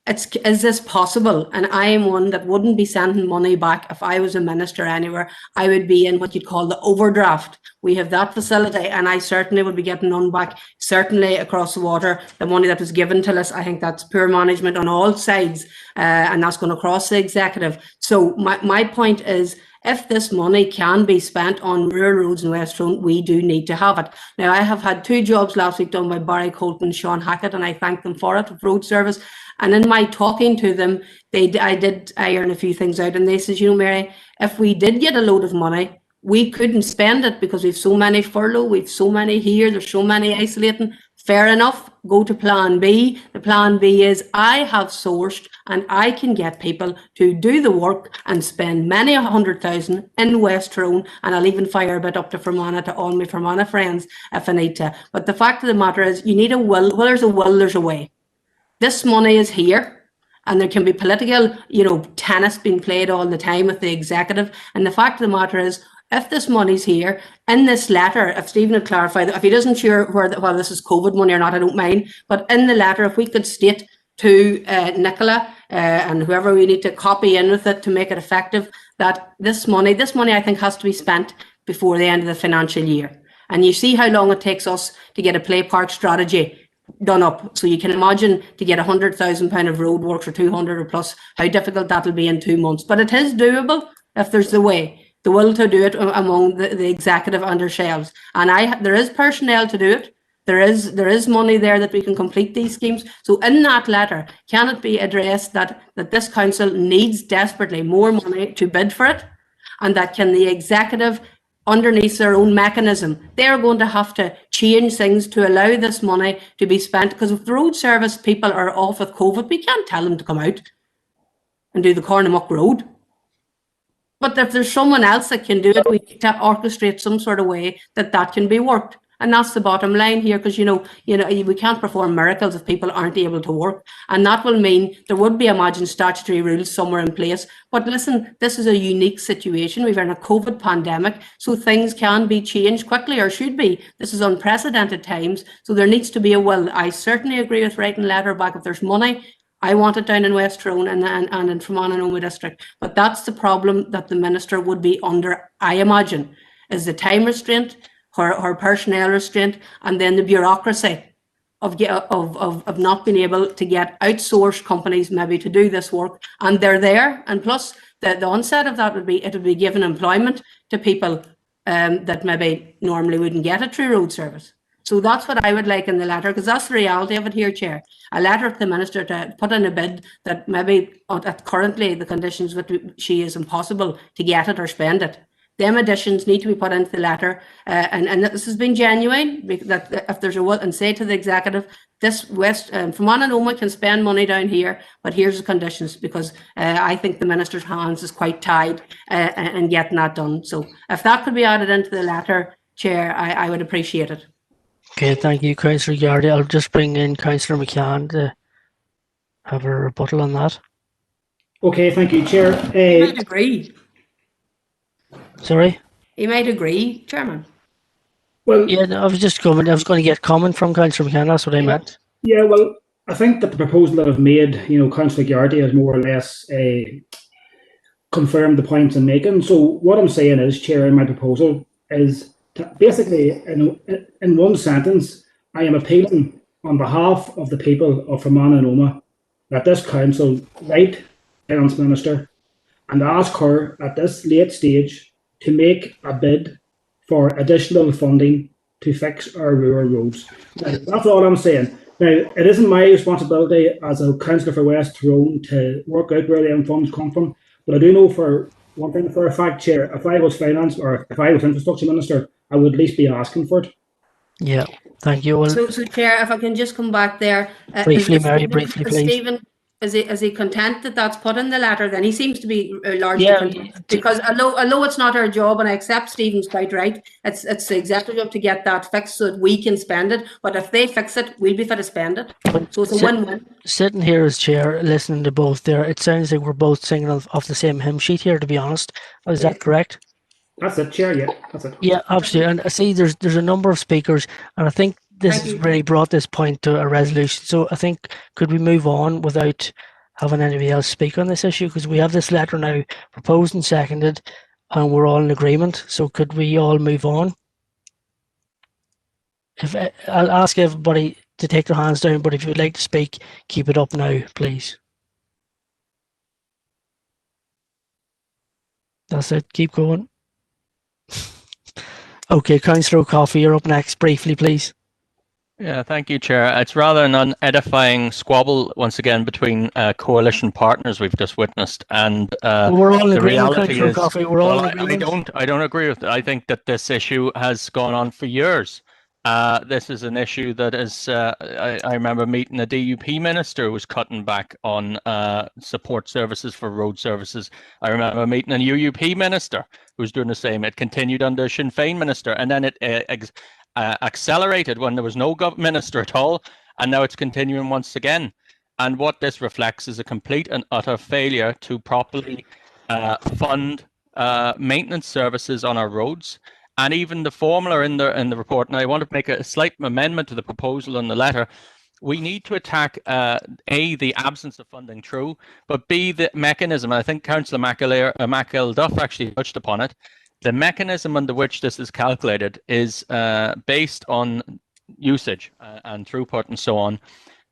Is this possible? And I am one that wouldn't be sending money back if I was a minister anywhere. I would be in what you'd call the overdraft. We have that facility, and I certainly would be getting none back, certainly across the water. The money that was given to us, I think that's poor management on all sides, and that's going to cross the executive. So my point is, if this money can be spent on rural roads in West Tyrone, we do need to have it. Now, I have had 2 jobs last week done by Barry Colton and Sean Hackett, and I thank them for it, with Road Service. And in my talking to them, I did iron a few things out, and they says, Mary, if we did get a load of money, we couldn't spend it because we've so many furlough, we've so many here, there's so many isolating. Fair enough, go to plan B. The plan B is I have sourced and I can get people to do the work and spend many 100,000 in West Tyrone, and I'll even fire a bit up to Fermanagh to all my Fermanagh friends if I need to. But the fact of the matter is, you need a will. Well, there's a will, there's a way. This money is here, and there can be political, tennis being played all the time with the executive. And the fact of the matter is, if this money's here, in this letter, if Stephen had clarified, if he doesn't sure whether this is COVID money or not, I don't mind. But in the letter, if we could state to Nicola and whoever we need to copy in with it to make it effective, that this money I think has to be spent before the end of the financial year. And you see how long it takes us to get a play park strategy done up. So you can imagine to get £100,000 of road works or 200 or plus, how difficult that'll be in 2 months. But it is doable if there's the will to do it among the executive and ourselves. And there is personnel to do it. There is money there that we can complete these schemes. So in that letter, can it be addressed that this council needs desperately more money to bid for it, and that can the executive, underneath their own mechanism, they're going to have to change things to allow this money to be spent? Because if the road service people are off with COVID, we can't tell them to come out and do the Cornamuck Road. But if there's someone else that can do it, we need to orchestrate some sort of way that can be worked. And that's the bottom line here, because we can't perform miracles if people aren't able to work, and that will mean there would be, imagine, statutory rules somewhere in place. But listen, this is a unique situation. We're in a COVID pandemic, so things can be changed quickly, or should be. This is unprecedented times, so there needs to be a will. I certainly agree with writing a letter back if there's money. I want it down in West Tyrone and in Fermanagh and Omagh district. But that's the problem that the minister would be under, I imagine, is the time restraint, her personnel restraint, and then the bureaucracy of not being able to get outsourced companies maybe to do this work, and they're there. And plus, the onset of that would be, it would be giving employment to people that maybe normally wouldn't get it through road service. So that's what I would like in the letter, because that's the reality of it here, Chair. A letter to the minister to put in a bid that maybe at currently the conditions which she is impossible to get it or spend it. Them additions need to be put into the letter, and this has been genuine. That if there's a will, and say to the executive, this Fermanagh and Omagh can spend money down here, but here's the conditions, because I think the minister's hands is quite tied in getting that done. So if that could be added into the letter, Chair, I would appreciate it. Okay, thank you, Councillor Gardaí. I'll just bring in Councillor McCann to have a rebuttal on that. Okay, thank you, Chair. You might agree. Sorry? You might agree, Chairman. Well, yeah, no, I was going to get comment from Councillor McCann. That's what I meant. Yeah, well, I think that the proposal that I've made, Councillor Gardaí has more or less confirmed the points I'm making. So what I'm saying is, Chair, in my proposal is basically, in one sentence, I am appealing on behalf of the people of Fermanagh and Omagh that this council write Finance Minister and ask her at this late stage to make a bid for additional funding to fix our rural roads. Now, that's all I'm saying. Now, it isn't my responsibility as a councillor for West Tyrone to work out where them funds come from, but I do know for one thing for a fact, Chair, if I was finance or if I was infrastructure minister, I would at least be asking for it. Yeah, thank you. Well, so Chair, if I can just come back there. Briefly, Mary, briefly, please. Stephen, is he content that that's put in the letter? Then he seems to be largely content, because although it's not our job, and I accept Stephen's quite right, it's the executive job to get that fixed so that we can spend it. But if they fix it, we'll be fit to spend it. So it's a win-win. Sitting here as chair, listening to both there, it sounds like we're both singing off the same hymn sheet here, to be honest. Is that correct? That's it, Chair. Yeah, that's it. Yeah, absolutely. And I see there's a number of speakers, and I think this has really brought this point to a resolution. So I think, could we move on without having anybody else speak on this issue? Because we have this letter now proposed and seconded, and we're all in agreement. So could we all move on? I'll ask everybody to take their hands down, but if you would like to speak, keep it up now, please. That's it. Keep going. Okay, Councillor O'Coffey, you're up next. Briefly, please. Yeah, thank you, Chair. It's rather an unedifying squabble once again between coalition partners we've just witnessed, and we're all in the agreement, reality Councillor is, O'Coffey. We're all in agreement. I don't agree with it. I think that this issue has gone on for years. This is an issue that is. I remember meeting a DUP minister who was cutting back on support services for road services. I remember meeting a UUP minister who was doing the same. It continued under a Sinn Féin minister, and then it accelerated when there was no minister at all, and now it's continuing once again. And what this reflects is a complete and utter failure to properly fund maintenance services on our roads. And even the formula in the report, and I want to make a slight amendment to the proposal in the letter. We need to attack A, the absence of funding, true, but B, the mechanism. I think Councillor McElduff actually touched upon it. The mechanism under which this is calculated is based on usage and throughput and so on.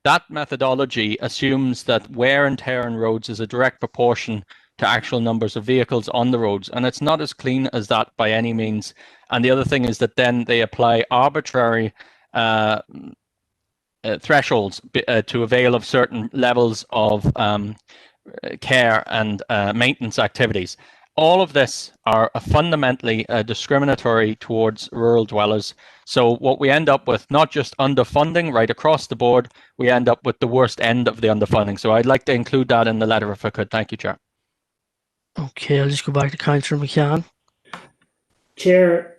That methodology assumes that wear and tear on roads is a direct proportion to actual numbers of vehicles on the roads, and it's not as clean as that by any means. And the other thing is that then they apply arbitrary thresholds to avail of certain levels of care and maintenance activities. All of this are fundamentally discriminatory towards rural dwellers. So what we end up with, not just underfunding right across the board, we end up with the worst end of the underfunding. So I'd like to include that in the letter if I could. Thank you, Chair. Okay, I'll just go back to Councillor McCann. Chair,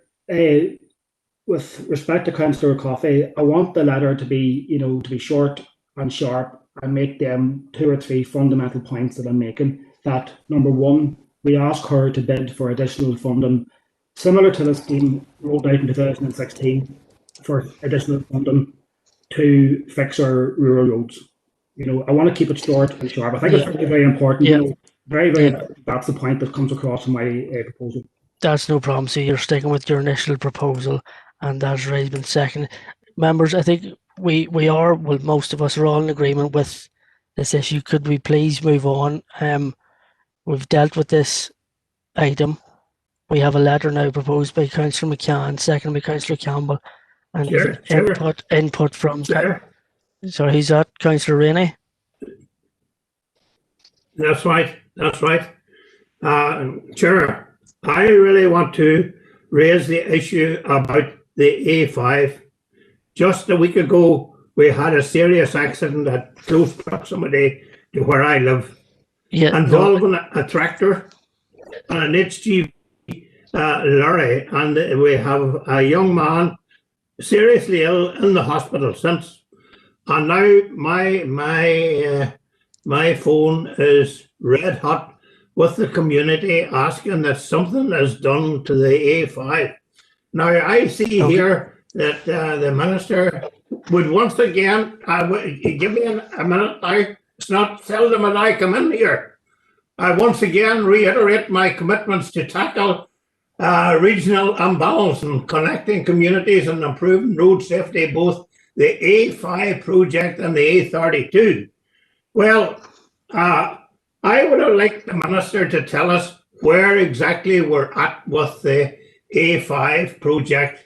with respect to Councillor Coffey, I want the letter to be, to be short and sharp and make them 2 or 3 fundamental points that I'm making. That number one, we ask her to bid for additional funding similar to the scheme rolled out in 2016 for additional funding to fix our rural roads. I want to keep it short and sharp. I think it's very, very important. Very, very. That's the point that comes across in my proposal. That's no problem. So you're sticking with your initial proposal, and that's already been seconded. Members, I think we are, well, most of us are all in agreement with this issue. Could we please move on? We've dealt with this item. We have a letter now proposed by Councillor McCann, seconded by Councillor Campbell, and input from. Sorry, who's that? Councillor Rainey? That's right. Chair, I really want to raise the issue about the A5. Just a week ago, we had a serious accident at close proximity to where I live, involving a tractor and an HGV lorry, and we have a young man seriously ill in the hospital since. And now my phone is red hot with the community asking that something is done to the A5. Now I see here that the minister would once again, give me a minute now, it's not seldom that I come in here. I once again reiterate my commitments to tackle regional imbalance and connecting communities and improving road safety, both the A5 project and the A32. Well, I would have liked the minister to tell us where exactly we're at with the A5 project.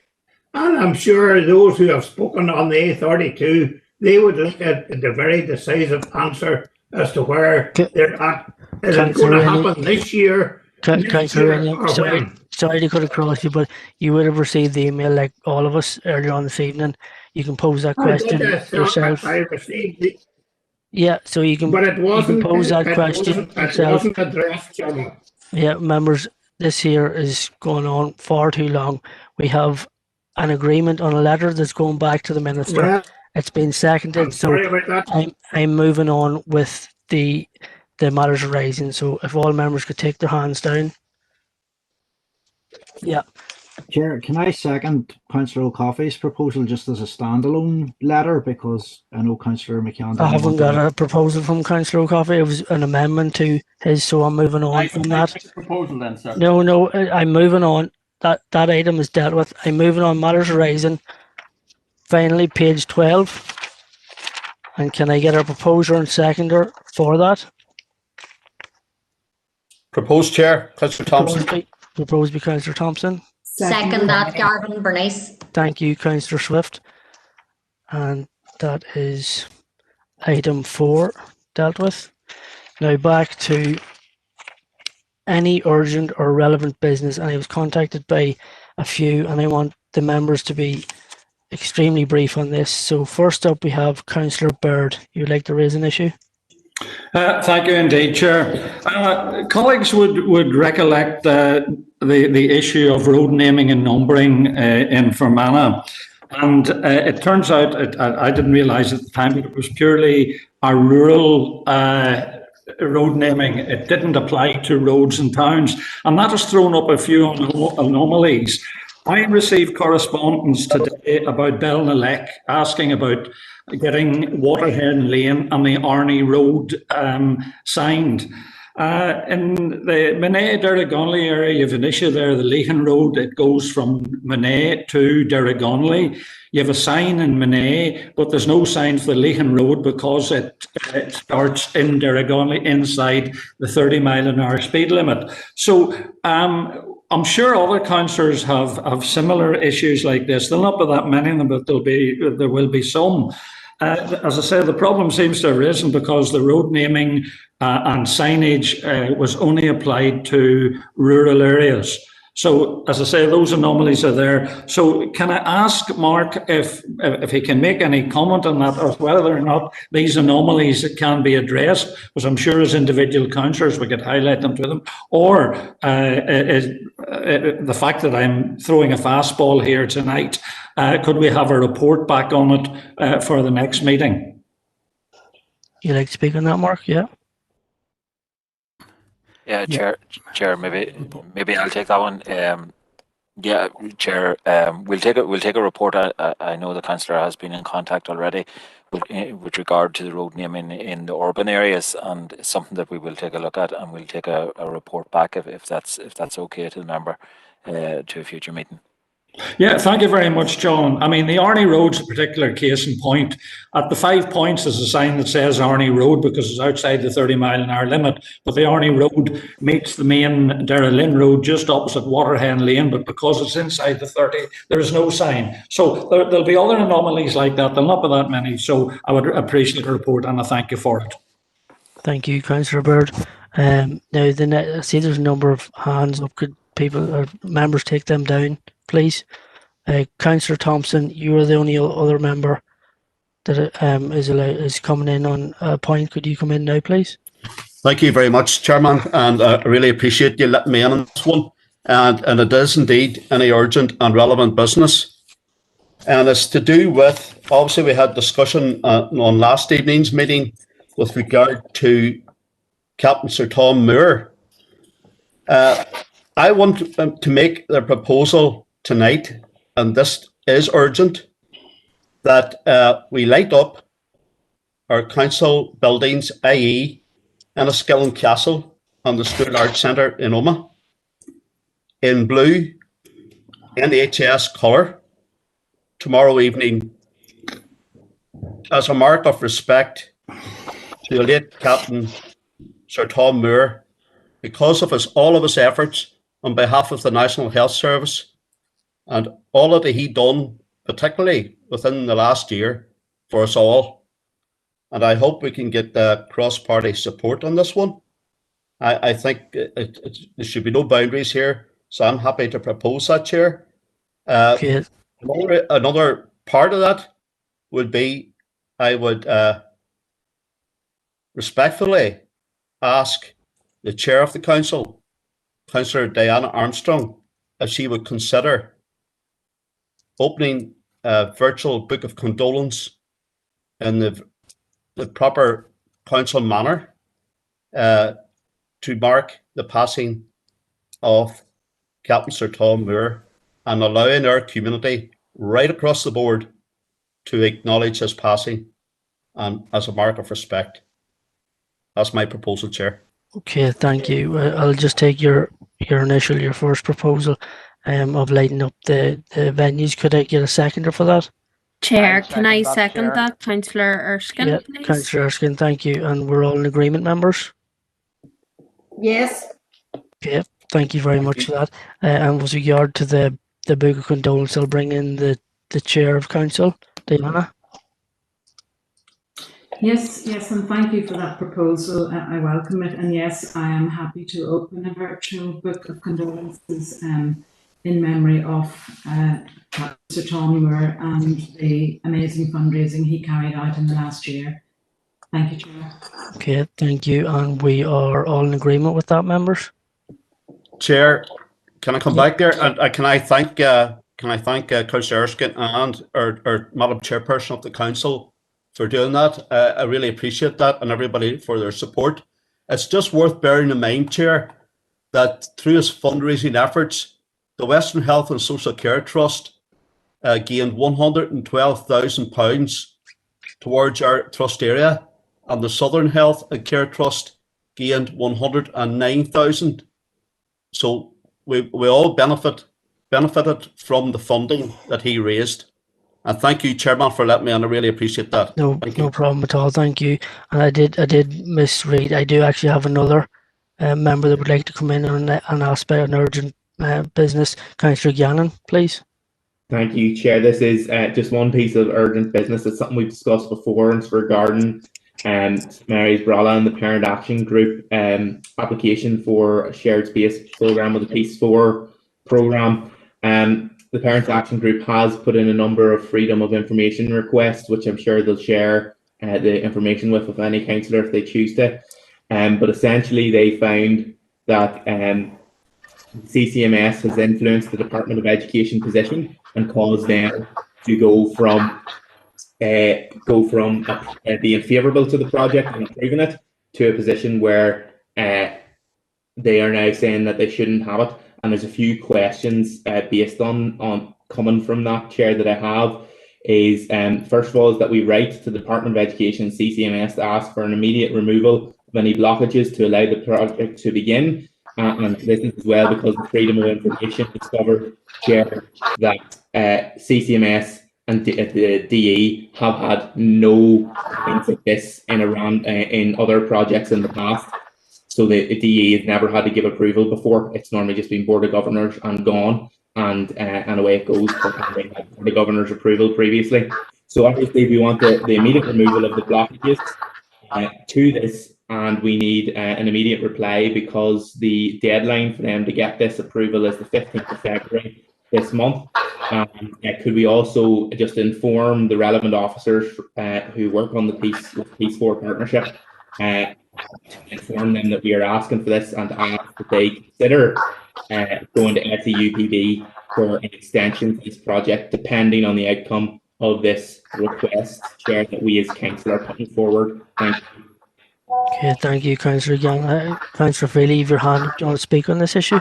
And I'm sure those who have spoken on the A32, they would look at the very decisive answer as to where they're at. Is it going to happen this year? Sorry to cut across you, but you would have received the email like all of us earlier on this evening. You can pose that question yourself. I received it. Yeah, so you can, pose that question yourself. It wasn't addressed, Chairman. Yeah, members, this here is going on far too long. We have an agreement on a letter that's going back to the minister. Yeah. It's been seconded, so I'm moving on with the matters arising. So if all members could take their hands down. Yeah. Chair, can I second Councillor O'Coffey's proposal just as a standalone letter, because I know Councillor McCann. I haven't got a proposal from Councillor O'Coffey. It was an amendment to his, so I'm moving on from that. Proposal then, sir. No, I'm moving on. That item is dealt with. I'm moving on. Matters arising. Finally, page 12. And can I get a proposer and seconder for that? Proposed, Chair, Councillor Thompson. Proposed by Councillor Thompson. Second that, Garvin Bernice. Thank you, Councillor Swift. And that is item 4 dealt with. Now back to any urgent or relevant business, and I was contacted by a few, and I want the members to be extremely brief on this. So first up we have Councillor Baird. You'd like to raise an issue? Thank you indeed, Chair. Colleagues would recollect the issue of road naming and numbering in Fermanagh. And it turns out, I didn't realise at the time, that it was purely a rural road naming. It didn't apply to roads and towns. And that has thrown up a few anomalies. I received correspondence today about Belnalek asking about getting Waterhen Lane and the Arney Road signed. In the Monet-Derrygonley area, you have an issue there, the Lehan Road. It goes from Monet to Derrygonley. You have a sign in Monet, but there's no sign for the Lehan Road because it starts in Derrygonley inside the 30-mile-an-hour speed limit. So I'm sure other councillors have similar issues like this. There'll not be that many of them, but there will be some. As I said, the problem seems to have arisen because the road naming and signage was only applied to rural areas. So, as I say, those anomalies are there. So, can I ask Mark if he can make any comment on that, or whether or not these anomalies can be addressed? Because I'm sure as individual councillors we could highlight them to them. Or the fact that I'm throwing a fastball here tonight, could we have a report back on it for the next meeting? You like to speak on that, Mark? Yeah. Yeah, Chair, maybe I'll take that one. Yeah, Chair, we'll take a report. I know the councillor has been in contact already with regard to the road naming in the urban areas, and it's something that we will take a look at, and we'll take a report back if that's okay to the member to a future meeting. Yeah, thank you very much, John. I mean, the Arnie Road's a particular case in point. At the 5 points, there's a sign that says Arnie Road because it's outside the 30-mile-an-hour limit. But the Arnie Road meets the main Derrylin Road just opposite Waterhen Lane. But because it's inside the 30, there is no sign. So there'll be other anomalies like that. There'll not be that many. So I would appreciate a report, and I thank you for it. Thank you, Councillor Bird. Now, I see there's a number of hands up. Could people or members take them down, please? Councillor Thompson, you are the only other member that is coming in on a point. Could you come in now, please? Thank you very much, Chairman, and I really appreciate you letting me in on this one. And it is indeed any urgent and relevant business. And it's to do with, obviously we had discussion on last evening's meeting with regard to Captain Sir Tom Moore. I want to make the proposal tonight, and this is urgent, that we light up our council buildings, i.e. Enniskillen Castle and the School Arts Centre in Omagh, in blue NHS colour tomorrow evening as a mark of respect to the late Captain Sir Tom Moore, because of all of his efforts on behalf of the National Health Service and all that he done, particularly within the last year, for us all. And I hope we can get cross-party support on this one. I think there should be no boundaries here, so I'm happy to propose that, Chair. Another part of that would be, I would respectfully ask the Chair of the Council, Councillor Diana Armstrong, if she would consider opening a virtual book of condolence in the proper council manner to mark the passing of Captain Sir Tom Moore, and allowing our community right across the board to acknowledge his passing and as a mark of respect. That's my proposal, Chair. Okay, thank you. I'll just take your first proposal of lighting up the venues. Could I get a seconder for that? Chair, can I second that? Councillor Erskine, Yeah, please. Councillor Erskine, thank you. And we're all in agreement, members? Yes. Okay, thank you very much for that. And with regard to the book of condolence, I'll bring in the Chair of Council, Diana. Yes, and thank you for that proposal. I welcome it, and yes, I am happy to open a virtual book of condolences in memory of Sir Tom Moore and the amazing fundraising he carried out in the last year. Thank you, Chair. Okay, thank you. And we are all in agreement with that, members? Chair, can I come back there? And can I thank Councillor Erskine and our Madam Chairperson of the Council for doing that. I really appreciate that, and everybody for their support. It's just worth bearing in mind, Chair, that through his fundraising efforts, the Western Health and Social Care Trust gained £112,000 towards our trust area, and the Southern Health and Care Trust gained £109,000. So we all benefited from the funding that he raised. And thank you, Chairman, for letting me in. I really appreciate that. No problem at all. Thank you. And I did misread. I do actually have another member that would like to come in and ask about an urgent business. Councillor Gannon, please. Thank you, Chair. This is just one piece of urgent business. It's something we've discussed before, and it's regarding St Mary's Brala and the Parent Action Group application for a shared space programme with the Peace 4 programme. The Parents Action Group has put in a number of freedom of information requests, which I'm sure they'll share the information with any councillor if they choose to. But essentially they found that CCMS has influenced the Department of Education position and caused them to go from being favourable to the project and approving it to a position where they are now saying that they shouldn't have it. And there's a few questions based on coming from that, Chair, that I have. Is first of all, is that we write to the Department of Education and CCMS to ask for an immediate removal of any blockages to allow the project to begin. And this is as well because the Freedom of Information discovered, Chair, that CCMS and the DE have had no things like this in other projects in the past. So the DE has never had to give approval before. It's normally just been Board of Governors and gone. And away it goes. They had the Governor's approval previously. So obviously we want the immediate removal of the blockages to this, and we need an immediate reply because the deadline for them to get this approval is the 15th of February this month. Could we also just inform the relevant officers who work on the Peace 4 partnership, inform them that we are asking for this and ask that they consider going to SEUPB for an extension to this project, depending on the outcome of this request, Chair, that we as Council are putting forward. Thank you. Okay, thank you, Councillor Young. Councillor Feely, you have your hand up. Do you want to speak on this issue?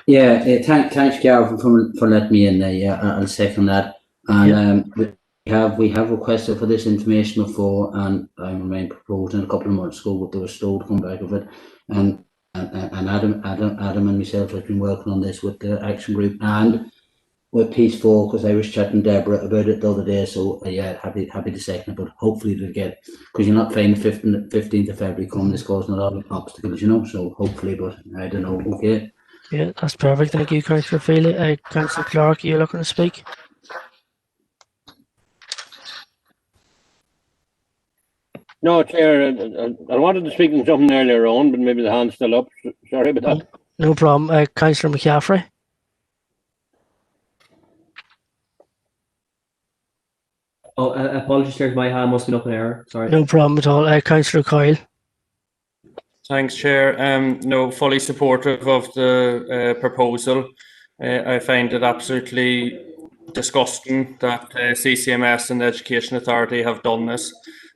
Yeah, thanks, Gareth, for letting me in there. Yeah, I'll second that. And we have requested for this information before, and I remain proposing a couple of months ago, but they were slow to come back of it. And Adam and myself have been working on this with the action group and with Peace 4, because I was chatting to Deborah about it the other day. So yeah, happy to second it, but hopefully they'll get, because you're not playing the 15th of February coming, this causing a lot of obstacles, so hopefully, but I don't know. Okay. Yeah, that's perfect. Thank you, Councillor Feely. Councillor Clark, you're looking to speak? No, Chair, I wanted to speak on something earlier on, but maybe the hand's still up. Sorry about that. No problem. Councillor McCaffrey. Oh, apologies, Chair, my hand must have been up in error. Sorry. No problem at all. Councillor Coyle. Thanks, Chair. No, fully supportive of the proposal. I find it absolutely disgusting that CCMS and the Education Authority have done this,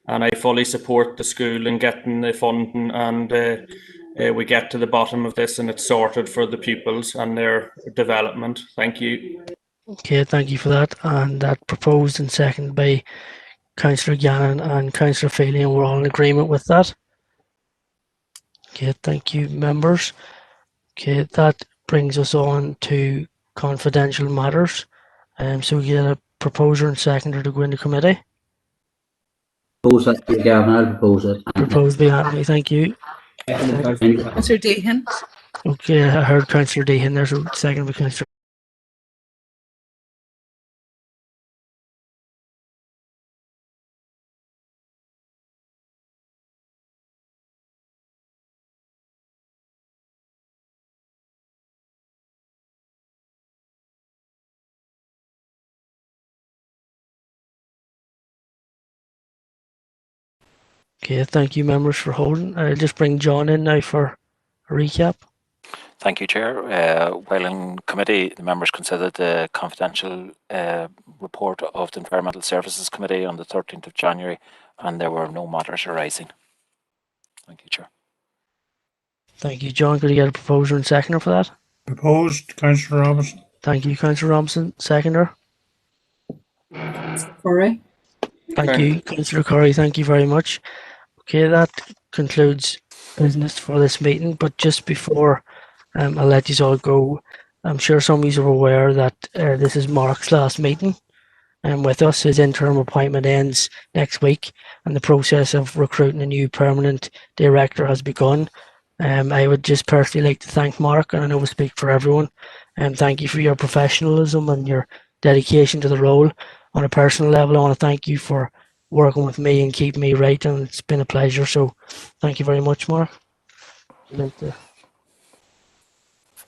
and I fully support the school in getting the funding, and we get to the bottom of this and it's sorted for the pupils and their development. Thank you. Okay, thank you for that. And that proposed and seconded by Councillor Gannon and Councillor Feely, and we're all in agreement with that. Okay, thank you, members. Okay, that brings us on to confidential matters. So we get a proposer and seconder to go into committee. Propose that, Gavin. I'll propose it. Proposed by Anthony, thank you. Councillor Deehan. Okay, I heard Councillor Deehan there, so second by Councillor. Okay, thank you, members, for holding. I'll just bring John in now for a recap. Thank you, Chair. While in committee, the members considered the confidential report of the Environmental Services Committee on the 13th of January, and there were no matters arising. Thank you, Chair. Thank you, John. Could you get a proposer and seconder for that? Proposed, Councillor Robinson. Thank you, Councillor Robinson. Seconder. Corey. Thank you, Councillor Curry. Thank you very much. Okay, that concludes business for this meeting. But just before I'll let you all go, I'm sure some of you are aware that this is Mark's last meeting with us. His interim appointment ends next week, and the process of recruiting a new permanent director has begun. I would just personally like to thank Mark, and I know we speak for everyone, and thank you for your professionalism and your dedication to the role. On a personal level, I want to thank you for working with me and keeping me right, and it's been a pleasure. So thank you very much, Mark.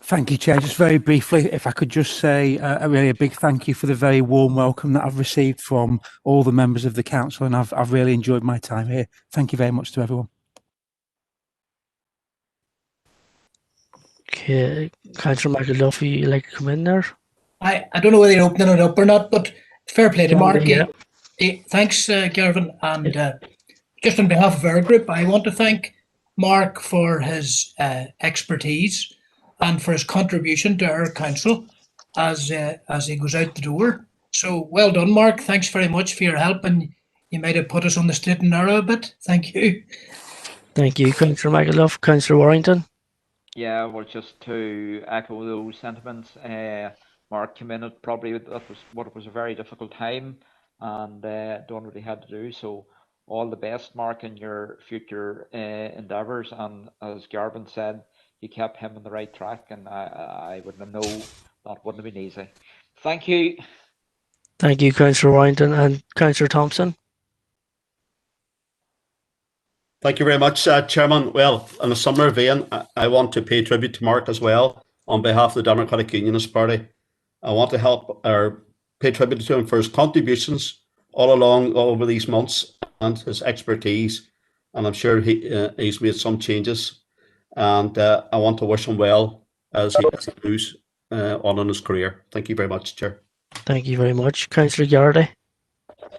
Thank you, Chair. Just very briefly, if I could just say a big thank you for the very warm welcome that I've received from all the members of the council, and I've really enjoyed my time here. Thank you very much to everyone. Okay, Councillor McAuliffe, you like to come in there? I don't know whether you're opening it up or not, but fair play to Mark. Yeah. Thanks, Garvin. And just on behalf of our group, I want to thank Mark for his expertise and for his contribution to our council as he goes out the door. So well done, Mark. Thanks very much for your help, and you might have put us on the straight and narrow a bit. Thank you. Thank you, Councillor McAuliffe. Councillor Warrington? Yeah, well, just to echo those sentiments, Mark came in at probably what was a very difficult time, and done what he had to do. So all the best, Mark, in your future endeavours. And as Garvin said, you kept him on the right track, and I wouldn't know that wouldn't have been easy. Thank you. Thank you, Councillor Warrington. And Councillor Thompson? Thank you very much, Chairman. Well, in a similar vein, I want to pay tribute to Mark as well on behalf of the Democratic Unionist Party. I want to help or pay tribute to him for his contributions all along over these months and his expertise. And I'm sure he's made some changes. And I want to wish him well as he moves on in his career. Thank you very much, Chair. Thank you very much. Councillor Garrity?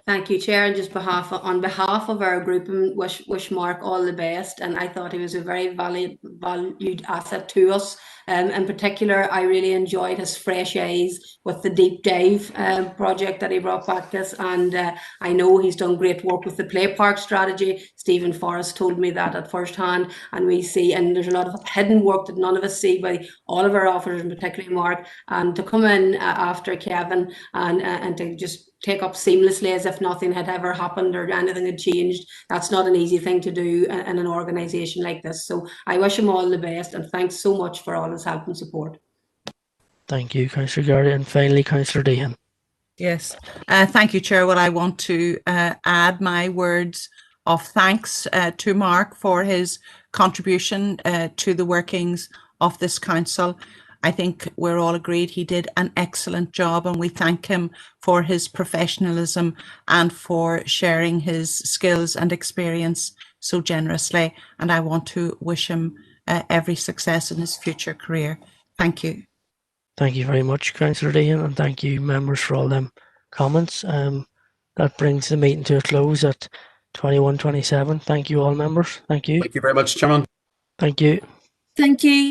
Thank you, Chair, and just on behalf of our group, and wish Mark all the best. And I thought he was a very valued asset to us. In particular, I really enjoyed his fresh eyes with the deep dive project that he brought back to us. And I know he's done great work with the play park strategy. Stephen Forrest told me that at first hand, and we see, and there's a lot of hidden work that none of us see by all of our officers, and particularly Mark, and to come in after Kevin and to just take up seamlessly as if nothing had ever happened or anything had changed. That's not an easy thing to do in an organisation like this. So I wish him all the best, and thanks so much for all his help and support. Thank you, Councillor Garrity. And finally, Councillor Deehan. Yes, thank you, Chair. Well, I want to add my words of thanks to Mark for his contribution to the workings of this council. I think we're all agreed he did an excellent job, and we thank him for his professionalism and for sharing his skills and experience so generously. And I want to wish him every success in his future career. Thank you. Thank you very much, Councillor Deehan, and thank you, members, for all them comments. That brings the meeting to a close at 21:27. Thank you all, members. Thank you. Thank you very much, Chairman. Thank you. Thank you.